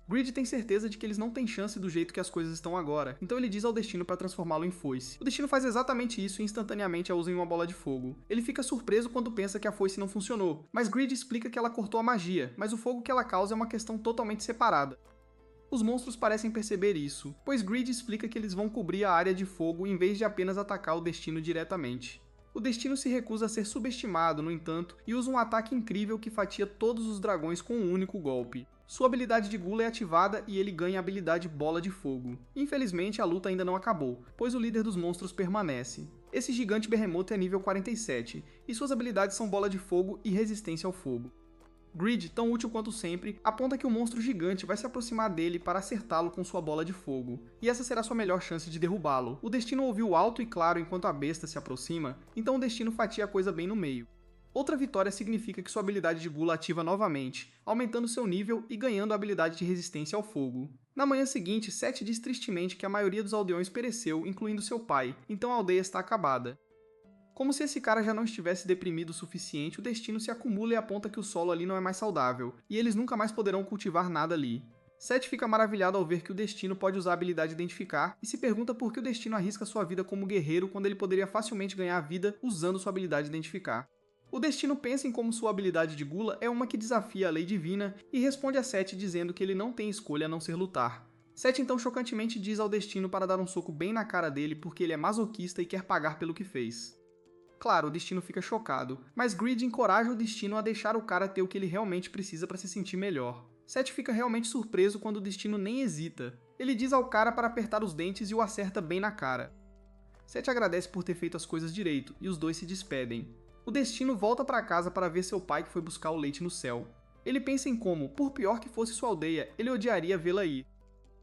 Grid tem certeza de que eles não têm chance do jeito que as coisas estão agora, então ele diz ao destino para transformá-lo em foice. O destino faz exatamente isso e instantaneamente a usa em uma bola de fogo. Ele fica surpreso quando pensa que a foice não funcionou, mas Grid explica que ela cortou a magia, mas o fogo que ela causa é uma questão totalmente separada. Os monstros parecem perceber isso, pois Grid explica que eles vão cobrir a área de fogo em vez de apenas atacar o destino diretamente. O destino se recusa a ser subestimado, no entanto, e usa um ataque incrível que fatia todos os dragões com um único golpe. Sua habilidade de gula é ativada e ele ganha a habilidade Bola de Fogo. Infelizmente, a luta ainda não acabou, pois o líder dos monstros permanece. Esse gigante berremoto é nível 47, e suas habilidades são Bola de Fogo e Resistência ao Fogo. Grid, tão útil quanto sempre, aponta que o monstro gigante vai se aproximar dele para acertá-lo com sua bola de fogo, e essa será sua melhor chance de derrubá-lo. O destino ouviu alto e claro enquanto a besta se aproxima, então o destino fatia a coisa bem no meio. Outra vitória significa que sua habilidade de gula ativa novamente, aumentando seu nível e ganhando a habilidade de resistência ao fogo. Na manhã seguinte, Seth diz tristemente que a maioria dos aldeões pereceu, incluindo seu pai, então a aldeia está acabada. Como se esse cara já não estivesse deprimido o suficiente, o destino se acumula e aponta que o solo ali não é mais saudável, e eles nunca mais poderão cultivar nada ali. Seth fica maravilhado ao ver que o destino pode usar a habilidade identificar e se pergunta por que o destino arrisca sua vida como guerreiro quando ele poderia facilmente ganhar a vida usando sua habilidade identificar. O destino pensa em como sua habilidade de gula é uma que desafia a lei divina e responde a Seth dizendo que ele não tem escolha a não ser lutar. Seth então chocantemente diz ao destino para dar um soco bem na cara dele porque ele é masoquista e quer pagar pelo que fez. Claro, o destino fica chocado, mas Greed encoraja o destino a deixar o cara ter o que ele realmente precisa para se sentir melhor. Seth fica realmente surpreso quando o destino nem hesita. Ele diz ao cara para apertar os dentes e o acerta bem na cara. Seth agradece por ter feito as coisas direito, e os dois se despedem. O destino volta para casa para ver seu pai que foi buscar o leite no céu. Ele pensa em como, por pior que fosse sua aldeia, ele odiaria vê-la ir.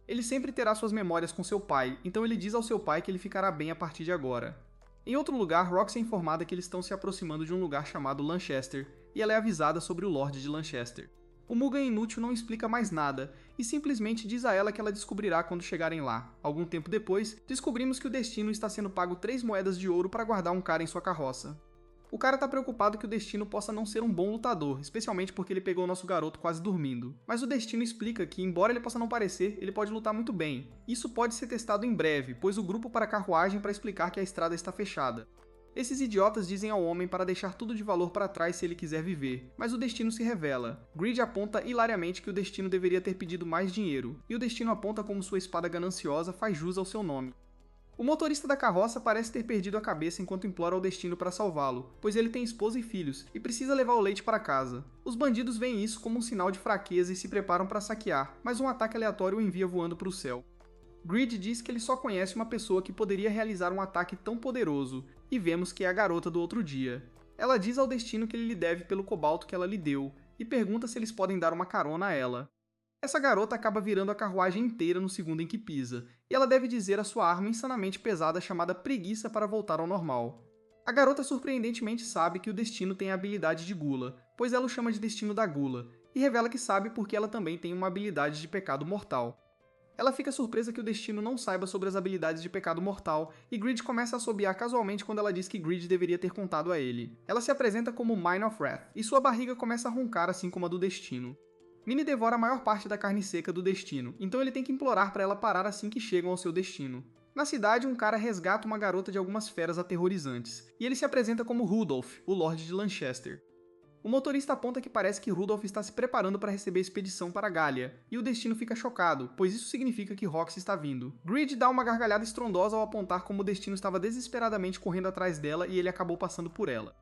Ele sempre terá suas memórias com seu pai, então ele diz ao seu pai que ele ficará bem a partir de agora. Em outro lugar, Roxy é informada que eles estão se aproximando de um lugar chamado Lanchester, e ela é avisada sobre o Lorde de Lanchester. O Mugen inútil não explica mais nada, e simplesmente diz a ela que ela descobrirá quando chegarem lá. Algum tempo depois, descobrimos que o destino está sendo pago 3 moedas de ouro para guardar um cara em sua carroça. O cara tá preocupado que o destino possa não ser um bom lutador, especialmente porque ele pegou o nosso garoto quase dormindo. Mas o destino explica que, embora ele possa não parecer, ele pode lutar muito bem. Isso pode ser testado em breve, pois o grupo para a carruagem para explicar que a estrada está fechada. Esses idiotas dizem ao homem para deixar tudo de valor para trás se ele quiser viver, mas o destino se revela. Greed aponta hilariamente que o destino deveria ter pedido mais dinheiro, e o destino aponta como sua espada gananciosa faz jus ao seu nome. O motorista da carroça parece ter perdido a cabeça enquanto implora ao destino para salvá-lo, pois ele tem esposa e filhos, e precisa levar o leite para casa. Os bandidos veem isso como um sinal de fraqueza e se preparam para saquear, mas um ataque aleatório o envia voando para o céu. Greed diz que ele só conhece uma pessoa que poderia realizar um ataque tão poderoso, e vemos que é a garota do outro dia. Ela diz ao destino que ele lhe deve pelo cobalto que ela lhe deu, e pergunta se eles podem dar uma carona a ela. Essa garota acaba virando a carruagem inteira no segundo em que pisa, e ela deve dizer a sua arma insanamente pesada chamada preguiça para voltar ao normal. A garota surpreendentemente sabe que o destino tem a habilidade de gula, pois ela o chama de destino da gula, e revela que sabe porque ela também tem uma habilidade de pecado mortal. Ela fica surpresa que o destino não saiba sobre as habilidades de pecado mortal, e Greed começa a assobiar casualmente quando ela diz que Greed deveria ter contado a ele. Ela se apresenta como Mine of Wrath, e sua barriga começa a roncar assim como a do destino. Minnie devora a maior parte da carne seca do destino, então ele tem que implorar para ela parar assim que chegam ao seu destino. Na cidade, um cara resgata uma garota de algumas feras aterrorizantes, e ele se apresenta como Rudolph, o Lorde de Lanchester. O motorista aponta que parece que Rudolph está se preparando para receber a expedição para Galia, e o destino fica chocado, pois isso significa que Roxy está vindo. Greed dá uma gargalhada estrondosa ao apontar como o destino estava desesperadamente correndo atrás dela e ele acabou passando por ela.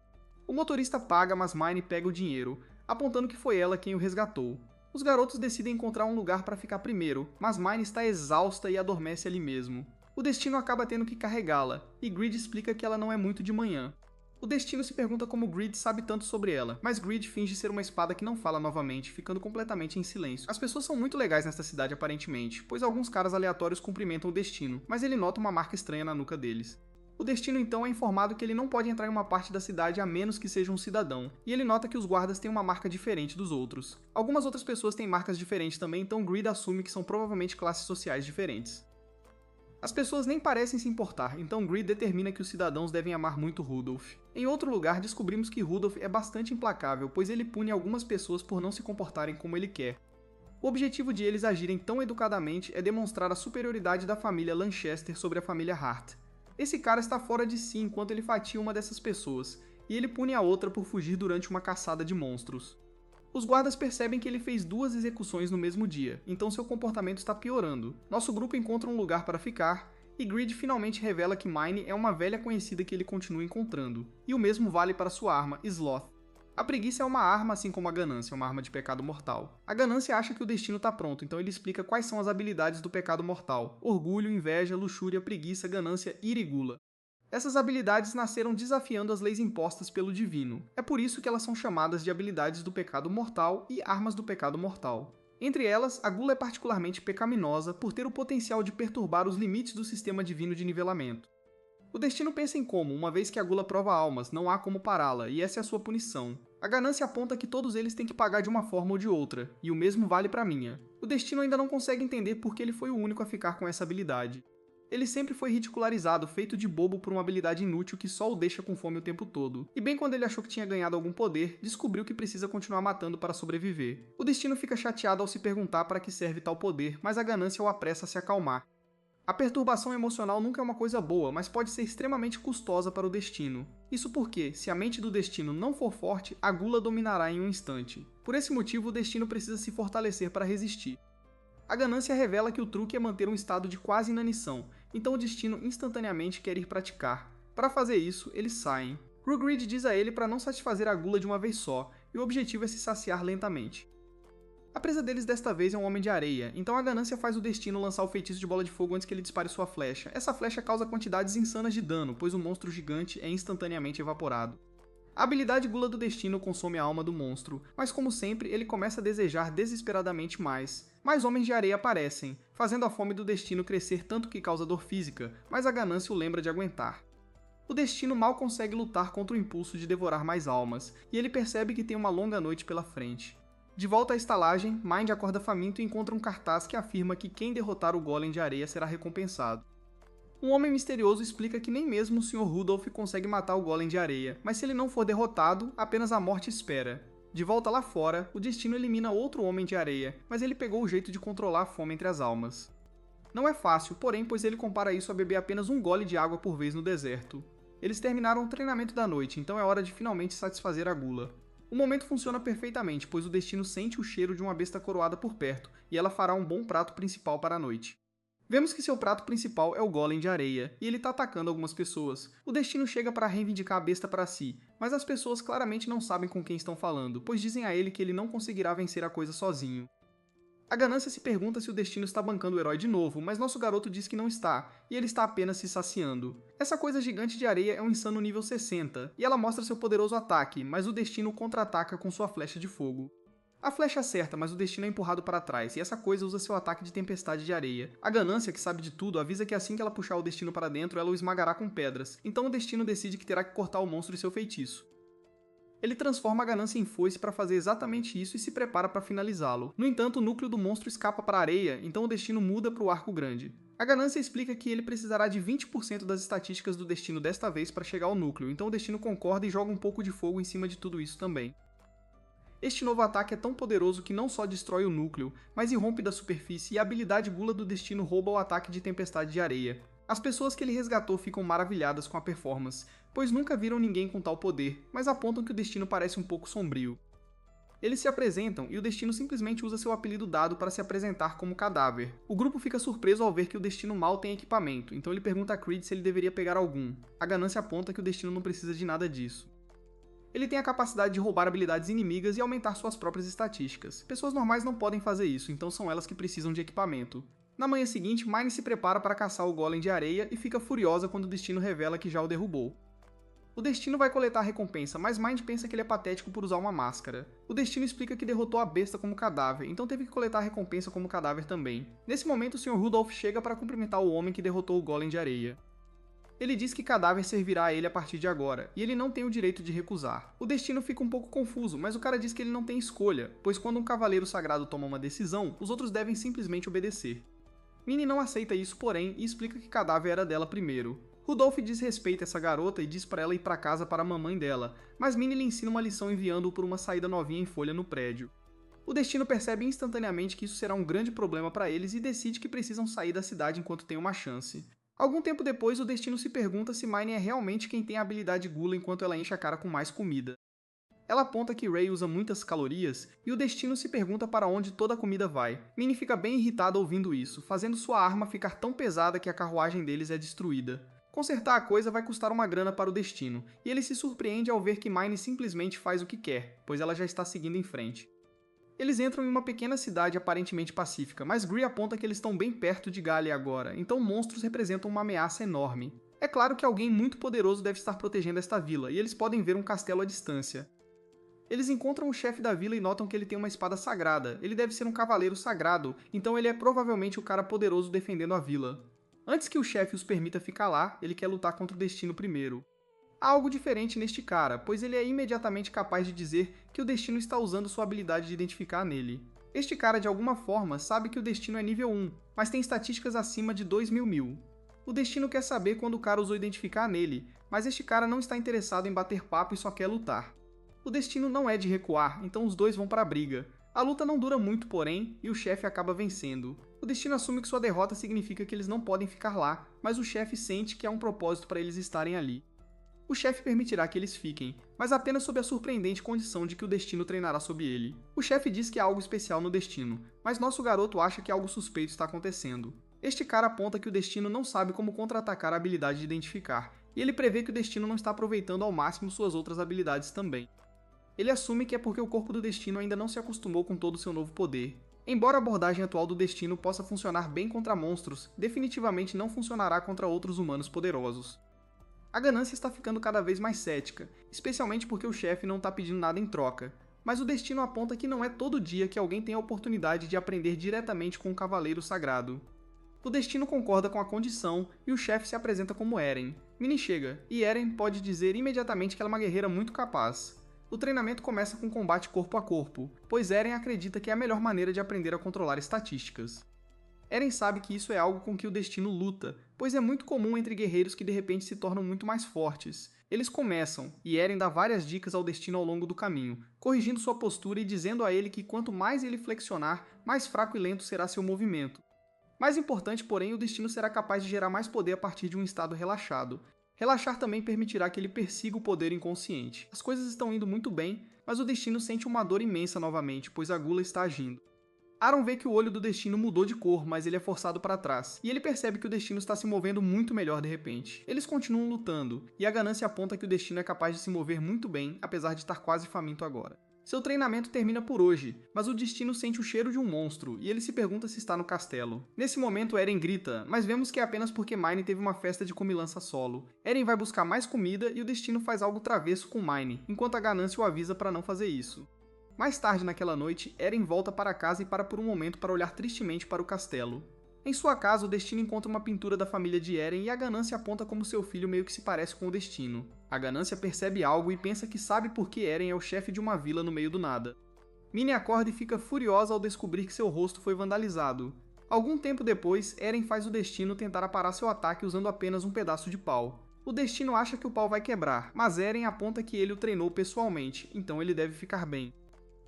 O motorista paga, mas Mine pega o dinheiro, apontando que foi ela quem o resgatou. Os garotos decidem encontrar um lugar para ficar primeiro, mas Mine está exausta e adormece ali mesmo. O destino acaba tendo que carregá-la, e Greed explica que ela não é muito de manhã. O destino se pergunta como Greed sabe tanto sobre ela, mas Greed finge ser uma espada que não fala novamente, ficando completamente em silêncio. As pessoas são muito legais nesta cidade aparentemente, pois alguns caras aleatórios cumprimentam o destino, mas ele nota uma marca estranha na nuca deles. O destino então é informado que ele não pode entrar em uma parte da cidade a menos que seja um cidadão, e ele nota que os guardas têm uma marca diferente dos outros. Algumas outras pessoas têm marcas diferentes também, então Greed assume que são provavelmente classes sociais diferentes. As pessoas nem parecem se importar, então Greed determina que os cidadãos devem amar muito Rudolph. Em outro lugar, descobrimos que Rudolph é bastante implacável, pois ele pune algumas pessoas por não se comportarem como ele quer. O objetivo de eles agirem tão educadamente é demonstrar a superioridade da família Lanchester sobre a família Hart. Esse cara está fora de si enquanto ele fatia uma dessas pessoas, e ele pune a outra por fugir durante uma caçada de monstros. Os guardas percebem que ele fez 2 execuções no mesmo dia, então seu comportamento está piorando. Nosso grupo encontra um lugar para ficar, e Greed finalmente revela que Mine é uma velha conhecida que ele continua encontrando, e o mesmo vale para sua arma, Sloth. A preguiça é uma arma assim como a ganância, uma arma de pecado mortal. A ganância acha que o destino está pronto, então ele explica quais são as habilidades do pecado mortal: orgulho, inveja, luxúria, preguiça, ganância, ira e gula. Essas habilidades nasceram desafiando as leis impostas pelo divino. É por isso que elas são chamadas de habilidades do pecado mortal e armas do pecado mortal. Entre elas, a gula é particularmente pecaminosa por ter o potencial de perturbar os limites do sistema divino de nivelamento. O destino pensa em como, uma vez que a gula prova almas, não há como pará-la, e essa é a sua punição. A ganância aponta que todos eles têm que pagar de uma forma ou de outra, e o mesmo vale para minha. O destino ainda não consegue entender por que ele foi o único a ficar com essa habilidade. Ele sempre foi ridicularizado, feito de bobo por uma habilidade inútil que só o deixa com fome o tempo todo. E bem quando ele achou que tinha ganhado algum poder, descobriu que precisa continuar matando para sobreviver. O Destino fica chateado ao se perguntar para que serve tal poder, mas a ganância o apressa a se acalmar. A perturbação emocional nunca é uma coisa boa, mas pode ser extremamente custosa para o Destino. Isso porque, se a mente do Destino não for forte, a gula dominará em um instante. Por esse motivo, o Destino precisa se fortalecer para resistir. A ganância revela que o truque é manter um estado de quase inanição, então o Destino instantaneamente quer ir praticar. Para fazer isso, eles saem. Rugrid diz a ele para não satisfazer a gula de uma vez só, e o objetivo é se saciar lentamente. A presa deles desta vez é um homem de areia, então a ganância faz o Destino lançar o feitiço de bola de fogo antes que ele dispare sua flecha. Essa flecha causa quantidades insanas de dano, pois o monstro gigante é instantaneamente evaporado. A habilidade Gula do Destino consome a alma do monstro, mas como sempre, ele começa a desejar desesperadamente mais. Mais homens de areia aparecem, fazendo a fome do Destino crescer tanto que causa dor física, mas a ganância o lembra de aguentar. O Destino mal consegue lutar contra o impulso de devorar mais almas, e ele percebe que tem uma longa noite pela frente. De volta à estalagem, Mind acorda faminto e encontra um cartaz que afirma que quem derrotar o Golem de areia será recompensado. Um homem misterioso explica que nem mesmo o Sr. Rudolph consegue matar o Golem de areia, mas se ele não for derrotado, apenas a morte espera. De volta lá fora, o Destino elimina outro Homem de areia, mas ele pegou o jeito de controlar a fome entre as almas. Não é fácil, porém, pois ele compara isso a beber apenas um gole de água por vez no deserto. Eles terminaram o treinamento da noite, então é hora de finalmente satisfazer a gula. O momento funciona perfeitamente, pois o Destino sente o cheiro de uma besta coroada por perto, e ela fará um bom prato principal para a noite. Vemos que seu prato principal é o Golem de areia, e ele está atacando algumas pessoas. O Destino chega para reivindicar a besta para si, mas as pessoas claramente não sabem com quem estão falando, pois dizem a ele que ele não conseguirá vencer a coisa sozinho. A ganância se pergunta se o Destino está bancando o herói de novo, mas nosso garoto diz que não está, e ele está apenas se saciando. Essa coisa gigante de areia é um insano nível 60, e ela mostra seu poderoso ataque, mas o Destino contra-ataca com sua flecha de fogo. A flecha acerta, mas o Destino é empurrado para trás, e essa coisa usa seu ataque de tempestade de areia. A ganância, que sabe de tudo, avisa que assim que ela puxar o Destino para dentro, ela o esmagará com pedras, então o Destino decide que terá que cortar o monstro de seu feitiço. Ele transforma a ganância em foice para fazer exatamente isso e se prepara para finalizá-lo. No entanto, o núcleo do monstro escapa para a areia, então o Destino muda para o arco grande. A ganância explica que ele precisará de 20% das estatísticas do Destino desta vez para chegar ao núcleo, então o Destino concorda e joga um pouco de fogo em cima de tudo isso também. Este novo ataque é tão poderoso que não só destrói o núcleo, mas irrompe da superfície e a habilidade Gula do Destino rouba o ataque de tempestade de areia. As pessoas que ele resgatou ficam maravilhadas com a performance, pois nunca viram ninguém com tal poder, mas apontam que o Destino parece um pouco sombrio. Eles se apresentam e o Destino simplesmente usa seu apelido dado para se apresentar como Cadáver. O grupo fica surpreso ao ver que o Destino mal tem equipamento, então ele pergunta a Creed se ele deveria pegar algum. A ganância aponta que o Destino não precisa de nada disso. Ele tem a capacidade de roubar habilidades inimigas e aumentar suas próprias estatísticas. Pessoas normais não podem fazer isso, então são elas que precisam de equipamento. Na manhã seguinte, Mine se prepara para caçar o Golem de areia e fica furiosa quando o Destino revela que já o derrubou. O Destino vai coletar a recompensa, mas Mind pensa que ele é patético por usar uma máscara. O Destino explica que derrotou a besta como cadáver, então teve que coletar a recompensa como cadáver também. Nesse momento, o Sr. Rudolph chega para cumprimentar o homem que derrotou o Golem de areia. Ele diz que cadáver servirá a ele a partir de agora, e ele não tem o direito de recusar. O Destino fica um pouco confuso, mas o cara diz que ele não tem escolha, pois quando um cavaleiro sagrado toma uma decisão, os outros devem simplesmente obedecer. Minnie não aceita isso, porém, e explica que cadáver era dela primeiro. Rudolph desrespeita essa garota e diz para ela ir para casa para a mamãe dela, mas Minnie lhe ensina uma lição enviando-o por uma saída novinha em folha no prédio. O Destino percebe instantaneamente que isso será um grande problema para eles e decide que precisam sair da cidade enquanto tem uma chance. Algum tempo depois, o Destino se pergunta se Mine é realmente quem tem a habilidade Gula enquanto ela enche a cara com mais comida. Ela aponta que Ray usa muitas calorias e o Destino se pergunta para onde toda a comida vai. Minnie fica bem irritada ouvindo isso, fazendo sua arma ficar tão pesada que a carruagem deles é destruída. Consertar a coisa vai custar uma grana para o Destino, e ele se surpreende ao ver que Mine simplesmente faz o que quer, pois ela já está seguindo em frente. Eles entram em uma pequena cidade aparentemente pacífica, mas Gree aponta que eles estão bem perto de Galia agora, então monstros representam uma ameaça enorme. É claro que alguém muito poderoso deve estar protegendo esta vila, e eles podem ver um castelo à distância. Eles encontram o chefe da vila e notam que ele tem uma espada sagrada. Ele deve ser um cavaleiro sagrado, então ele é provavelmente o cara poderoso defendendo a vila. Antes que o chefe os permita ficar lá, ele quer lutar contra o Destino primeiro. Há algo diferente neste cara, pois ele é imediatamente capaz de dizer que o Destino está usando sua habilidade de identificar nele. Este cara, de alguma forma, sabe que o Destino é nível 1, mas tem estatísticas acima de 2000. O Destino quer saber quando o cara usou identificar nele, mas este cara não está interessado em bater papo e só quer lutar. O Destino não é de recuar, então os dois vão para a briga. A luta não dura muito, porém, e o chefe acaba vencendo. O Destino assume que sua derrota significa que eles não podem ficar lá, mas o chefe sente que há um propósito para eles estarem ali. O chefe permitirá que eles fiquem, mas apenas sob a surpreendente condição de que o Destino treinará sob ele. O chefe diz que há algo especial no Destino, mas nosso garoto acha que algo suspeito está acontecendo. Este cara aponta que o Destino não sabe como contra-atacar a habilidade de identificar, e ele prevê que o Destino não está aproveitando ao máximo suas outras habilidades também. Ele assume que é porque o corpo do Destino ainda não se acostumou com todo o seu novo poder. Embora a abordagem atual do Destino possa funcionar bem contra monstros, definitivamente não funcionará contra outros humanos poderosos. A ganância está ficando cada vez mais cética, especialmente porque o chefe não está pedindo nada em troca, mas o Destino aponta que não é todo dia que alguém tem a oportunidade de aprender diretamente com um cavaleiro sagrado. O Destino concorda com a condição e o chefe se apresenta como Eren. Minnie chega, e Eren pode dizer imediatamente que ela é uma guerreira muito capaz. O treinamento começa com combate corpo a corpo, pois Eren acredita que é a melhor maneira de aprender a controlar estatísticas. Eren sabe que isso é algo com que o Destino luta, pois é muito comum entre guerreiros que de repente se tornam muito mais fortes. Eles começam, e Eren dá várias dicas ao Destino ao longo do caminho, corrigindo sua postura e dizendo a ele que quanto mais ele flexionar, mais fraco e lento será seu movimento. Mais importante, porém, o Destino será capaz de gerar mais poder a partir de um estado relaxado. Relaxar também permitirá que ele persiga o poder inconsciente. As coisas estão indo muito bem, mas o Destino sente uma dor imensa novamente, pois a gula está agindo. Aaron vê que o olho do Destino mudou de cor, mas ele é forçado para trás, e ele percebe que o Destino está se movendo muito melhor de repente. Eles continuam lutando, e a ganância aponta que o Destino é capaz de se mover muito bem, apesar de estar quase faminto agora. Seu treinamento termina por hoje, mas o Destino sente o cheiro de um monstro, e ele se pergunta se está no castelo. Nesse momento Eren grita, mas vemos que é apenas porque Mine teve uma festa de comilança solo. Eren vai buscar mais comida e o Destino faz algo travesso com Mine, enquanto a ganância o avisa para não fazer isso. Mais tarde naquela noite, Eren volta para casa e para por um momento para olhar tristemente para o castelo. Em sua casa, o Destino encontra uma pintura da família de Eren e a ganância aponta como seu filho meio que se parece com o Destino. A ganância percebe algo e pensa que sabe por que Eren é o chefe de uma vila no meio do nada. Minnie acorda e fica furiosa ao descobrir que seu rosto foi vandalizado. Algum tempo depois, Eren faz o Destino tentar aparar seu ataque usando apenas um pedaço de pau. O Destino acha que o pau vai quebrar, mas Eren aponta que ele o treinou pessoalmente, então ele deve ficar bem.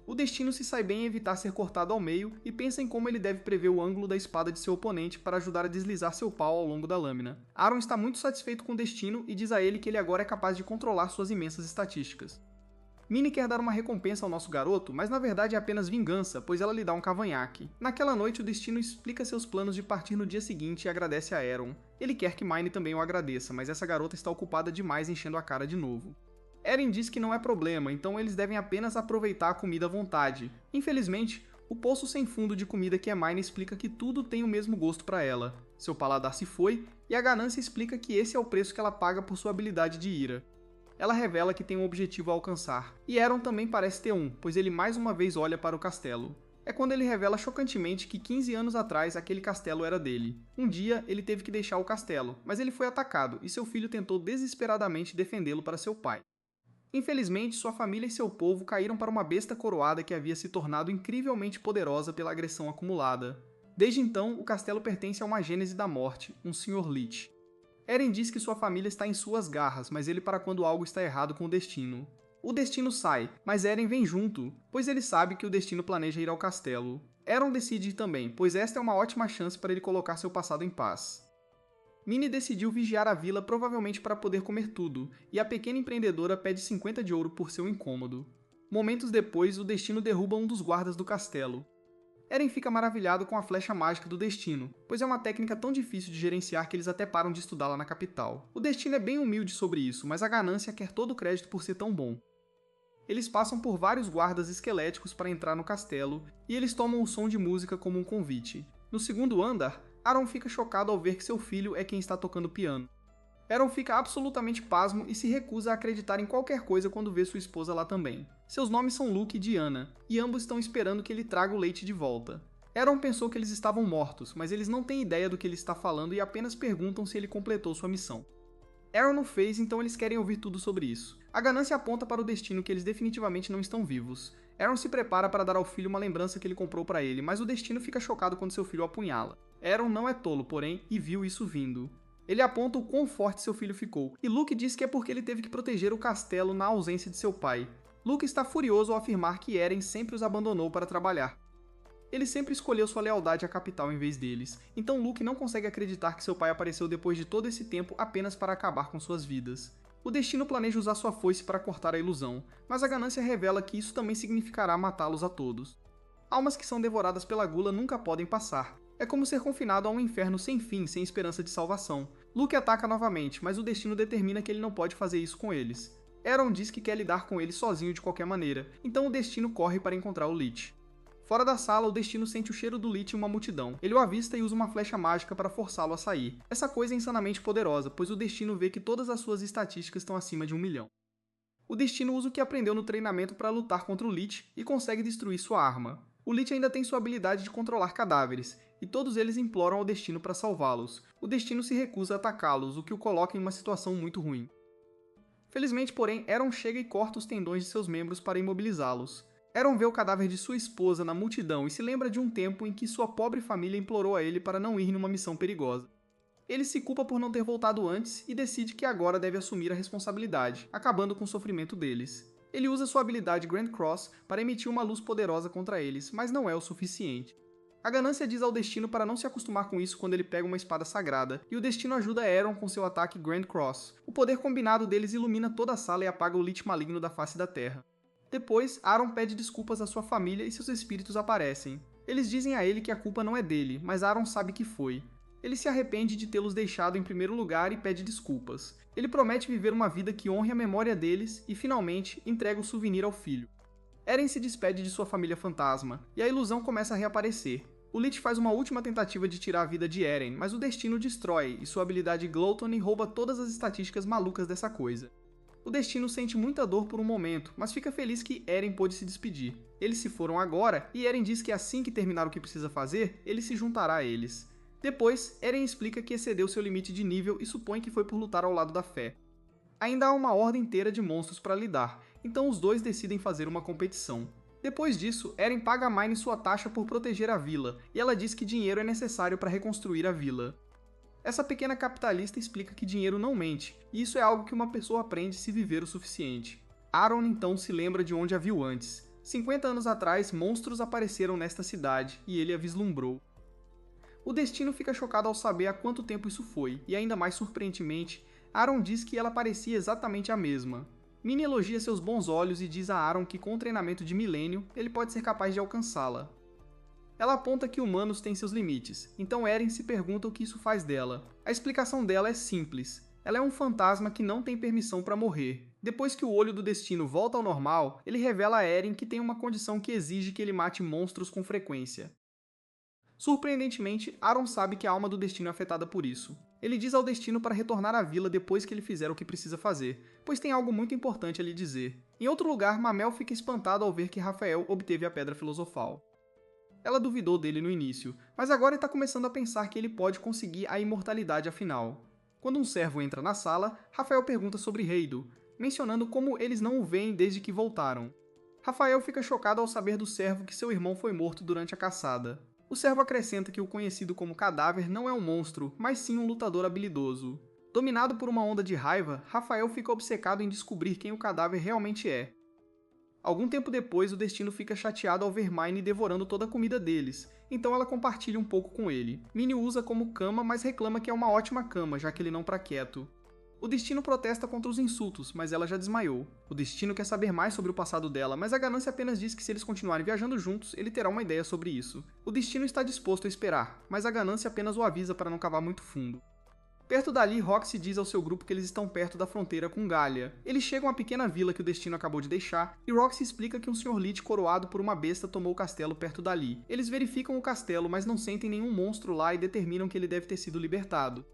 O Destino se sai bem em evitar ser cortado ao meio e pensa em como ele deve prever o ângulo da espada de seu oponente para ajudar a deslizar seu pau ao longo da lâmina. Aaron está muito satisfeito com o Destino e diz a ele que ele agora é capaz de controlar suas imensas estatísticas. Minnie quer dar uma recompensa ao nosso garoto, mas na verdade é apenas vingança, pois ela lhe dá um cavanhaque. Naquela noite, o Destino explica seus planos de partir no dia seguinte e agradece a Aaron. Ele quer que Mine também o agradeça, mas essa garota está ocupada demais enchendo a cara de novo. Eren diz que não é problema, então eles devem apenas aproveitar a comida à vontade. Infelizmente, o poço sem fundo de comida que é Mine explica que tudo tem o mesmo gosto para ela. Seu paladar se foi, e a ganância explica que esse é o preço que ela paga por sua habilidade de ira. Ela revela que tem um objetivo a alcançar, e Aaron também parece ter um, pois ele mais uma vez olha para o castelo. É quando ele revela chocantemente que 15 anos atrás aquele castelo era dele. Um dia, ele teve que deixar o castelo, mas ele foi atacado, e seu filho tentou desesperadamente defendê-lo para seu pai. Infelizmente, sua família e seu povo caíram para uma besta coroada que havia se tornado incrivelmente poderosa pela agressão acumulada. Desde então, o castelo pertence a uma gênese da morte, um Sr. Lich. Eren diz que sua família está em suas garras, mas ele para quando algo está errado com o Destino. O Destino sai, mas Eren vem junto, pois ele sabe que o Destino planeja ir ao castelo. Eren decide ir também, pois esta é uma ótima chance para ele colocar seu passado em paz. Minnie decidiu vigiar a vila provavelmente para poder comer tudo, e a pequena empreendedora pede 50 de ouro por seu incômodo. Momentos depois, o Destino derruba um dos guardas do castelo. Eren fica maravilhado com a flecha mágica do Destino, pois é uma técnica tão difícil de gerenciar que eles até param de estudá-la na capital. O Destino é bem humilde sobre isso, mas a ganância quer todo o crédito por ser tão bom. Eles passam por vários guardas esqueléticos para entrar no castelo, e eles tomam o som de música como um convite. No segundo andar, Aaron fica chocado ao ver que seu filho é quem está tocando piano. Aaron fica absolutamente pasmo e se recusa a acreditar em qualquer coisa quando vê sua esposa lá também. Seus nomes são Luke e Diana, e ambos estão esperando que ele traga o leite de volta. Aaron pensou que eles estavam mortos, mas eles não têm ideia do que ele está falando e apenas perguntam se ele completou sua missão. Aaron não fez, então eles querem ouvir tudo sobre isso. A ganância aponta para o Destino que eles definitivamente não estão vivos. Aaron se prepara para dar ao filho uma lembrança que ele comprou para ele, mas o Destino fica chocado quando seu filho o apunhala. Aaron não é tolo, porém, e viu isso vindo. Ele aponta o quão forte seu filho ficou, e Luke diz que é porque ele teve que proteger o castelo na ausência de seu pai. Luke está furioso ao afirmar que Eren sempre os abandonou para trabalhar. Ele sempre escolheu sua lealdade à capital em vez deles, então Luke não consegue acreditar que seu pai apareceu depois de todo esse tempo apenas para acabar com suas vidas. O Destino planeja usar sua foice para cortar a ilusão, mas a ganância revela que isso também significará matá-los a todos. Almas que são devoradas pela gula nunca podem passar. É como ser confinado a um inferno sem fim, sem esperança de salvação. Luke ataca novamente, mas o Destino determina que ele não pode fazer isso com eles. Aaron diz que quer lidar com eles sozinho de qualquer maneira, então o Destino corre para encontrar o Lich. Fora da sala, o Destino sente o cheiro do Lich em uma multidão. Ele o avista e usa uma flecha mágica para forçá-lo a sair. Essa coisa é insanamente poderosa, pois o Destino vê que todas as suas estatísticas estão acima de 1 milhão. O Destino usa o que aprendeu no treinamento para lutar contra o Lich e consegue destruir sua arma. O Lich ainda tem sua habilidade de controlar cadáveres, e todos eles imploram ao Destino para salvá-los. O Destino se recusa a atacá-los, o que o coloca em uma situação muito ruim. Felizmente, porém, Aaron chega e corta os tendões de seus membros para imobilizá-los. Aaron vê o cadáver de sua esposa na multidão e se lembra de um tempo em que sua pobre família implorou a ele para não ir numa missão perigosa. Ele se culpa por não ter voltado antes e decide que agora deve assumir a responsabilidade, acabando com o sofrimento deles. Ele usa sua habilidade Grand Cross para emitir uma luz poderosa contra eles, mas não é o suficiente. A ganância diz ao Destino para não se acostumar com isso quando ele pega uma espada sagrada, e o Destino ajuda Aaron com seu ataque Grand Cross. O poder combinado deles ilumina toda a sala e apaga o Lich maligno da face da Terra. Depois, Aaron pede desculpas à sua família e seus espíritos aparecem. Eles dizem a ele que a culpa não é dele, mas Aaron sabe que foi. Ele se arrepende de tê-los deixado em primeiro lugar e pede desculpas. Ele promete viver uma vida que honre a memória deles e, finalmente, entrega o souvenir ao filho. Eren se despede de sua família fantasma, e a ilusão começa a reaparecer. O Lich faz uma última tentativa de tirar a vida de Eren, mas o Destino destrói, e sua habilidade Gluttony rouba todas as estatísticas malucas dessa coisa. O Destino sente muita dor por um momento, mas fica feliz que Eren pôde se despedir. Eles se foram agora, e Eren diz que assim que terminar o que precisa fazer, ele se juntará a eles. Depois, Eren explica que excedeu seu limite de nível e supõe que foi por lutar ao lado da fé. Ainda há uma horda inteira de monstros para lidar, então os dois decidem fazer uma competição. Depois disso, Eren paga a Mine sua taxa por proteger a vila, e ela diz que dinheiro é necessário para reconstruir a vila. Essa pequena capitalista explica que dinheiro não mente, e isso é algo que uma pessoa aprende se viver o suficiente. Aaron então se lembra de onde a viu antes. 50 anos atrás, monstros apareceram nesta cidade, e ele a vislumbrou. O Destino fica chocado ao saber há quanto tempo isso foi, e ainda mais surpreendentemente, Aaron diz que ela parecia exatamente a mesma. Mine elogia seus bons olhos e diz a Aaron que com o treinamento de milênio, ele pode ser capaz de alcançá-la. Ela aponta que humanos têm seus limites, então Eren se pergunta o que isso faz dela. A explicação dela é simples. Ela é um fantasma que não tem permissão para morrer. Depois que o olho do Destino volta ao normal, ele revela a Eren que tem uma condição que exige que ele mate monstros com frequência. Surpreendentemente, Aaron sabe que a alma do Destino é afetada por isso. Ele diz ao Destino para retornar à vila depois que ele fizer o que precisa fazer, pois tem algo muito importante a lhe dizer. Em outro lugar, Mamel fica espantado ao ver que Rafael obteve a Pedra Filosofal. Ela duvidou dele no início, mas agora está começando a pensar que ele pode conseguir a imortalidade afinal. Quando um servo entra na sala, Rafael pergunta sobre Heido, mencionando como eles não o veem desde que voltaram. Rafael fica chocado ao saber do servo que seu irmão foi morto durante a caçada. O servo acrescenta que o conhecido como cadáver não é um monstro, mas sim um lutador habilidoso. Dominado por uma onda de raiva, Rafael fica obcecado em descobrir quem o cadáver realmente é. Algum tempo depois, o Destino fica chateado ao ver Mine devorando toda a comida deles, então ela compartilha um pouco com ele. Mine usa como cama, mas reclama que é uma ótima cama, já que ele não para quieto. O Destino protesta contra os insultos, mas ela já desmaiou. O Destino quer saber mais sobre o passado dela, mas a ganância apenas diz que se eles continuarem viajando juntos, ele terá uma ideia sobre isso. O Destino está disposto a esperar, mas a ganância apenas o avisa para não cavar muito fundo. Perto dali, Roxy diz ao seu grupo que eles estão perto da fronteira com Galia. Eles chegam à pequena vila que o Destino acabou de deixar, e Roxy explica que um Sr. Lich coroado por uma besta tomou o castelo perto dali. Eles verificam o castelo, mas não sentem nenhum monstro lá e determinam que ele deve ter sido libertado.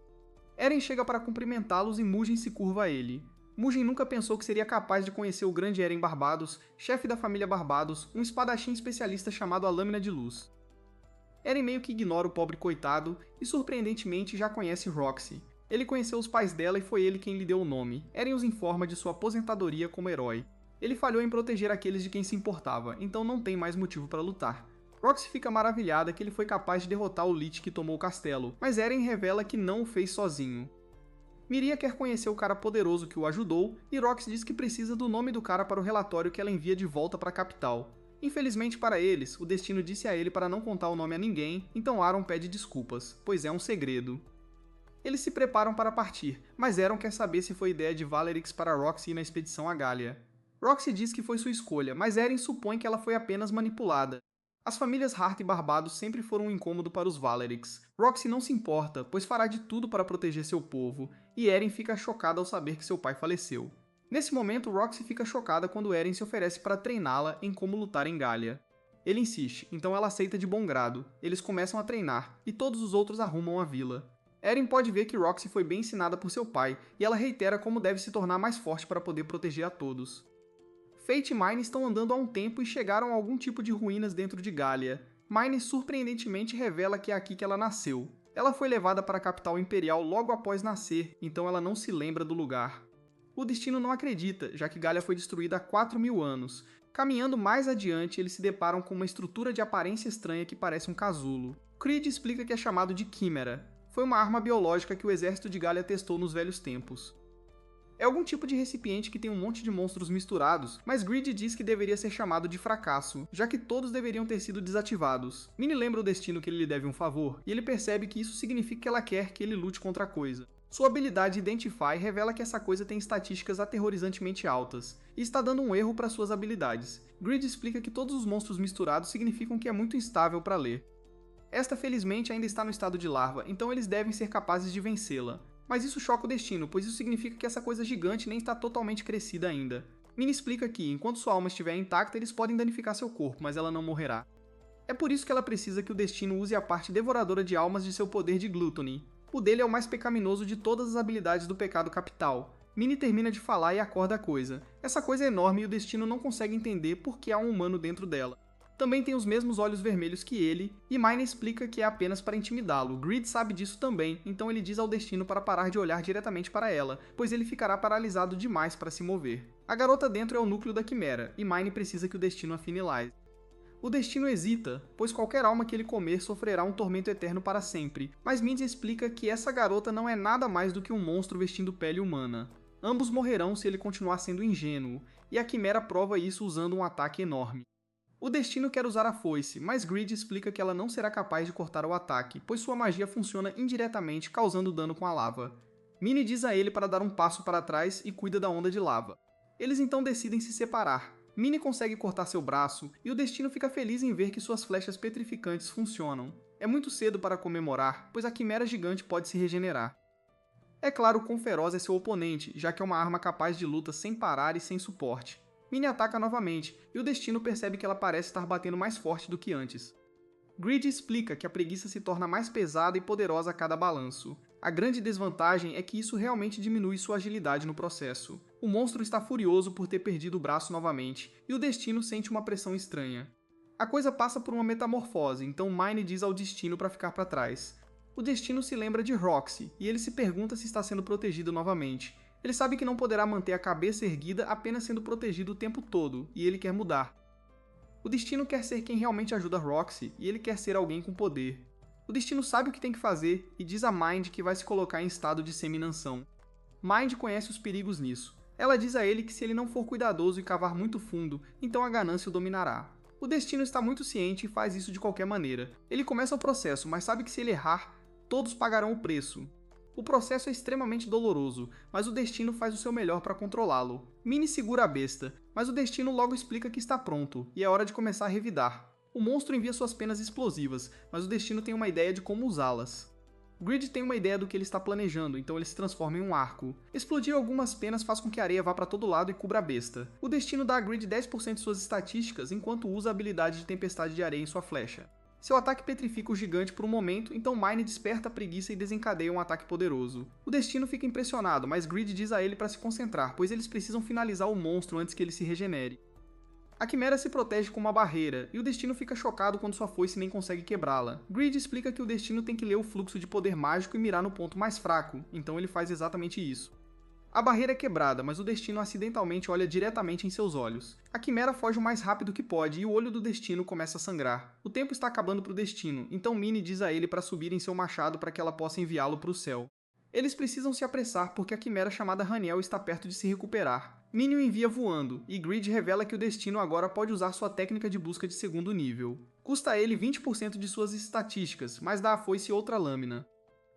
Eren chega para cumprimentá-los e Mugen se curva a ele. Mugen nunca pensou que seria capaz de conhecer o grande Eren Barbados, chefe da família Barbados, um espadachim especialista chamado a Lâmina de Luz. Eren meio que ignora o pobre coitado e surpreendentemente já conhece Roxy. Ele conheceu os pais dela e foi ele quem lhe deu o nome. Eren os informa de sua aposentadoria como herói. Ele falhou em proteger aqueles de quem se importava, então não tem mais motivo para lutar. Roxy fica maravilhada que ele foi capaz de derrotar o Lich que tomou o castelo, mas Eren revela que não o fez sozinho. Miria quer conhecer o cara poderoso que o ajudou, e Roxy diz que precisa do nome do cara para o relatório que ela envia de volta para a capital. Infelizmente para eles, o destino disse a ele para não contar o nome a ninguém, então Aaron pede desculpas, pois é um segredo. Eles se preparam para partir, mas Aaron quer saber se foi ideia de Valerix para Roxy ir na expedição a Galia. Roxy diz que foi sua escolha, mas Eren supõe que ela foi apenas manipulada. As famílias Hart e Barbados sempre foram um incômodo para os Valerix. Roxy não se importa, pois fará de tudo para proteger seu povo, e Eren fica chocada ao saber que seu pai faleceu. Nesse momento, Roxy fica chocada quando Eren se oferece para treiná-la em como lutar em Galia. Ele insiste, então ela aceita de bom grado. Eles começam a treinar, e todos os outros arrumam a vila. Eren pode ver que Roxy foi bem ensinada por seu pai, e ela reitera como deve se tornar mais forte para poder proteger a todos. Fate e Mine estão andando há um tempo e chegaram a algum tipo de ruínas dentro de Galia. Mine surpreendentemente revela que é aqui que ela nasceu. Ela foi levada para a capital imperial logo após nascer, então ela não se lembra do lugar. O destino não acredita, já que Galia foi destruída há 4.000 anos. Caminhando mais adiante, eles se deparam com uma estrutura de aparência estranha que parece um casulo. Creed explica que é chamado de Quimera. Foi uma arma biológica que o exército de Galia testou nos velhos tempos. É algum tipo de recipiente que tem um monte de monstros misturados, mas Greed diz que deveria ser chamado de fracasso, já que todos deveriam ter sido desativados. Minnie lembra o destino que ele lhe deve um favor, e ele percebe que isso significa que ela quer que ele lute contra a coisa. Sua habilidade Identify revela que essa coisa tem estatísticas aterrorizantemente altas, e está dando um erro para suas habilidades. Greed explica que todos os monstros misturados significam que é muito instável para ler. Esta felizmente ainda está no estado de larva, então eles devem ser capazes de vencê-la. Mas isso choca o destino, pois isso significa que essa coisa gigante nem está totalmente crescida ainda. Minnie explica que, enquanto sua alma estiver intacta, eles podem danificar seu corpo, mas ela não morrerá. É por isso que ela precisa que o destino use a parte devoradora de almas de seu poder de Gluttony. O dele é o mais pecaminoso de todas as habilidades do pecado capital. Minnie termina de falar e acorda a coisa. Essa coisa é enorme e o destino não consegue entender por que há um humano dentro dela. Também tem os mesmos olhos vermelhos que ele, e Mine explica que é apenas para intimidá-lo. Greed sabe disso também, então ele diz ao destino para parar de olhar diretamente para ela, pois ele ficará paralisado demais para se mover. A garota dentro é o núcleo da quimera, e Mine precisa que o destino a finalize. O destino hesita, pois qualquer alma que ele comer sofrerá um tormento eterno para sempre, mas Mindy explica que essa garota não é nada mais do que um monstro vestindo pele humana. Ambos morrerão se ele continuar sendo ingênuo, e a quimera prova isso usando um ataque enorme. O destino quer usar a foice, mas Greed explica que ela não será capaz de cortar o ataque, pois sua magia funciona indiretamente, causando dano com a lava. Minnie diz a ele para dar um passo para trás e cuida da onda de lava. Eles então decidem se separar. Minnie consegue cortar seu braço, e o destino fica feliz em ver que suas flechas petrificantes funcionam. É muito cedo para comemorar, pois a quimera gigante pode se regenerar. É claro quão feroz é seu oponente, já que é uma arma capaz de luta sem parar e sem suporte. Minnie ataca novamente, e o destino percebe que ela parece estar batendo mais forte do que antes. Greed explica que a preguiça se torna mais pesada e poderosa a cada balanço. A grande desvantagem é que isso realmente diminui sua agilidade no processo. O monstro está furioso por ter perdido o braço novamente, e o destino sente uma pressão estranha. A coisa passa por uma metamorfose, então Mine diz ao destino para ficar para trás. O destino se lembra de Roxy, e ele se pergunta se está sendo protegido novamente. Ele sabe que não poderá manter a cabeça erguida apenas sendo protegido o tempo todo, e ele quer mudar. O destino quer ser quem realmente ajuda Roxy, e ele quer ser alguém com poder. O destino sabe o que tem que fazer, e diz a Mind que vai se colocar em estado de seminação. Mind conhece os perigos nisso. Ela diz a ele que se ele não for cuidadoso e cavar muito fundo, então a ganância o dominará. O destino está muito ciente e faz isso de qualquer maneira. Ele começa o processo, mas sabe que se ele errar, todos pagarão o preço. O processo é extremamente doloroso, mas o destino faz o seu melhor para controlá-lo. Minnie segura a besta, mas o destino logo explica que está pronto, e é hora de começar a revidar. O monstro envia suas penas explosivas, mas o destino tem uma ideia de como usá-las. Greed tem uma ideia do que ele está planejando, então ele se transforma em um arco. Explodir algumas penas faz com que a areia vá para todo lado e cubra a besta. O destino dá a Greed 10% de suas estatísticas, enquanto usa a habilidade de tempestade de areia em sua flecha. Seu ataque petrifica o gigante por um momento, então Mine desperta a preguiça e desencadeia um ataque poderoso. O destino fica impressionado, mas Greed diz a ele para se concentrar, pois eles precisam finalizar o monstro antes que ele se regenere. A quimera se protege com uma barreira, e o destino fica chocado quando sua foice nem consegue quebrá-la. Greed explica que o destino tem que ler o fluxo de poder mágico e mirar no ponto mais fraco, então ele faz exatamente isso. A barreira é quebrada, mas o destino acidentalmente olha diretamente em seus olhos. A quimera foge o mais rápido que pode e o olho do destino começa a sangrar. O tempo está acabando para o destino, então Minnie diz a ele para subir em seu machado para que ela possa enviá-lo para o céu. Eles precisam se apressar porque a quimera chamada Haniel está perto de se recuperar. Minnie o envia voando, e Greed revela que o Destino agora pode usar sua técnica de busca de segundo nível. Custa a ele 20% de suas estatísticas, mas dá à foice outra lâmina.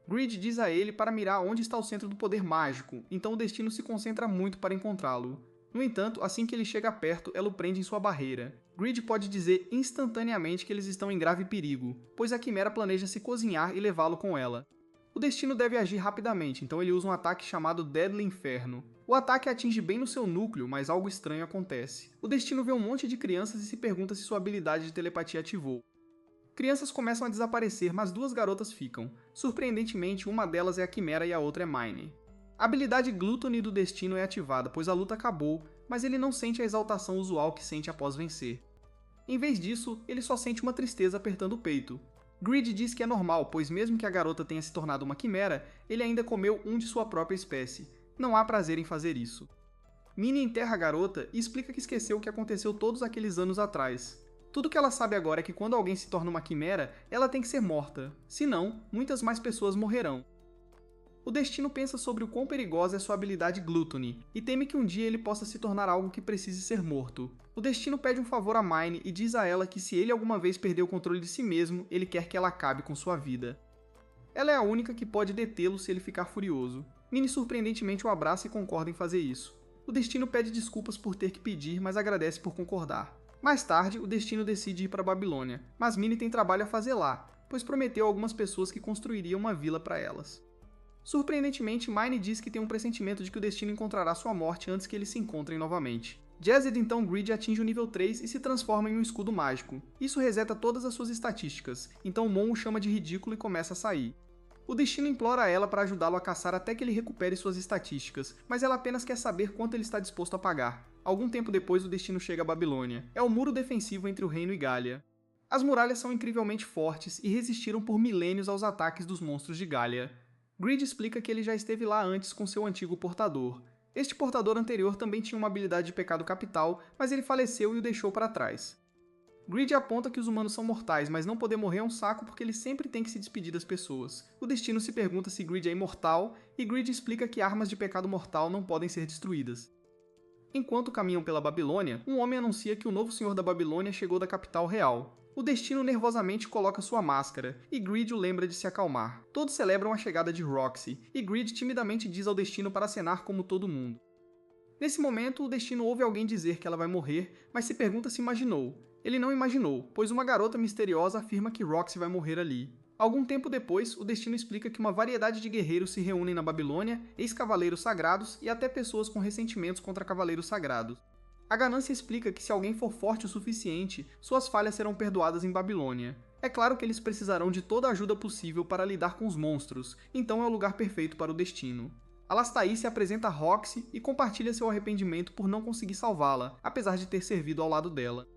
Greed diz a ele para mirar onde está o centro do poder mágico, então o Destino se concentra muito para encontrá-lo. No entanto, assim que ele chega perto, ela o prende em sua barreira. Greed pode dizer instantaneamente que eles estão em grave perigo, pois a quimera planeja se cozinhar e levá-lo com ela. O Destino deve agir rapidamente, então ele usa um ataque chamado Deadly Inferno. O ataque atinge bem no seu núcleo, mas algo estranho acontece. O Destino vê um monte de crianças e se pergunta se sua habilidade de telepatia ativou. Crianças começam a desaparecer, mas duas garotas ficam. Surpreendentemente, uma delas é a Quimera e a outra é Minnie. A habilidade Gluttony do Destino é ativada, pois a luta acabou, mas ele não sente a exaltação usual que sente após vencer. Em vez disso, ele só sente uma tristeza apertando o peito. Greed diz que é normal, pois mesmo que a garota tenha se tornado uma quimera, ele ainda comeu um de sua própria espécie. Não há prazer em fazer isso. Minnie enterra a garota e explica que esqueceu o que aconteceu todos aqueles anos atrás. Tudo que ela sabe agora é que quando alguém se torna uma quimera, ela tem que ser morta. Senão, muitas mais pessoas morrerão. O Destino pensa sobre o quão perigosa é sua habilidade Gluttony, e teme que um dia ele possa se tornar algo que precise ser morto. O Destino pede um favor a Minnie e diz a ela que se ele alguma vez perder o controle de si mesmo, ele quer que ela acabe com sua vida. Ela é a única que pode detê-lo se ele ficar furioso. Minnie surpreendentemente o abraça e concorda em fazer isso. O Destino pede desculpas por ter que pedir, mas agradece por concordar. Mais tarde, o Destino decide ir para Babilônia, mas Minnie tem trabalho a fazer lá, pois prometeu a algumas pessoas que construiria uma vila para elas. Surpreendentemente, Minnie diz que tem um pressentimento de que o Destino encontrará sua morte antes que eles se encontrem novamente. Jazzed então Greed atinge o nível 3 e se transforma em um escudo mágico. Isso reseta todas as suas estatísticas, então Mon o chama de ridículo e começa a sair. O Destino implora ela para ajudá-lo a caçar até que ele recupere suas estatísticas, mas ela apenas quer saber quanto ele está disposto a pagar. Algum tempo depois, o Destino chega a Babilônia. É o muro defensivo entre o reino e Gália. As muralhas são incrivelmente fortes e resistiram por milênios aos ataques dos monstros de Gália. Greed explica que ele já esteve lá antes com seu antigo portador. Este portador anterior também tinha uma habilidade de pecado capital, mas ele faleceu e o deixou para trás. Greed aponta que os humanos são mortais, mas não poder morrer é um saco porque ele sempre tem que se despedir das pessoas. O Destino se pergunta se Greed é imortal, e Greed explica que armas de pecado mortal não podem ser destruídas. Enquanto caminham pela Babilônia, um homem anuncia que o novo senhor da Babilônia chegou da capital real. O Destino nervosamente coloca sua máscara, e Greed o lembra de se acalmar. Todos celebram a chegada de Roxy, e Greed timidamente diz ao Destino para acenar como todo mundo. Nesse momento, o Destino ouve alguém dizer que ela vai morrer, mas se pergunta se imaginou. Ele não imaginou, pois uma garota misteriosa afirma que Roxy vai morrer ali. Algum tempo depois, o Destino explica que uma variedade de guerreiros se reúnem na Babilônia, ex-cavaleiros sagrados e até pessoas com ressentimentos contra cavaleiros sagrados. A ganância explica que se alguém for forte o suficiente, suas falhas serão perdoadas em Babilônia. É claro que eles precisarão de toda a ajuda possível para lidar com os monstros, então é o lugar perfeito para o Destino. Alastair se apresenta a Roxy e compartilha seu arrependimento por não conseguir salvá-la, apesar de ter servido ao lado dela.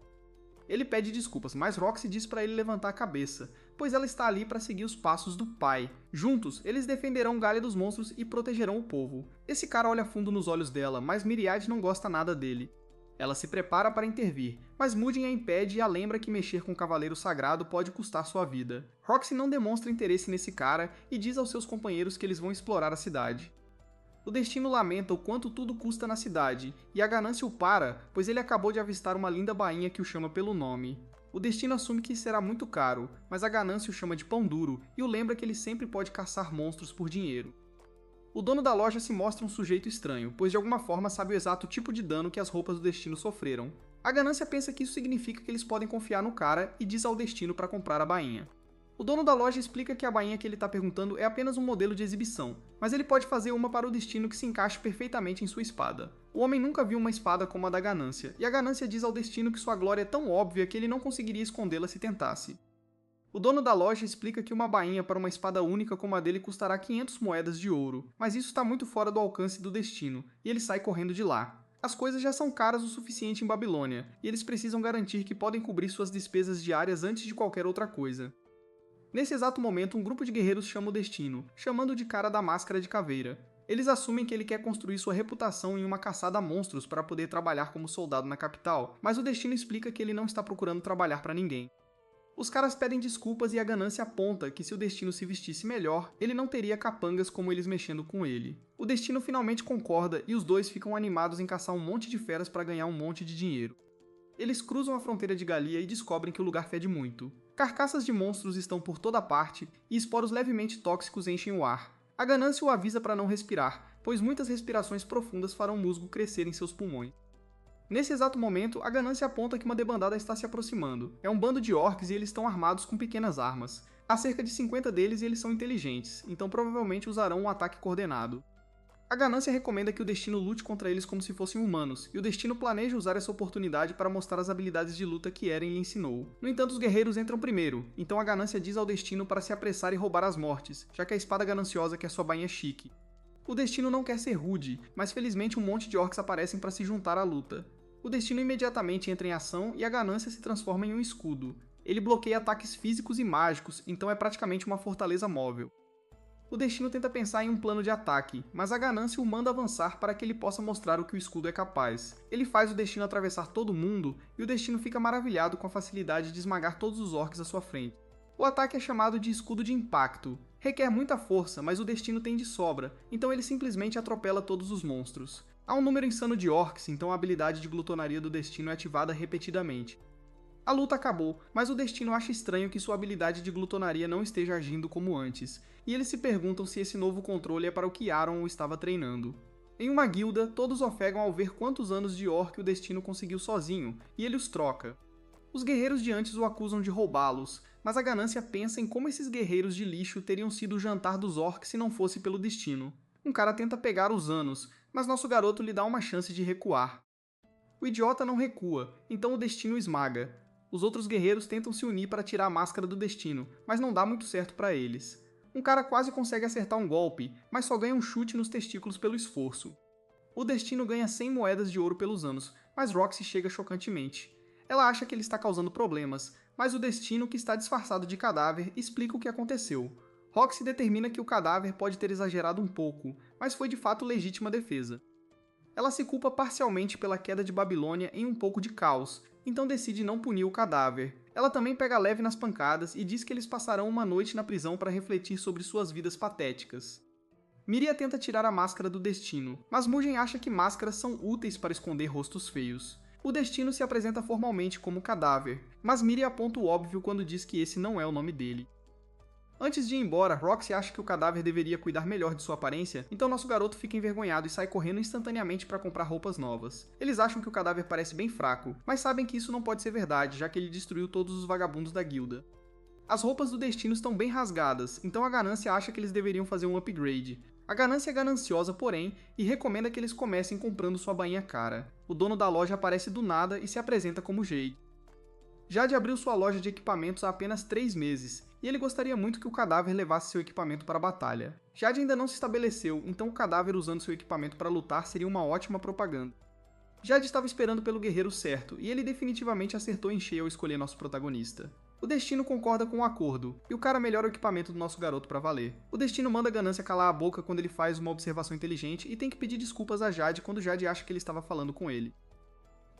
Ele pede desculpas, mas Roxy diz para ele levantar a cabeça, pois ela está ali para seguir os passos do pai. Juntos, eles defenderão Gália dos monstros e protegerão o povo. Esse cara olha fundo nos olhos dela, mas Miriade não gosta nada dele. Ela se prepara para intervir, mas Mudin a impede e a lembra que mexer com o Cavaleiro Sagrado pode custar sua vida. Roxy não demonstra interesse nesse cara e diz aos seus companheiros que eles vão explorar a cidade. O Destino lamenta o quanto tudo custa na cidade, e a ganância o para, pois ele acabou de avistar uma linda bainha que o chama pelo nome. O Destino assume que será muito caro, mas a ganância o chama de pão duro e o lembra que ele sempre pode caçar monstros por dinheiro. O dono da loja se mostra um sujeito estranho, pois de alguma forma sabe o exato tipo de dano que as roupas do Destino sofreram. A ganância pensa que isso significa que eles podem confiar no cara e diz ao Destino para comprar a bainha. O dono da loja explica que a bainha que ele está perguntando é apenas um modelo de exibição, mas ele pode fazer uma para o Destino que se encaixe perfeitamente em sua espada. O homem nunca viu uma espada como a da ganância, e a ganância diz ao Destino que sua glória é tão óbvia que ele não conseguiria escondê-la se tentasse. O dono da loja explica que uma bainha para uma espada única como a dele custará 500 moedas de ouro, mas isso está muito fora do alcance do Destino, e ele sai correndo de lá. As coisas já são caras o suficiente em Babilônia, e eles precisam garantir que podem cobrir suas despesas diárias antes de qualquer outra coisa. Nesse exato momento, um grupo de guerreiros chama o Destino, chamando de cara da máscara de caveira. Eles assumem que ele quer construir sua reputação em uma caçada a monstros para poder trabalhar como soldado na capital, mas o Destino explica que ele não está procurando trabalhar para ninguém. Os caras pedem desculpas e a ganância aponta que se o Destino se vestisse melhor, ele não teria capangas como eles mexendo com ele. O Destino finalmente concorda e os dois ficam animados em caçar um monte de feras para ganhar um monte de dinheiro. Eles cruzam a fronteira de Galia e descobrem que o lugar fede muito. Carcaças de monstros estão por toda parte e esporos levemente tóxicos enchem o ar. A ganância o avisa para não respirar, pois muitas respirações profundas farão o musgo crescer em seus pulmões. Nesse exato momento, a ganância aponta que uma debandada está se aproximando. É um bando de orcs e eles estão armados com pequenas armas. Há cerca de 50 deles e eles são inteligentes, então provavelmente usarão um ataque coordenado. A ganância recomenda que o Destino lute contra eles como se fossem humanos, e o Destino planeja usar essa oportunidade para mostrar as habilidades de luta que Eren lhe ensinou. No entanto, os guerreiros entram primeiro, então a ganância diz ao Destino para se apressar e roubar as mortes, já que a espada gananciosa quer sua bainha chique. O Destino não quer ser rude, mas felizmente um monte de orcs aparecem para se juntar à luta. O Destino imediatamente entra em ação e a ganância se transforma em um escudo. Ele bloqueia ataques físicos e mágicos, então é praticamente uma fortaleza móvel. O Destino tenta pensar em um plano de ataque, mas a ganância o manda avançar para que ele possa mostrar o que o escudo é capaz. Ele faz o Destino atravessar todo mundo e o Destino fica maravilhado com a facilidade de esmagar todos os orcs à sua frente. O ataque é chamado de escudo de impacto. Requer muita força, mas o Destino tem de sobra, então ele simplesmente atropela todos os monstros. Há um número insano de orcs, então a habilidade de glutonaria do Destino é ativada repetidamente. A luta acabou, mas o Destino acha estranho que sua habilidade de glutonaria não esteja agindo como antes, e eles se perguntam se esse novo controle é para o que Aaron o estava treinando. Em uma guilda, todos ofegam ao ver quantos anos de orc o Destino conseguiu sozinho, e ele os troca. Os guerreiros de antes o acusam de roubá-los, mas a ganância pensa em como esses guerreiros de lixo teriam sido o jantar dos orcs se não fosse pelo Destino. Um cara tenta pegar os anos, mas nosso garoto lhe dá uma chance de recuar. O idiota não recua, então o Destino o esmaga. Os outros guerreiros tentam se unir para tirar a máscara do Destino, mas não dá muito certo para eles. Um cara quase consegue acertar um golpe, mas só ganha um chute nos testículos pelo esforço. O Destino ganha 100 moedas de ouro pelos anos, mas Roxy chega chocantemente. Ela acha que ele está causando problemas, mas o Destino, que está disfarçado de cadáver, explica o que aconteceu. Roxy determina que o cadáver pode ter exagerado um pouco, mas foi de fato legítima defesa. Ela se culpa parcialmente pela queda de Babilônia em um pouco de caos, então decide não punir o cadáver. Ela também pega leve nas pancadas e diz que eles passarão uma noite na prisão para refletir sobre suas vidas patéticas. Miria tenta tirar a máscara do Destino, mas Mugen acha que máscaras são úteis para esconder rostos feios. O Destino se apresenta formalmente como cadáver, mas Miria aponta o óbvio quando diz que esse não é o nome dele. Antes de ir embora, Roxy acha que o cadáver deveria cuidar melhor de sua aparência, então nosso garoto fica envergonhado e sai correndo instantaneamente para comprar roupas novas. Eles acham que o cadáver parece bem fraco, mas sabem que isso não pode ser verdade, já que ele destruiu todos os vagabundos da guilda. As roupas do Destino estão bem rasgadas, então a ganância acha que eles deveriam fazer um upgrade. A ganância é gananciosa, porém, e recomenda que eles comecem comprando sua bainha cara. O dono da loja aparece do nada e se apresenta como Jade. Jade abriu sua loja de equipamentos há apenas 3 meses, e ele gostaria muito que o cadáver levasse seu equipamento para a batalha. Jade ainda não se estabeleceu, então o cadáver usando seu equipamento para lutar seria uma ótima propaganda. Jade estava esperando pelo guerreiro certo, e ele definitivamente acertou em cheio ao escolher nosso protagonista. O Destino concorda com o acordo, e o cara melhora o equipamento do nosso garoto para valer. O Destino manda a ganância calar a boca quando ele faz uma observação inteligente e tem que pedir desculpas a Jade quando Jade acha que ele estava falando com ele.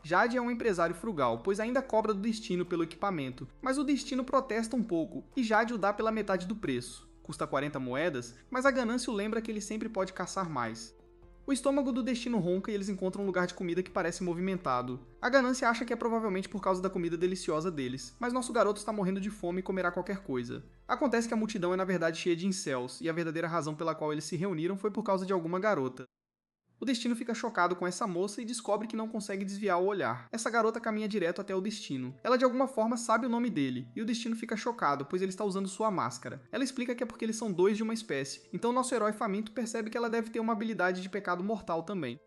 Jade é um empresário frugal, pois ainda cobra do Destino pelo equipamento, mas o Destino protesta um pouco, e Jade o dá pela metade do preço. Custa 40 moedas, mas a ganância o lembra que ele sempre pode caçar mais. O estômago do Destino ronca e eles encontram um lugar de comida que parece movimentado. A ganância acha que é provavelmente por causa da comida deliciosa deles, mas nosso garoto está morrendo de fome e comerá qualquer coisa. Acontece que a multidão é na verdade cheia de incels, e a verdadeira razão pela qual eles se reuniram foi por causa de alguma garota. O Destino fica chocado com essa moça e descobre que não consegue desviar o olhar. Essa garota caminha direto até o Destino. Ela de alguma forma sabe o nome dele, e o Destino fica chocado, pois ele está usando sua máscara. Ela explica que é porque eles são dois de uma espécie, então nosso herói faminto percebe que ela deve ter uma habilidade de pecado mortal também.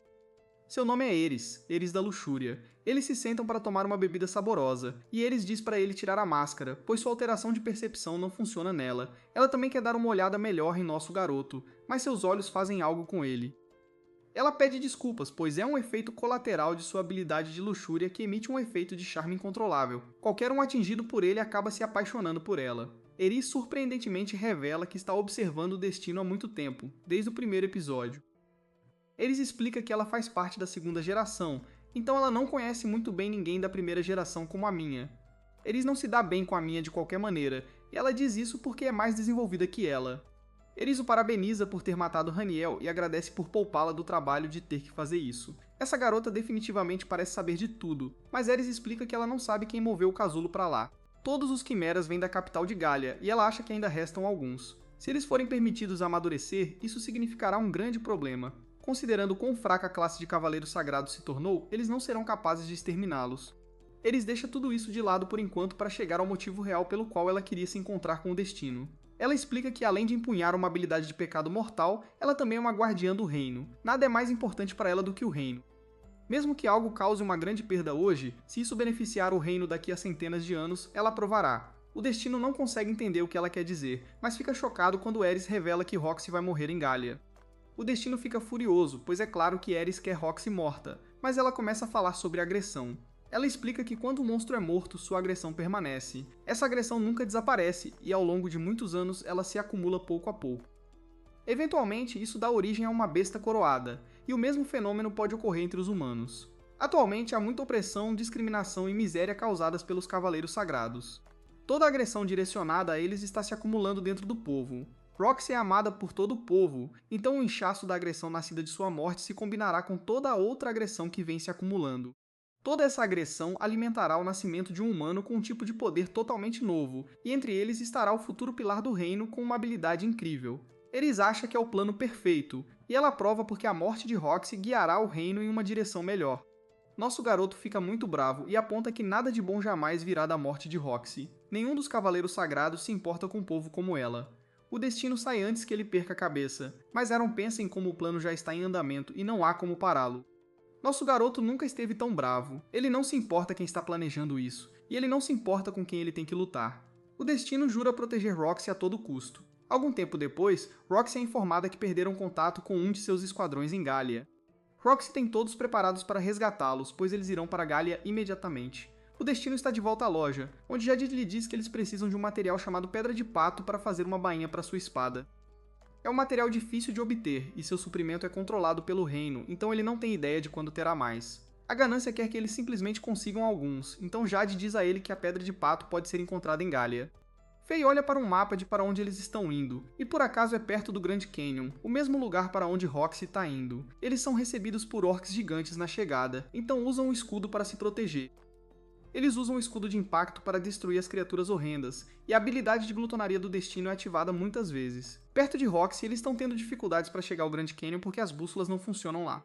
Seu nome é Eris, Eris da Luxúria. Eles se sentam para tomar uma bebida saborosa, e Eris diz para ele tirar a máscara, pois sua alteração de percepção não funciona nela. Ela também quer dar uma olhada melhor em nosso garoto, mas seus olhos fazem algo com ele. Ela pede desculpas, pois é um efeito colateral de sua habilidade de luxúria que emite um efeito de charme incontrolável. Qualquer um atingido por ele acaba se apaixonando por ela. Eris surpreendentemente revela que está observando o Destino há muito tempo, desde o primeiro episódio. Eris explica que ela faz parte da segunda geração, então ela não conhece muito bem ninguém da primeira geração como a minha. Eris não se dá bem com a minha de qualquer maneira, e ela diz isso porque é mais desenvolvida que ela. Eris o parabeniza por ter matado Haniel e agradece por poupá-la do trabalho de ter que fazer isso. Essa garota definitivamente parece saber de tudo, mas Eris explica que ela não sabe quem moveu o casulo pra lá. Todos os quimeras vêm da capital de Galia, e ela acha que ainda restam alguns. Se eles forem permitidos amadurecer, isso significará um grande problema. Considerando quão fraca a classe de cavaleiros sagrados se tornou, eles não serão capazes de exterminá-los. Eris deixa tudo isso de lado por enquanto para chegar ao motivo real pelo qual ela queria se encontrar com o Destino. Ela explica que além de empunhar uma habilidade de pecado mortal, ela também é uma guardiã do reino. Nada é mais importante para ela do que o reino. Mesmo que algo cause uma grande perda hoje, se isso beneficiar o reino daqui a centenas de anos, ela aprovará. O Destino não consegue entender o que ela quer dizer, mas fica chocado quando Eris revela que Roxy vai morrer em Galia. O Destino fica furioso, pois é claro que Eris quer Roxy morta, mas ela começa a falar sobre agressão. Ela explica que quando o monstro é morto, sua agressão permanece. Essa agressão nunca desaparece, e ao longo de muitos anos ela se acumula pouco a pouco. Eventualmente, isso dá origem a uma besta coroada, e o mesmo fenômeno pode ocorrer entre os humanos. Atualmente, há muita opressão, discriminação e miséria causadas pelos Cavaleiros Sagrados. Toda a agressão direcionada a eles está se acumulando dentro do povo. Roxy é amada por todo o povo, então o inchaço da agressão nascida de sua morte se combinará com toda a outra agressão que vem se acumulando. Toda essa agressão alimentará o nascimento de um humano com um tipo de poder totalmente novo, e entre eles estará o futuro pilar do reino com uma habilidade incrível. Eris acha que é o plano perfeito, e ela prova porque a morte de Roxy guiará o reino em uma direção melhor. Nosso garoto fica muito bravo e aponta que nada de bom jamais virá da morte de Roxy. Nenhum dos Cavaleiros Sagrados se importa com um povo como ela. O Destino sai antes que ele perca a cabeça, mas Aaron pensa em como o plano já está em andamento e não há como pará-lo. Nosso garoto nunca esteve tão bravo, ele não se importa quem está planejando isso, e ele não se importa com quem ele tem que lutar. O Destino jura proteger Roxy a todo custo. Algum tempo depois, Roxy é informada que perderam contato com um de seus esquadrões em Galia. Roxy tem todos preparados para resgatá-los, pois eles irão para Galia imediatamente. O Destino está de volta à loja, onde Jadid lhe diz que eles precisam de um material chamado Pedra de Pato para fazer uma bainha para sua espada. É um material difícil de obter, e seu suprimento é controlado pelo reino, então ele não tem ideia de quando terá mais. A ganância quer que eles simplesmente consigam alguns, então Jade diz a ele que a Pedra de Pato pode ser encontrada em Galia. Faye olha para um mapa de para onde eles estão indo, e por acaso é perto do Grand Canyon, o mesmo lugar para onde Roxy está indo. Eles são recebidos por orcs gigantes na chegada, então usam um escudo para se proteger. Eles usam o escudo de impacto para destruir as criaturas horrendas, e a habilidade de glutonaria do Destino é ativada muitas vezes. Perto de Roxy, eles estão tendo dificuldades para chegar ao Grand Canyon porque as bússolas não funcionam lá.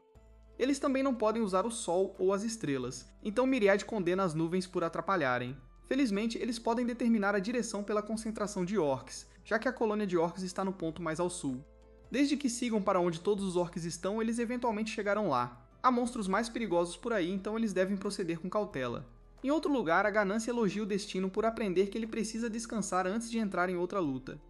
Eles também não podem usar o Sol ou as estrelas, então Myriad condena as nuvens por atrapalharem. Felizmente, eles podem determinar a direção pela concentração de orcs, já que a colônia de orcs está no ponto mais ao sul. Desde que sigam para onde todos os orcs estão, eles eventualmente chegarão lá. Há monstros mais perigosos por aí, então eles devem proceder com cautela. Em outro lugar, a ganância elogia o Destino por aprender que ele precisa descansar antes de entrar em outra luta.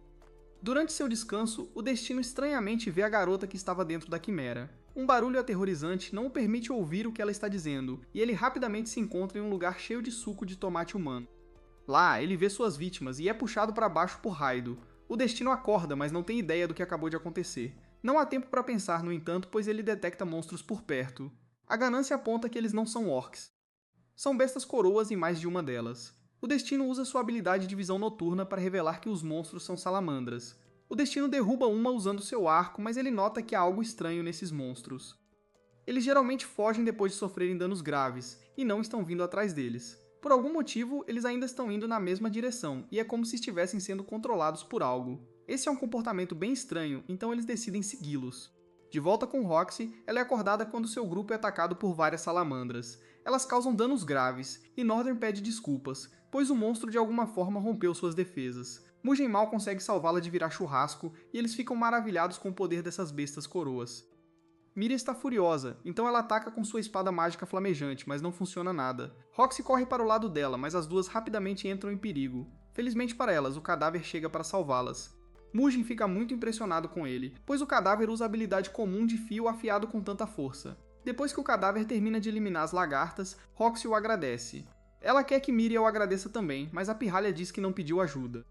Durante seu descanso, o Destino estranhamente vê a garota que estava dentro da quimera. Um barulho aterrorizante não o permite ouvir o que ela está dizendo, e ele rapidamente se encontra em um lugar cheio de suco de tomate humano. Lá, ele vê suas vítimas e é puxado para baixo por Raido. O Destino acorda, mas não tem ideia do que acabou de acontecer. Não há tempo para pensar, no entanto, pois ele detecta monstros por perto. A ganância aponta que eles não são orcs. São bestas coroas em mais de uma delas. O Destino usa sua habilidade de visão noturna para revelar que os monstros são salamandras. O Destino derruba uma usando seu arco, mas ele nota que há algo estranho nesses monstros. Eles geralmente fogem depois de sofrerem danos graves, e não estão vindo atrás deles. Por algum motivo, eles ainda estão indo na mesma direção, e é como se estivessem sendo controlados por algo. Esse é um comportamento bem estranho, então eles decidem segui-los. De volta com Roxy, ela é acordada quando seu grupo é atacado por várias salamandras. Elas causam danos graves, e Northern pede desculpas, pois o monstro de alguma forma rompeu suas defesas. Mugen mal consegue salvá-la de virar churrasco, e eles ficam maravilhados com o poder dessas bestas coroas. Miriam está furiosa, então ela ataca com sua espada mágica flamejante, mas não funciona nada. Roxy corre para o lado dela, mas as duas rapidamente entram em perigo. Felizmente para elas, o cadáver chega para salvá-las. Mugen fica muito impressionado com ele, pois o cadáver usa a habilidade comum de fio afiado com tanta força. Depois que o cadáver termina de eliminar as lagartas, Roxy o agradece. Ela quer que Miriam o agradeça também, mas a pirralha diz que não pediu ajuda.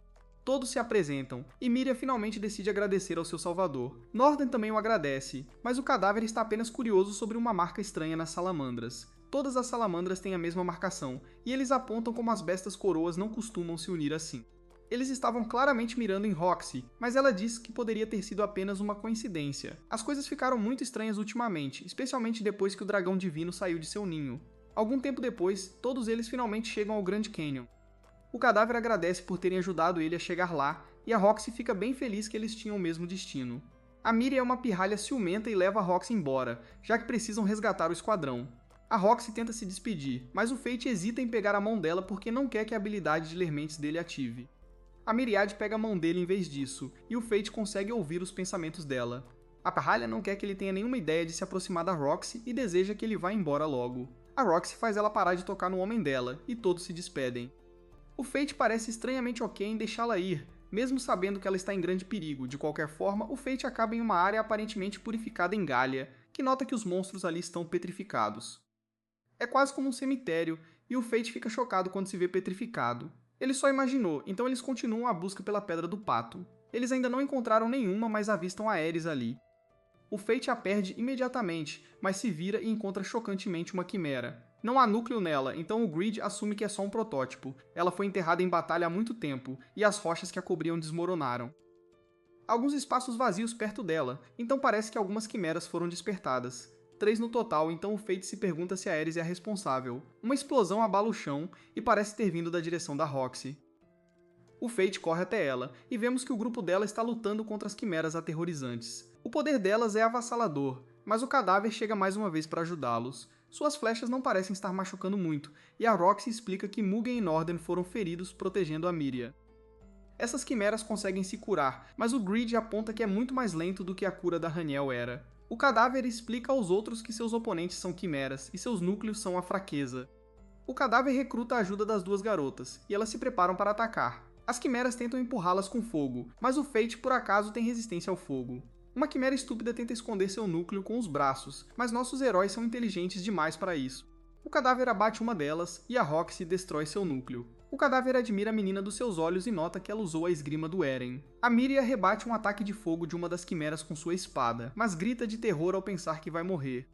Todos se apresentam, e Miriam finalmente decide agradecer ao seu salvador. Northern também o agradece, mas o cadáver está apenas curioso sobre uma marca estranha nas salamandras. Todas as salamandras têm a mesma marcação, e eles apontam como as bestas coroas não costumam se unir assim. Eles estavam claramente mirando em Roxy, mas ela disse que poderia ter sido apenas uma coincidência. As coisas ficaram muito estranhas ultimamente, especialmente depois que o dragão divino saiu de seu ninho. Algum tempo depois, todos eles finalmente chegam ao Grand Canyon. O cadáver agradece por terem ajudado ele a chegar lá, e a Roxy fica bem feliz que eles tinham o mesmo destino. A Miria é uma pirralha ciumenta e leva a Roxy embora, já que precisam resgatar o esquadrão. A Roxy tenta se despedir, mas o Fate hesita em pegar a mão dela porque não quer que a habilidade de ler mentes dele ative. A Myriad pega a mão dele em vez disso, e o Fate consegue ouvir os pensamentos dela. A pirralha não quer que ele tenha nenhuma ideia de se aproximar da Roxy e deseja que ele vá embora logo. A Roxy faz ela parar de tocar no homem dela, e todos se despedem. O Fate parece estranhamente ok em deixá-la ir, mesmo sabendo que ela está em grande perigo. De qualquer forma, o Fate acaba em uma área aparentemente purificada em Galia, que nota que os monstros ali estão petrificados. É quase como um cemitério, e o Fate fica chocado quando se vê petrificado. Ele só imaginou, então eles continuam a busca pela Pedra do Pato. Eles ainda não encontraram nenhuma, mas avistam a Ares ali. O Fate a perde imediatamente, mas se vira e encontra chocantemente uma quimera. Não há núcleo nela, então o Greed assume que é só um protótipo. Ela foi enterrada em batalha há muito tempo, e as rochas que a cobriam desmoronaram. Há alguns espaços vazios perto dela, então parece que algumas quimeras foram despertadas. 3 no total, então o Fate se pergunta se a Ares é a responsável. Uma explosão abala o chão e parece ter vindo da direção da Roxy. O Fate corre até ela, e vemos que o grupo dela está lutando contra as quimeras aterrorizantes. O poder delas é avassalador, mas o cadáver chega mais uma vez para ajudá-los. Suas flechas não parecem estar machucando muito, e a Roxy explica que Mugen e Norden foram feridos protegendo a Miria. Essas quimeras conseguem se curar, mas o Greed aponta que é muito mais lento do que a cura da Haniel era. O cadáver explica aos outros que seus oponentes são quimeras, e seus núcleos são a fraqueza. O cadáver recruta a ajuda das duas garotas, e elas se preparam para atacar. As quimeras tentam empurrá-las com fogo, mas o Fate por acaso tem resistência ao fogo. Uma quimera estúpida tenta esconder seu núcleo com os braços, mas nossos heróis são inteligentes demais para isso. O cadáver abate uma delas, e a Roxy destrói seu núcleo. O cadáver admira a menina dos seus olhos e nota que ela usou a esgrima do Eren. A Miria rebate um ataque de fogo de uma das quimeras com sua espada, mas grita de terror ao pensar que vai morrer.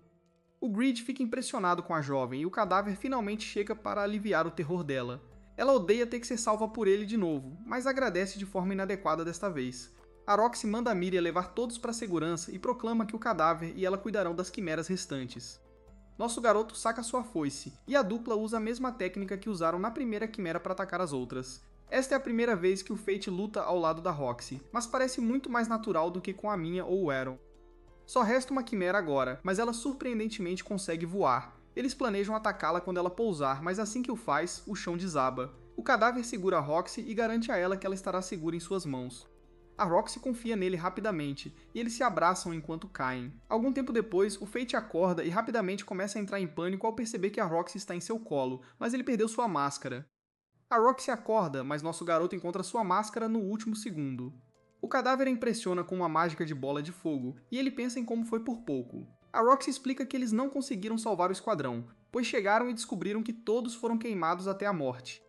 O Greed fica impressionado com a jovem e o cadáver finalmente chega para aliviar o terror dela. Ela odeia ter que ser salva por ele de novo, mas agradece de forma inadequada desta vez. A Roxy manda a Miria levar todos para segurança e proclama que o cadáver e ela cuidarão das quimeras restantes. Nosso garoto saca sua foice, e a dupla usa a mesma técnica que usaram na primeira quimera para atacar as outras. Esta é a primeira vez que o Fate luta ao lado da Roxy, mas parece muito mais natural do que com a minha ou o Aaron. Só resta uma quimera agora, mas ela surpreendentemente consegue voar. Eles planejam atacá-la quando ela pousar, mas assim que o faz, o chão desaba. O cadáver segura a Roxy e garante a ela que ela estará segura em suas mãos. A Roxy confia nele rapidamente, e eles se abraçam enquanto caem. Algum tempo depois, o Fate acorda e rapidamente começa a entrar em pânico ao perceber que a Roxy está em seu colo, mas ele perdeu sua máscara. A Roxy acorda, mas nosso garoto encontra sua máscara no último segundo. O cadáver a impressiona com uma mágica de bola de fogo, e ele pensa em como foi por pouco. A Roxy explica que eles não conseguiram salvar o esquadrão, pois chegaram e descobriram que todos foram queimados até a morte.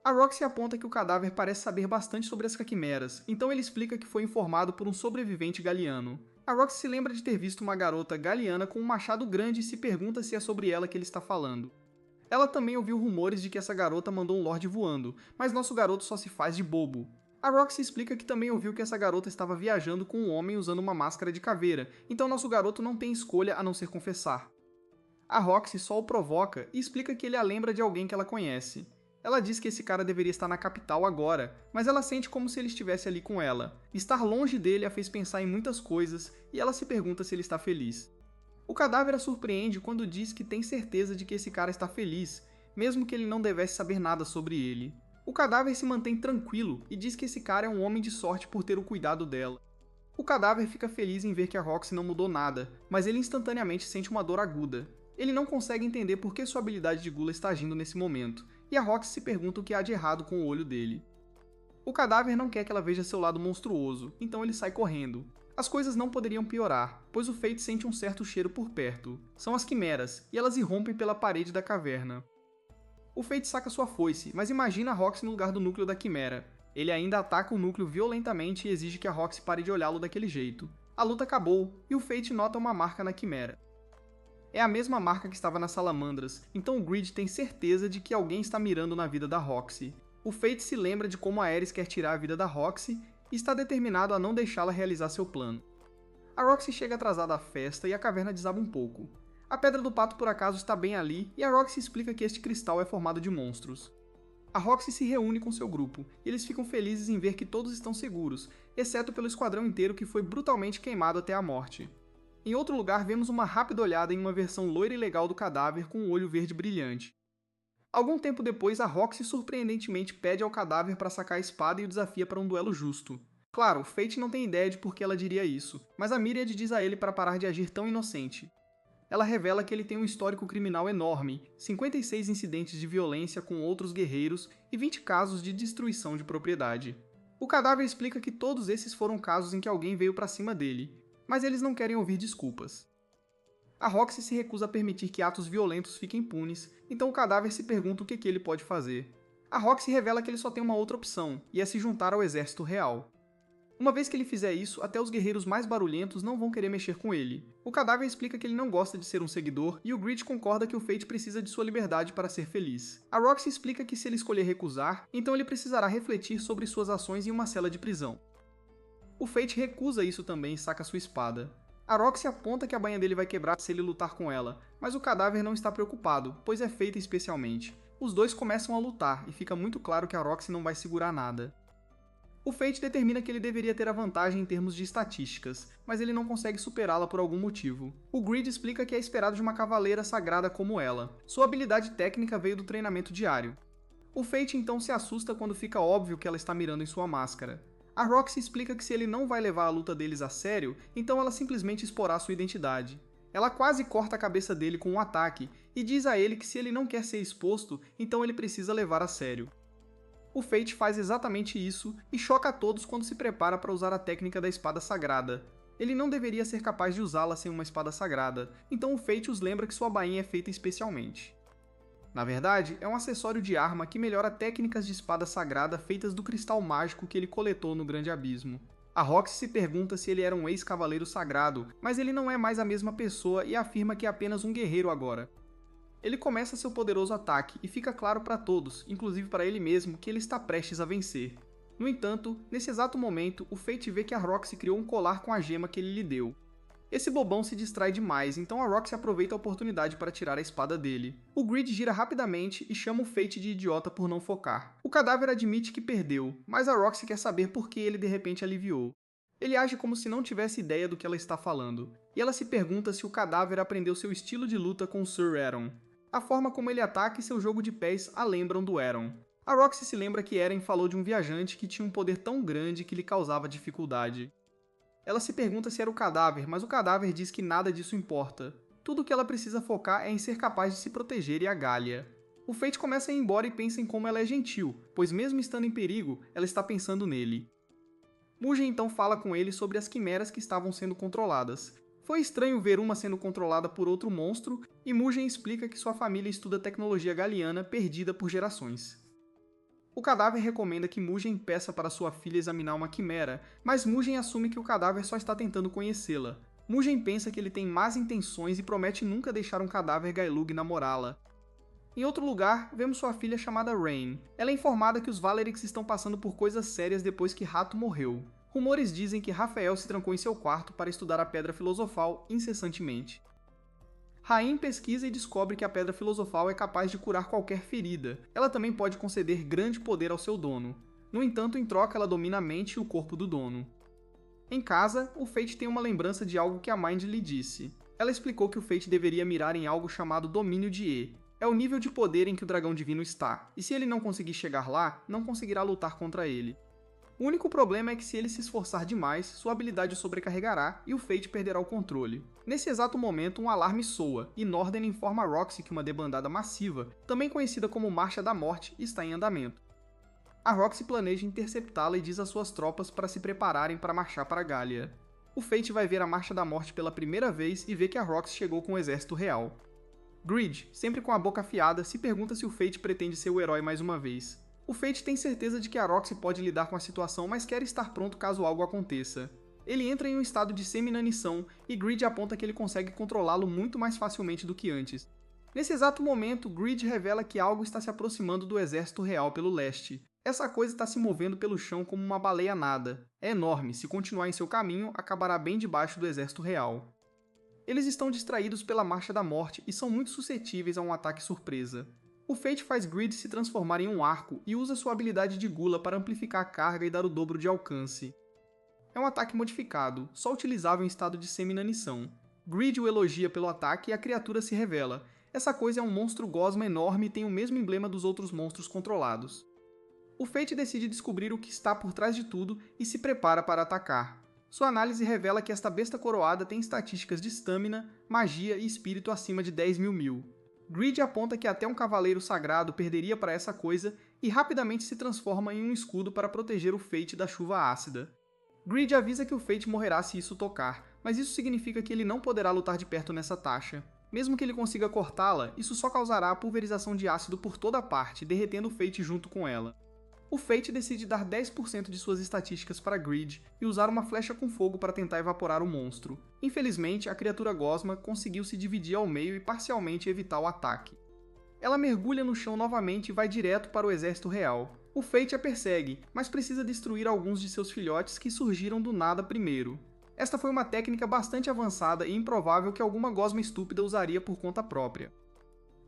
A Roxy aponta que o cadáver parece saber bastante sobre as quimeras, então ele explica que foi informado por um sobrevivente galiano. A Roxy se lembra de ter visto uma garota galiana com um machado grande e se pergunta se é sobre ela que ele está falando. Ela também ouviu rumores de que essa garota mandou um Lorde voando, mas nosso garoto só se faz de bobo. A Roxy explica que também ouviu que essa garota estava viajando com um homem usando uma máscara de caveira, então nosso garoto não tem escolha a não ser confessar. A Roxy só o provoca e explica que ele a lembra de alguém que ela conhece. Ela diz que esse cara deveria estar na capital agora, mas ela sente como se ele estivesse ali com ela. Estar longe dele a fez pensar em muitas coisas, e ela se pergunta se ele está feliz. O cadáver a surpreende quando diz que tem certeza de que esse cara está feliz, mesmo que ele não devesse saber nada sobre ele. O cadáver se mantém tranquilo e diz que esse cara é um homem de sorte por ter o cuidado dela. O cadáver fica feliz em ver que a Roxy não mudou nada, mas ele instantaneamente sente uma dor aguda. Ele não consegue entender por que sua habilidade de gula está agindo nesse momento, e a Roxy se pergunta o que há de errado com o olho dele. O cadáver não quer que ela veja seu lado monstruoso, então ele sai correndo. As coisas não poderiam piorar, pois o Fate sente um certo cheiro por perto. São as quimeras, e elas irrompem pela parede da caverna. O Fate saca sua foice, mas imagina a Roxy no lugar do núcleo da quimera. Ele ainda ataca o núcleo violentamente e exige que a Roxy pare de olhá-lo daquele jeito. A luta acabou, e o Fate nota uma marca na quimera. É a mesma marca que estava nas salamandras, então o Grid tem certeza de que alguém está mirando na vida da Roxy. O Fate se lembra de como a Ares quer tirar a vida da Roxy e está determinado a não deixá-la realizar seu plano. A Roxy chega atrasada à festa e a caverna desaba um pouco. A Pedra do Pato por acaso está bem ali e a Roxy explica que este cristal é formado de monstros. A Roxy se reúne com seu grupo e eles ficam felizes em ver que todos estão seguros, exceto pelo esquadrão inteiro que foi brutalmente queimado até a morte. Em outro lugar, vemos uma rápida olhada em uma versão loira e legal do cadáver com um olho verde brilhante. Algum tempo depois, a Roxy surpreendentemente pede ao cadáver para sacar a espada e o desafia para um duelo justo. Claro, o Fate não tem ideia de por que ela diria isso, mas a Myriad diz a ele para parar de agir tão inocente. Ela revela que ele tem um histórico criminal enorme, 56 incidentes de violência com outros guerreiros e 20 casos de destruição de propriedade. O cadáver explica que todos esses foram casos em que alguém veio para cima dele, mas eles não querem ouvir desculpas. A Roxy se recusa a permitir que atos violentos fiquem impunes, então o cadáver se pergunta o que ele pode fazer. A Roxy revela que ele só tem uma outra opção, e é se juntar ao exército real. Uma vez que ele fizer isso, até os guerreiros mais barulhentos não vão querer mexer com ele. O cadáver explica que ele não gosta de ser um seguidor, e o Grid concorda que o Fate precisa de sua liberdade para ser feliz. A Roxy explica que se ele escolher recusar, então ele precisará refletir sobre suas ações em uma cela de prisão. O Fate recusa isso também e saca sua espada. A Roxy aponta que a bainha dele vai quebrar se ele lutar com ela, mas o cadáver não está preocupado, pois é feita especialmente. Os dois começam a lutar, e fica muito claro que a Roxy não vai segurar nada. O Fate determina que ele deveria ter a vantagem em termos de estatísticas, mas ele não consegue superá-la por algum motivo. O Grid explica que é esperado de uma cavaleira sagrada como ela. Sua habilidade técnica veio do treinamento diário. O Fate então se assusta quando fica óbvio que ela está mirando em sua máscara. A Roxy explica que se ele não vai levar a luta deles a sério, então ela simplesmente exporá sua identidade. Ela quase corta a cabeça dele com um ataque e diz a ele que se ele não quer ser exposto, então ele precisa levar a sério. O Fate faz exatamente isso e choca a todos quando se prepara para usar a técnica da espada sagrada. Ele não deveria ser capaz de usá-la sem uma espada sagrada, então o Fate os lembra que sua bainha é feita especialmente. Na verdade, é um acessório de arma que melhora técnicas de espada sagrada feitas do cristal mágico que ele coletou no Grande Abismo. A Roxy se pergunta se ele era um ex-cavaleiro sagrado, mas ele não é mais a mesma pessoa e afirma que é apenas um guerreiro agora. Ele começa seu poderoso ataque e fica claro para todos, inclusive para ele mesmo, que ele está prestes a vencer. No entanto, nesse exato momento, o Fate vê que a Roxy criou um colar com a gema que ele lhe deu. Esse bobão se distrai demais, então a Roxy aproveita a oportunidade para tirar a espada dele. O Grid gira rapidamente e chama o Fate de idiota por não focar. O cadáver admite que perdeu, mas a Roxy quer saber por que ele de repente aliviou. Ele age como se não tivesse ideia do que ela está falando, e ela se pergunta se o cadáver aprendeu seu estilo de luta com Sir Aaron. A forma como ele ataca e seu jogo de pés a lembram do Aaron. A Roxy se lembra que Eren falou de um viajante que tinha um poder tão grande que lhe causava dificuldade. Ela se pergunta se era o cadáver, mas o cadáver diz que nada disso importa. Tudo o que ela precisa focar é em ser capaz de se proteger e a Gallia. O Fate começa a ir embora e pensa em como ela é gentil, pois mesmo estando em perigo, ela está pensando nele. Mugen então fala com ele sobre as quimeras que estavam sendo controladas. Foi estranho ver uma sendo controlada por outro monstro, e Mugen explica que sua família estuda tecnologia galiana perdida por gerações. O cadáver recomenda que Mugen peça para sua filha examinar uma quimera, mas Mugen assume que o cadáver só está tentando conhecê-la. Mugen pensa que ele tem más intenções e promete nunca deixar um cadáver Gaelug namorá-la. Em outro lugar, vemos sua filha chamada Rain. Ela é informada que os Valeriks estão passando por coisas sérias depois que Rato morreu. Rumores dizem que Rafael se trancou em seu quarto para estudar a Pedra Filosofal incessantemente. Rain pesquisa e descobre que a Pedra Filosofal é capaz de curar qualquer ferida. Ela também pode conceder grande poder ao seu dono. No entanto, em troca, ela domina a mente e o corpo do dono. Em casa, o Fate tem uma lembrança de algo que a Mind lhe disse. Ela explicou que o Fate deveria mirar em algo chamado Domínio de E. É o nível de poder em que o dragão divino está, e se ele não conseguir chegar lá, não conseguirá lutar contra ele. O único problema é que se ele se esforçar demais, sua habilidade o sobrecarregará e o Fate perderá o controle. Nesse exato momento, um alarme soa, e Norden informa a Roxy que uma debandada massiva, também conhecida como Marcha da Morte, está em andamento. A Roxy planeja interceptá-la e diz às suas tropas para se prepararem para marchar para Gallia. O Fate vai ver a Marcha da Morte pela primeira vez e vê que a Roxy chegou com o exército real. Grid, sempre com a boca afiada, se pergunta se o Fate pretende ser o herói mais uma vez. O Fate tem certeza de que a Roxy pode lidar com a situação, mas quer estar pronto caso algo aconteça. Ele entra em um estado de semi-inanição e Greed aponta que ele consegue controlá-lo muito mais facilmente do que antes. Nesse exato momento, Greed revela que algo está se aproximando do exército real pelo leste. Essa coisa está se movendo pelo chão como uma baleia nada. É enorme, se continuar em seu caminho, acabará bem debaixo do exército real. Eles estão distraídos pela Marcha da Morte e são muito suscetíveis a um ataque surpresa. O Fate faz Greed se transformar em um arco e usa sua habilidade de Gula para amplificar a carga e dar o dobro de alcance. É um ataque modificado, só utilizável em estado de semi-inanição. Greed o elogia pelo ataque e a criatura se revela. Essa coisa é um monstro gosma enorme e tem o mesmo emblema dos outros monstros controlados. O Fate decide descobrir o que está por trás de tudo e se prepara para atacar. Sua análise revela que esta besta coroada tem estatísticas de stamina, magia e espírito acima de 10.000. Greed aponta que até um cavaleiro sagrado perderia para essa coisa e rapidamente se transforma em um escudo para proteger o Fate da chuva ácida. Greed avisa que o Fate morrerá se isso tocar, mas isso significa que ele não poderá lutar de perto nessa taxa. Mesmo que ele consiga cortá-la, isso só causará a pulverização de ácido por toda parte, derretendo o Fate junto com ela. O Fate decide dar 10% de suas estatísticas para Greed e usar uma flecha com fogo para tentar evaporar o monstro. Infelizmente, a criatura gosma conseguiu se dividir ao meio e parcialmente evitar o ataque. Ela mergulha no chão novamente e vai direto para o exército real. O Fate a persegue, mas precisa destruir alguns de seus filhotes que surgiram do nada primeiro. Esta foi uma técnica bastante avançada e improvável que alguma gosma estúpida usaria por conta própria.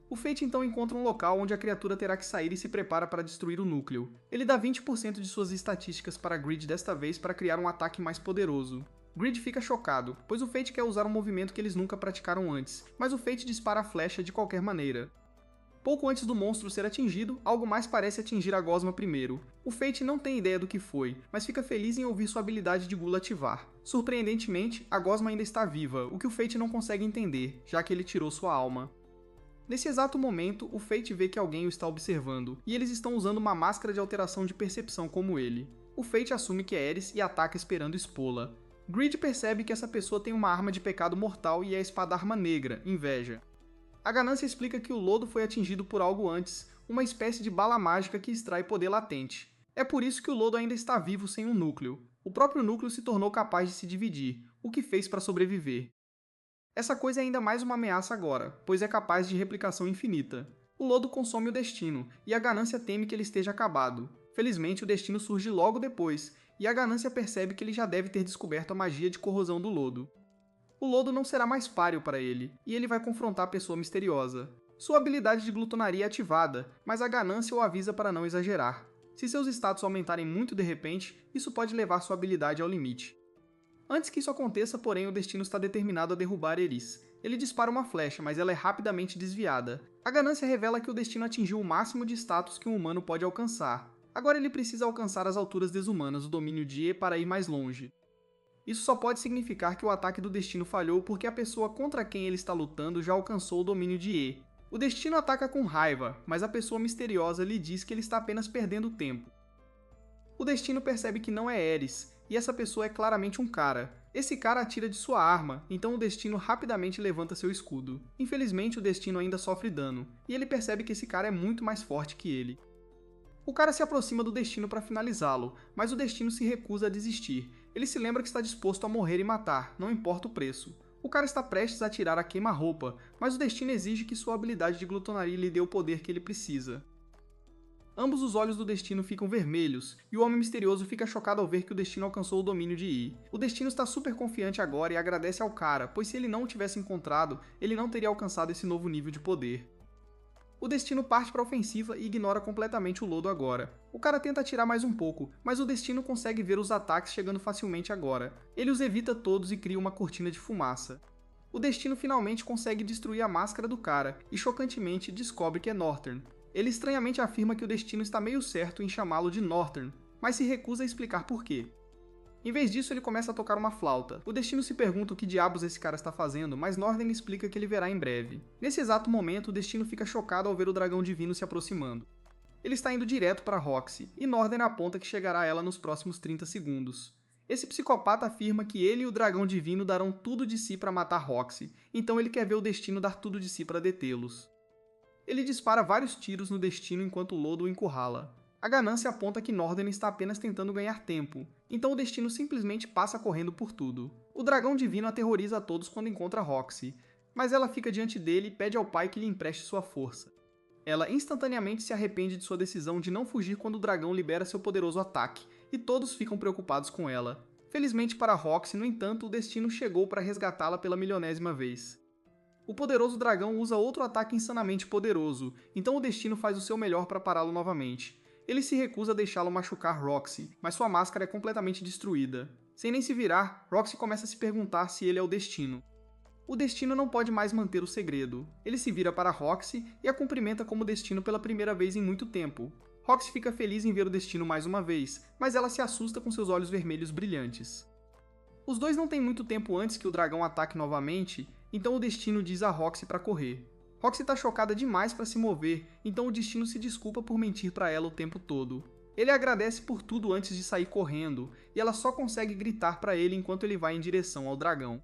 O Fate então encontra um local onde a criatura terá que sair e se prepara para destruir o núcleo. Ele dá 20% de suas estatísticas para Greed desta vez para criar um ataque mais poderoso. Greed fica chocado, pois o Fate quer usar um movimento que eles nunca praticaram antes, mas o Fate dispara a flecha de qualquer maneira. Pouco antes do monstro ser atingido, algo mais parece atingir a gosma primeiro. O Fate não tem ideia do que foi, mas fica feliz em ouvir sua habilidade de Gula ativar. Surpreendentemente, a gosma ainda está viva, o que o Fate não consegue entender, já que ele tirou sua alma. Nesse exato momento, o Fate vê que alguém o está observando, e eles estão usando uma máscara de alteração de percepção como ele. O Fate assume que é Ares e ataca esperando expô-la. Greed percebe que essa pessoa tem uma arma de pecado mortal e é a espada arma negra, Inveja. A ganância explica que o lodo foi atingido por algo antes, uma espécie de bala mágica que extrai poder latente. É por isso que o lodo ainda está vivo sem um núcleo. O próprio núcleo se tornou capaz de se dividir, o que fez para sobreviver. Essa coisa é ainda mais uma ameaça agora, pois é capaz de replicação infinita. O lodo consome o destino, e a ganância teme que ele esteja acabado. Felizmente, o destino surge logo depois, e a ganância percebe que ele já deve ter descoberto a magia de corrosão do lodo. O lodo não será mais páreo para ele, e ele vai confrontar a pessoa misteriosa. Sua habilidade de glutonaria é ativada, mas a ganância o avisa para não exagerar. Se seus status aumentarem muito de repente, isso pode levar sua habilidade ao limite. Antes que isso aconteça, porém, o destino está determinado a derrubar Eris. Ele dispara uma flecha, mas ela é rapidamente desviada. A ganância revela que o destino atingiu o máximo de status que um humano pode alcançar. Agora ele precisa alcançar as alturas desumanas do domínio de E para ir mais longe. Isso só pode significar que o ataque do destino falhou porque a pessoa contra quem ele está lutando já alcançou o domínio de E. O destino ataca com raiva, mas a pessoa misteriosa lhe diz que ele está apenas perdendo tempo. O destino percebe que não é Ares, e essa pessoa é claramente um cara. Esse cara atira de sua arma, então o destino rapidamente levanta seu escudo. Infelizmente, o destino ainda sofre dano, e ele percebe que esse cara é muito mais forte que ele. O cara se aproxima do destino para finalizá-lo, mas o destino se recusa a desistir. Ele se lembra que está disposto a morrer e matar, não importa o preço. O cara está prestes a atirar a queima-roupa, mas o destino exige que sua habilidade de glutonaria lhe dê o poder que ele precisa. Ambos os olhos do destino ficam vermelhos, e o homem misterioso fica chocado ao ver que o destino alcançou o domínio de I. O destino está super confiante agora e agradece ao cara, pois se ele não o tivesse encontrado, ele não teria alcançado esse novo nível de poder. O destino parte para a ofensiva e ignora completamente o lodo agora. O cara tenta atirar mais um pouco, mas o destino consegue ver os ataques chegando facilmente agora. Ele os evita todos e cria uma cortina de fumaça. O destino finalmente consegue destruir a máscara do cara, e chocantemente descobre que é Northern. Ele estranhamente afirma que o destino está meio certo em chamá-lo de Northern, mas se recusa a explicar por quê. Em vez disso, ele começa a tocar uma flauta. O destino se pergunta o que diabos esse cara está fazendo, mas Northern explica que ele verá em breve. Nesse exato momento, o destino fica chocado ao ver o dragão divino se aproximando. Ele está indo direto para Roxy, e Northern aponta que chegará a ela nos próximos 30 segundos. Esse psicopata afirma que ele e o dragão divino darão tudo de si para matar Roxy, então ele quer ver o destino dar tudo de si para detê-los. Ele dispara vários tiros no destino enquanto o lodo o encurrala. A ganância aponta que Norden está apenas tentando ganhar tempo, então o destino simplesmente passa correndo por tudo. O dragão divino aterroriza a todos quando encontra Roxy, mas ela fica diante dele e pede ao pai que lhe empreste sua força. Ela instantaneamente se arrepende de sua decisão de não fugir quando o dragão libera seu poderoso ataque, e todos ficam preocupados com ela. Felizmente para Roxy, no entanto, o destino chegou para resgatá-la pela milionésima vez. O poderoso dragão usa outro ataque insanamente poderoso, então o destino faz o seu melhor para pará-lo novamente. Ele se recusa a deixá-lo machucar Roxy, mas sua máscara é completamente destruída. Sem nem se virar, Roxy começa a se perguntar se ele é o destino. O destino não pode mais manter o segredo. Ele se vira para Roxy e a cumprimenta como destino pela primeira vez em muito tempo. Roxy fica feliz em ver o destino mais uma vez, mas ela se assusta com seus olhos vermelhos brilhantes. Os dois não têm muito tempo antes que o dragão ataque novamente, então o destino diz a Roxy para correr. Roxy está chocada demais para se mover, então o destino se desculpa por mentir para ela o tempo todo. Ele agradece por tudo antes de sair correndo, e ela só consegue gritar para ele enquanto ele vai em direção ao dragão.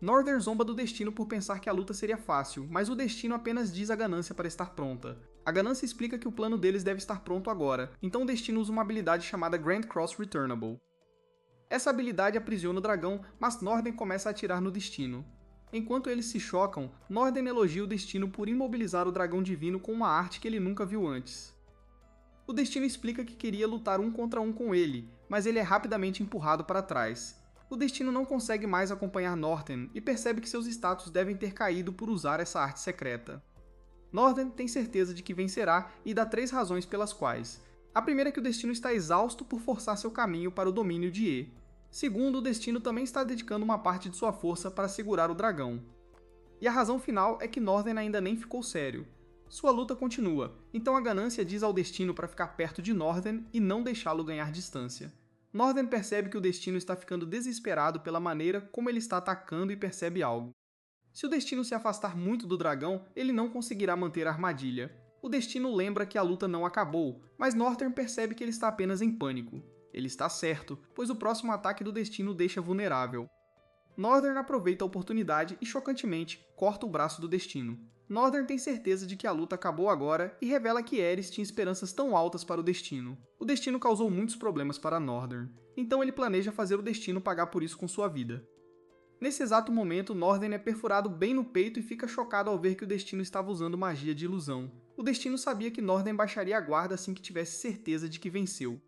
Norden zomba do destino por pensar que a luta seria fácil, mas o destino apenas diz à ganância para estar pronta. A ganância explica que o plano deles deve estar pronto agora, então o destino usa uma habilidade chamada Grand Cross Returnable. Essa habilidade aprisiona o dragão, mas Norden começa a atirar no destino. Enquanto eles se chocam, Norden elogia o destino por imobilizar o dragão divino com uma arte que ele nunca viu antes. O destino explica que queria lutar um contra um com ele, mas ele é rapidamente empurrado para trás. O destino não consegue mais acompanhar Norden e percebe que seus status devem ter caído por usar essa arte secreta. Norden tem certeza de que vencerá e dá 3 razões pelas quais. A primeira é que o destino está exausto por forçar seu caminho para o domínio de E. Segundo, o destino também está dedicando uma parte de sua força para segurar o dragão. E a razão final é que Norden ainda nem ficou sério. Sua luta continua, então a ganância diz ao destino para ficar perto de Norden e não deixá-lo ganhar distância. Norden percebe que o destino está ficando desesperado pela maneira como ele está atacando e percebe algo. Se o destino se afastar muito do dragão, ele não conseguirá manter a armadilha. O destino lembra que a luta não acabou, mas Norden percebe que ele está apenas em pânico. Ele está certo, pois o próximo ataque do destino o deixa vulnerável. Norden aproveita a oportunidade e, chocantemente, corta o braço do destino. Norden tem certeza de que a luta acabou agora e revela que Ares tinha esperanças tão altas para o destino. O destino causou muitos problemas para Norden, então ele planeja fazer o destino pagar por isso com sua vida. Nesse exato momento, Norden é perfurado bem no peito e fica chocado ao ver que o destino estava usando magia de ilusão. O destino sabia que Norden baixaria a guarda assim que tivesse certeza de que venceu.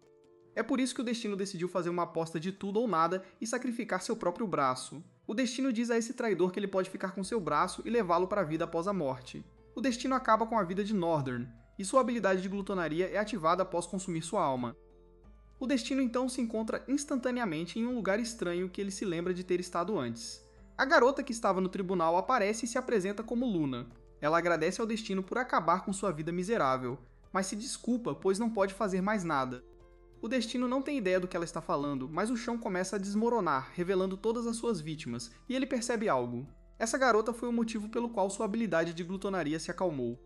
É por isso que o destino decidiu fazer uma aposta de tudo ou nada e sacrificar seu próprio braço. O destino diz a esse traidor que ele pode ficar com seu braço e levá-lo para a vida após a morte. O destino acaba com a vida de Norden, e sua habilidade de glutonaria é ativada após consumir sua alma. O destino então se encontra instantaneamente em um lugar estranho que ele se lembra de ter estado antes. A garota que estava no tribunal aparece e se apresenta como Luna. Ela agradece ao destino por acabar com sua vida miserável, mas se desculpa pois não pode fazer mais nada. O destino não tem ideia do que ela está falando, mas o chão começa a desmoronar, revelando todas as suas vítimas, e ele percebe algo. Essa garota foi o motivo pelo qual sua habilidade de glutonaria se acalmou.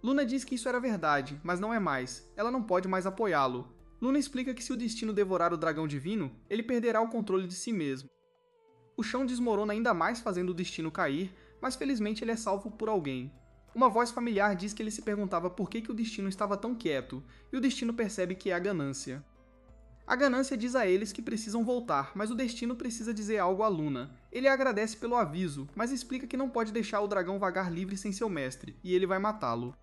Luna diz que isso era verdade, mas não é mais. Ela não pode mais apoiá-lo. Luna explica que se o destino devorar o dragão divino, ele perderá o controle de si mesmo. O chão desmorona ainda mais fazendo o destino cair, mas felizmente ele é salvo por alguém. Uma voz familiar diz que ele se perguntava por que o destino estava tão quieto, e o destino percebe que é a ganância. A ganância diz a eles que precisam voltar, mas o destino precisa dizer algo a Luna. Ele agradece pelo aviso, mas explica que não pode deixar o dragão vagar livre sem seu mestre, e ele vai matá-lo.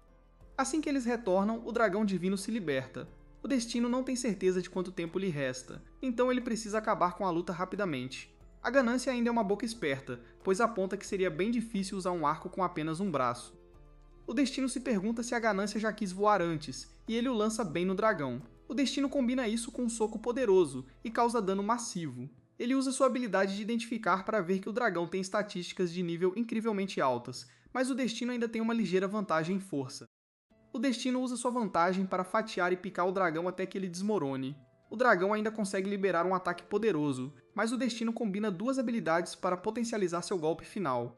Assim que eles retornam, o dragão divino se liberta. O destino não tem certeza de quanto tempo lhe resta, então ele precisa acabar com a luta rapidamente. A ganância ainda é uma boca esperta, pois aponta que seria bem difícil usar um arco com apenas um braço. O destino se pergunta se a ganância já quis voar antes, e ele o lança bem no dragão. O destino combina isso com um soco poderoso e causa dano massivo. Ele usa sua habilidade de identificar para ver que o dragão tem estatísticas de nível incrivelmente altas, mas o destino ainda tem uma ligeira vantagem em força. O destino usa sua vantagem para fatiar e picar o dragão até que ele desmorone. O dragão ainda consegue liberar um ataque poderoso, mas o destino combina 2 habilidades para potencializar seu golpe final.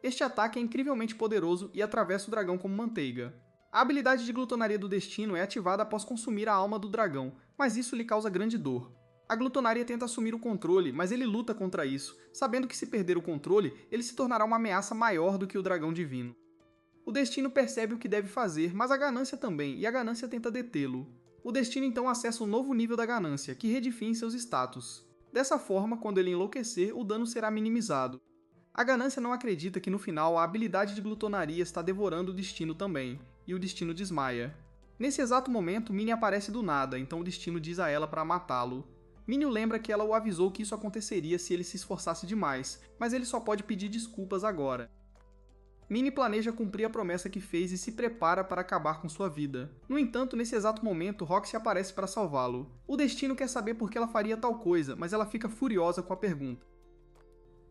Este ataque é incrivelmente poderoso e atravessa o dragão como manteiga. A habilidade de glutonaria do destino é ativada após consumir a alma do dragão, mas isso lhe causa grande dor. A glutonaria tenta assumir o controle, mas ele luta contra isso, sabendo que se perder o controle, ele se tornará uma ameaça maior do que o dragão divino. O destino percebe o que deve fazer, mas a ganância também, e a ganância tenta detê-lo. O destino então acessa um novo nível da ganância, que redefine em seus status. Dessa forma, quando ele enlouquecer, o dano será minimizado. A ganância não acredita que no final a habilidade de glutonaria está devorando o destino também, e o destino desmaia. Nesse exato momento, Minnie aparece do nada, então o destino diz a ela para matá-lo. Minnie lembra que ela o avisou que isso aconteceria se ele se esforçasse demais, mas ele só pode pedir desculpas agora. Minnie planeja cumprir a promessa que fez e se prepara para acabar com sua vida. No entanto, nesse exato momento, Roxy aparece para salvá-lo. O destino quer saber por que ela faria tal coisa, mas ela fica furiosa com a pergunta.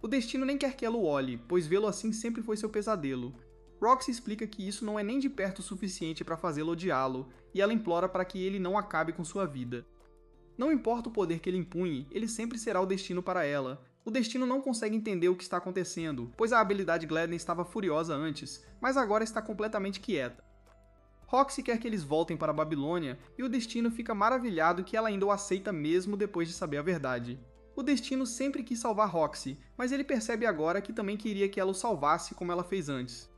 O destino nem quer que ela o olhe, pois vê-lo assim sempre foi seu pesadelo. Roxy explica que isso não é nem de perto o suficiente para fazê-lo odiá-lo, e ela implora para que ele não acabe com sua vida. Não importa o poder que ele impunhe, ele sempre será o destino para ela. O destino não consegue entender o que está acontecendo, pois a habilidade Gladden estava furiosa antes, mas agora está completamente quieta. Roxy quer que eles voltem para a Babilônia, e o destino fica maravilhado que ela ainda o aceita mesmo depois de saber a verdade. O destino sempre quis salvar Roxy, mas ele percebe agora que também queria que ela o salvasse como ela fez antes.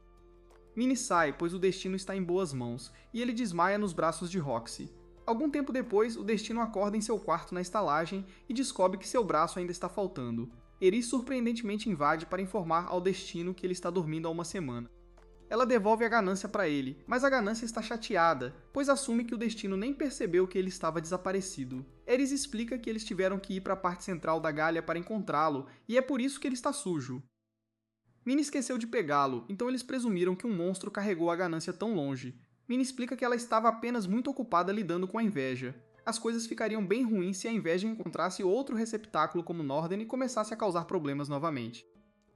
Minnie sai, pois o destino está em boas mãos, e ele desmaia nos braços de Roxy. Algum tempo depois, o destino acorda em seu quarto na estalagem e descobre que seu braço ainda está faltando. Eris surpreendentemente invade para informar ao destino que ele está dormindo há uma semana. Ela devolve a ganância para ele, mas a ganância está chateada, pois assume que o destino nem percebeu que ele estava desaparecido. Eris explica que eles tiveram que ir para a parte central da Gália para encontrá-lo, e é por isso que ele está sujo. Minnie esqueceu de pegá-lo, então eles presumiram que um monstro carregou a ganância tão longe. Minnie explica que ela estava apenas muito ocupada lidando com a inveja. As coisas ficariam bem ruins se a inveja encontrasse outro receptáculo como Norden e começasse a causar problemas novamente.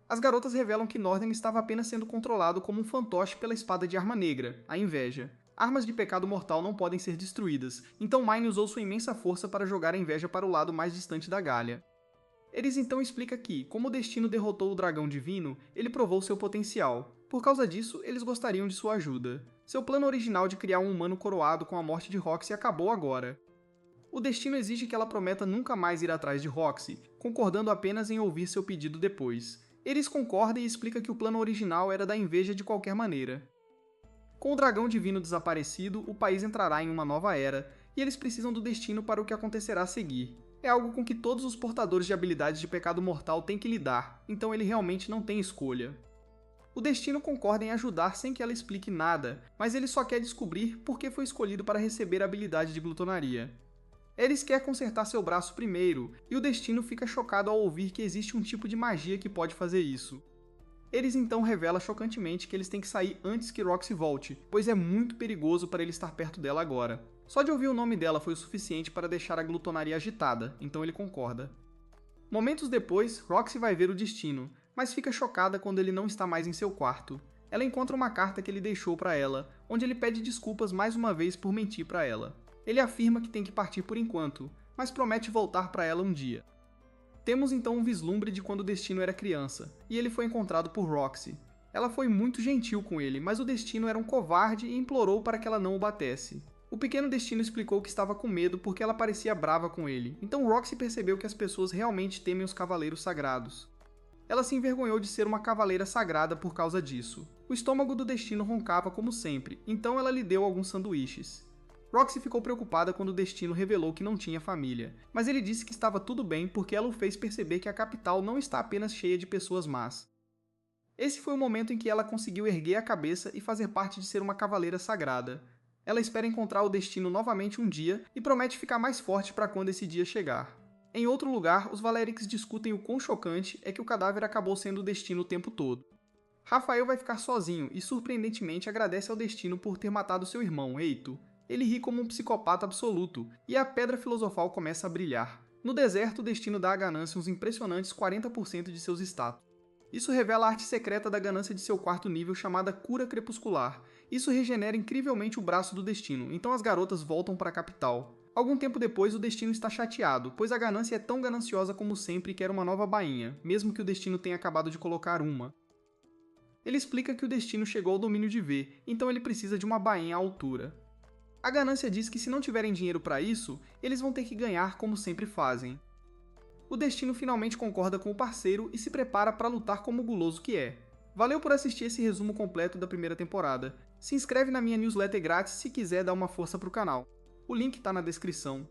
As garotas revelam que Norden estava apenas sendo controlado como um fantoche pela espada de arma negra, a inveja. Armas de pecado mortal não podem ser destruídas, então Mine usou sua imensa força para jogar a inveja para o lado mais distante da Gália. Eles então explica que, como o destino derrotou o dragão divino, ele provou seu potencial. Por causa disso, eles gostariam de sua ajuda. Seu plano original de criar um humano coroado com a morte de Roxy acabou agora. O destino exige que ela prometa nunca mais ir atrás de Roxy, concordando apenas em ouvir seu pedido depois. Eles concordam e explica que o plano original era da inveja de qualquer maneira. Com o dragão divino desaparecido, o país entrará em uma nova era, e eles precisam do destino para o que acontecerá a seguir. É algo com que todos os portadores de habilidades de pecado mortal têm que lidar, então ele realmente não tem escolha. O destino concorda em ajudar sem que ela explique nada, mas ele só quer descobrir por que foi escolhido para receber a habilidade de glutonaria. Eris quer consertar seu braço primeiro, e o destino fica chocado ao ouvir que existe um tipo de magia que pode fazer isso. Eris então revela chocantemente que eles têm que sair antes que Roxy volte, pois é muito perigoso para ele estar perto dela agora. Só de ouvir o nome dela foi o suficiente para deixar a glutonaria agitada, então ele concorda. Momentos depois, Roxy vai ver o destino, mas fica chocada quando ele não está mais em seu quarto. Ela encontra uma carta que ele deixou para ela, onde ele pede desculpas mais uma vez por mentir para ela. Ele afirma que tem que partir por enquanto, mas promete voltar para ela um dia. Temos então um vislumbre de quando o destino era criança, e ele foi encontrado por Roxy. Ela foi muito gentil com ele, mas o destino era um covarde e implorou para que ela não o batesse. O pequeno destino explicou que estava com medo porque ela parecia brava com ele, então Roxy percebeu que as pessoas realmente temem os cavaleiros sagrados. Ela se envergonhou de ser uma cavaleira sagrada por causa disso. O estômago do destino roncava como sempre, então ela lhe deu alguns sanduíches. Roxy ficou preocupada quando o destino revelou que não tinha família, mas ele disse que estava tudo bem porque ela o fez perceber que a capital não está apenas cheia de pessoas más. Esse foi o momento em que ela conseguiu erguer a cabeça e fazer parte de ser uma cavaleira sagrada. Ela espera encontrar o destino novamente um dia e promete ficar mais forte para quando esse dia chegar. Em outro lugar, os Valerics discutem o quão chocante é que o cadáver acabou sendo o destino o tempo todo. Rafael vai ficar sozinho e surpreendentemente agradece ao destino por ter matado seu irmão, Eito. Ele ri como um psicopata absoluto, e a pedra filosofal começa a brilhar. No deserto, o destino dá à ganância uns impressionantes 40% de seus status. Isso revela a arte secreta da ganância de seu quarto nível chamada Cura Crepuscular. Isso regenera incrivelmente o braço do destino, então as garotas voltam para a capital. Algum tempo depois, o destino está chateado, pois a ganância é tão gananciosa como sempre e quer uma nova bainha, mesmo que o destino tenha acabado de colocar uma. Ele explica que o destino chegou ao domínio de V, então ele precisa de uma bainha à altura. A ganância diz que se não tiverem dinheiro para isso, eles vão ter que ganhar como sempre fazem. O destino finalmente concorda com o parceiro e se prepara para lutar como o guloso que é. Valeu por assistir esse resumo completo da primeira temporada. Se inscreve na minha newsletter grátis se quiser dar uma força pro canal. O link está na descrição.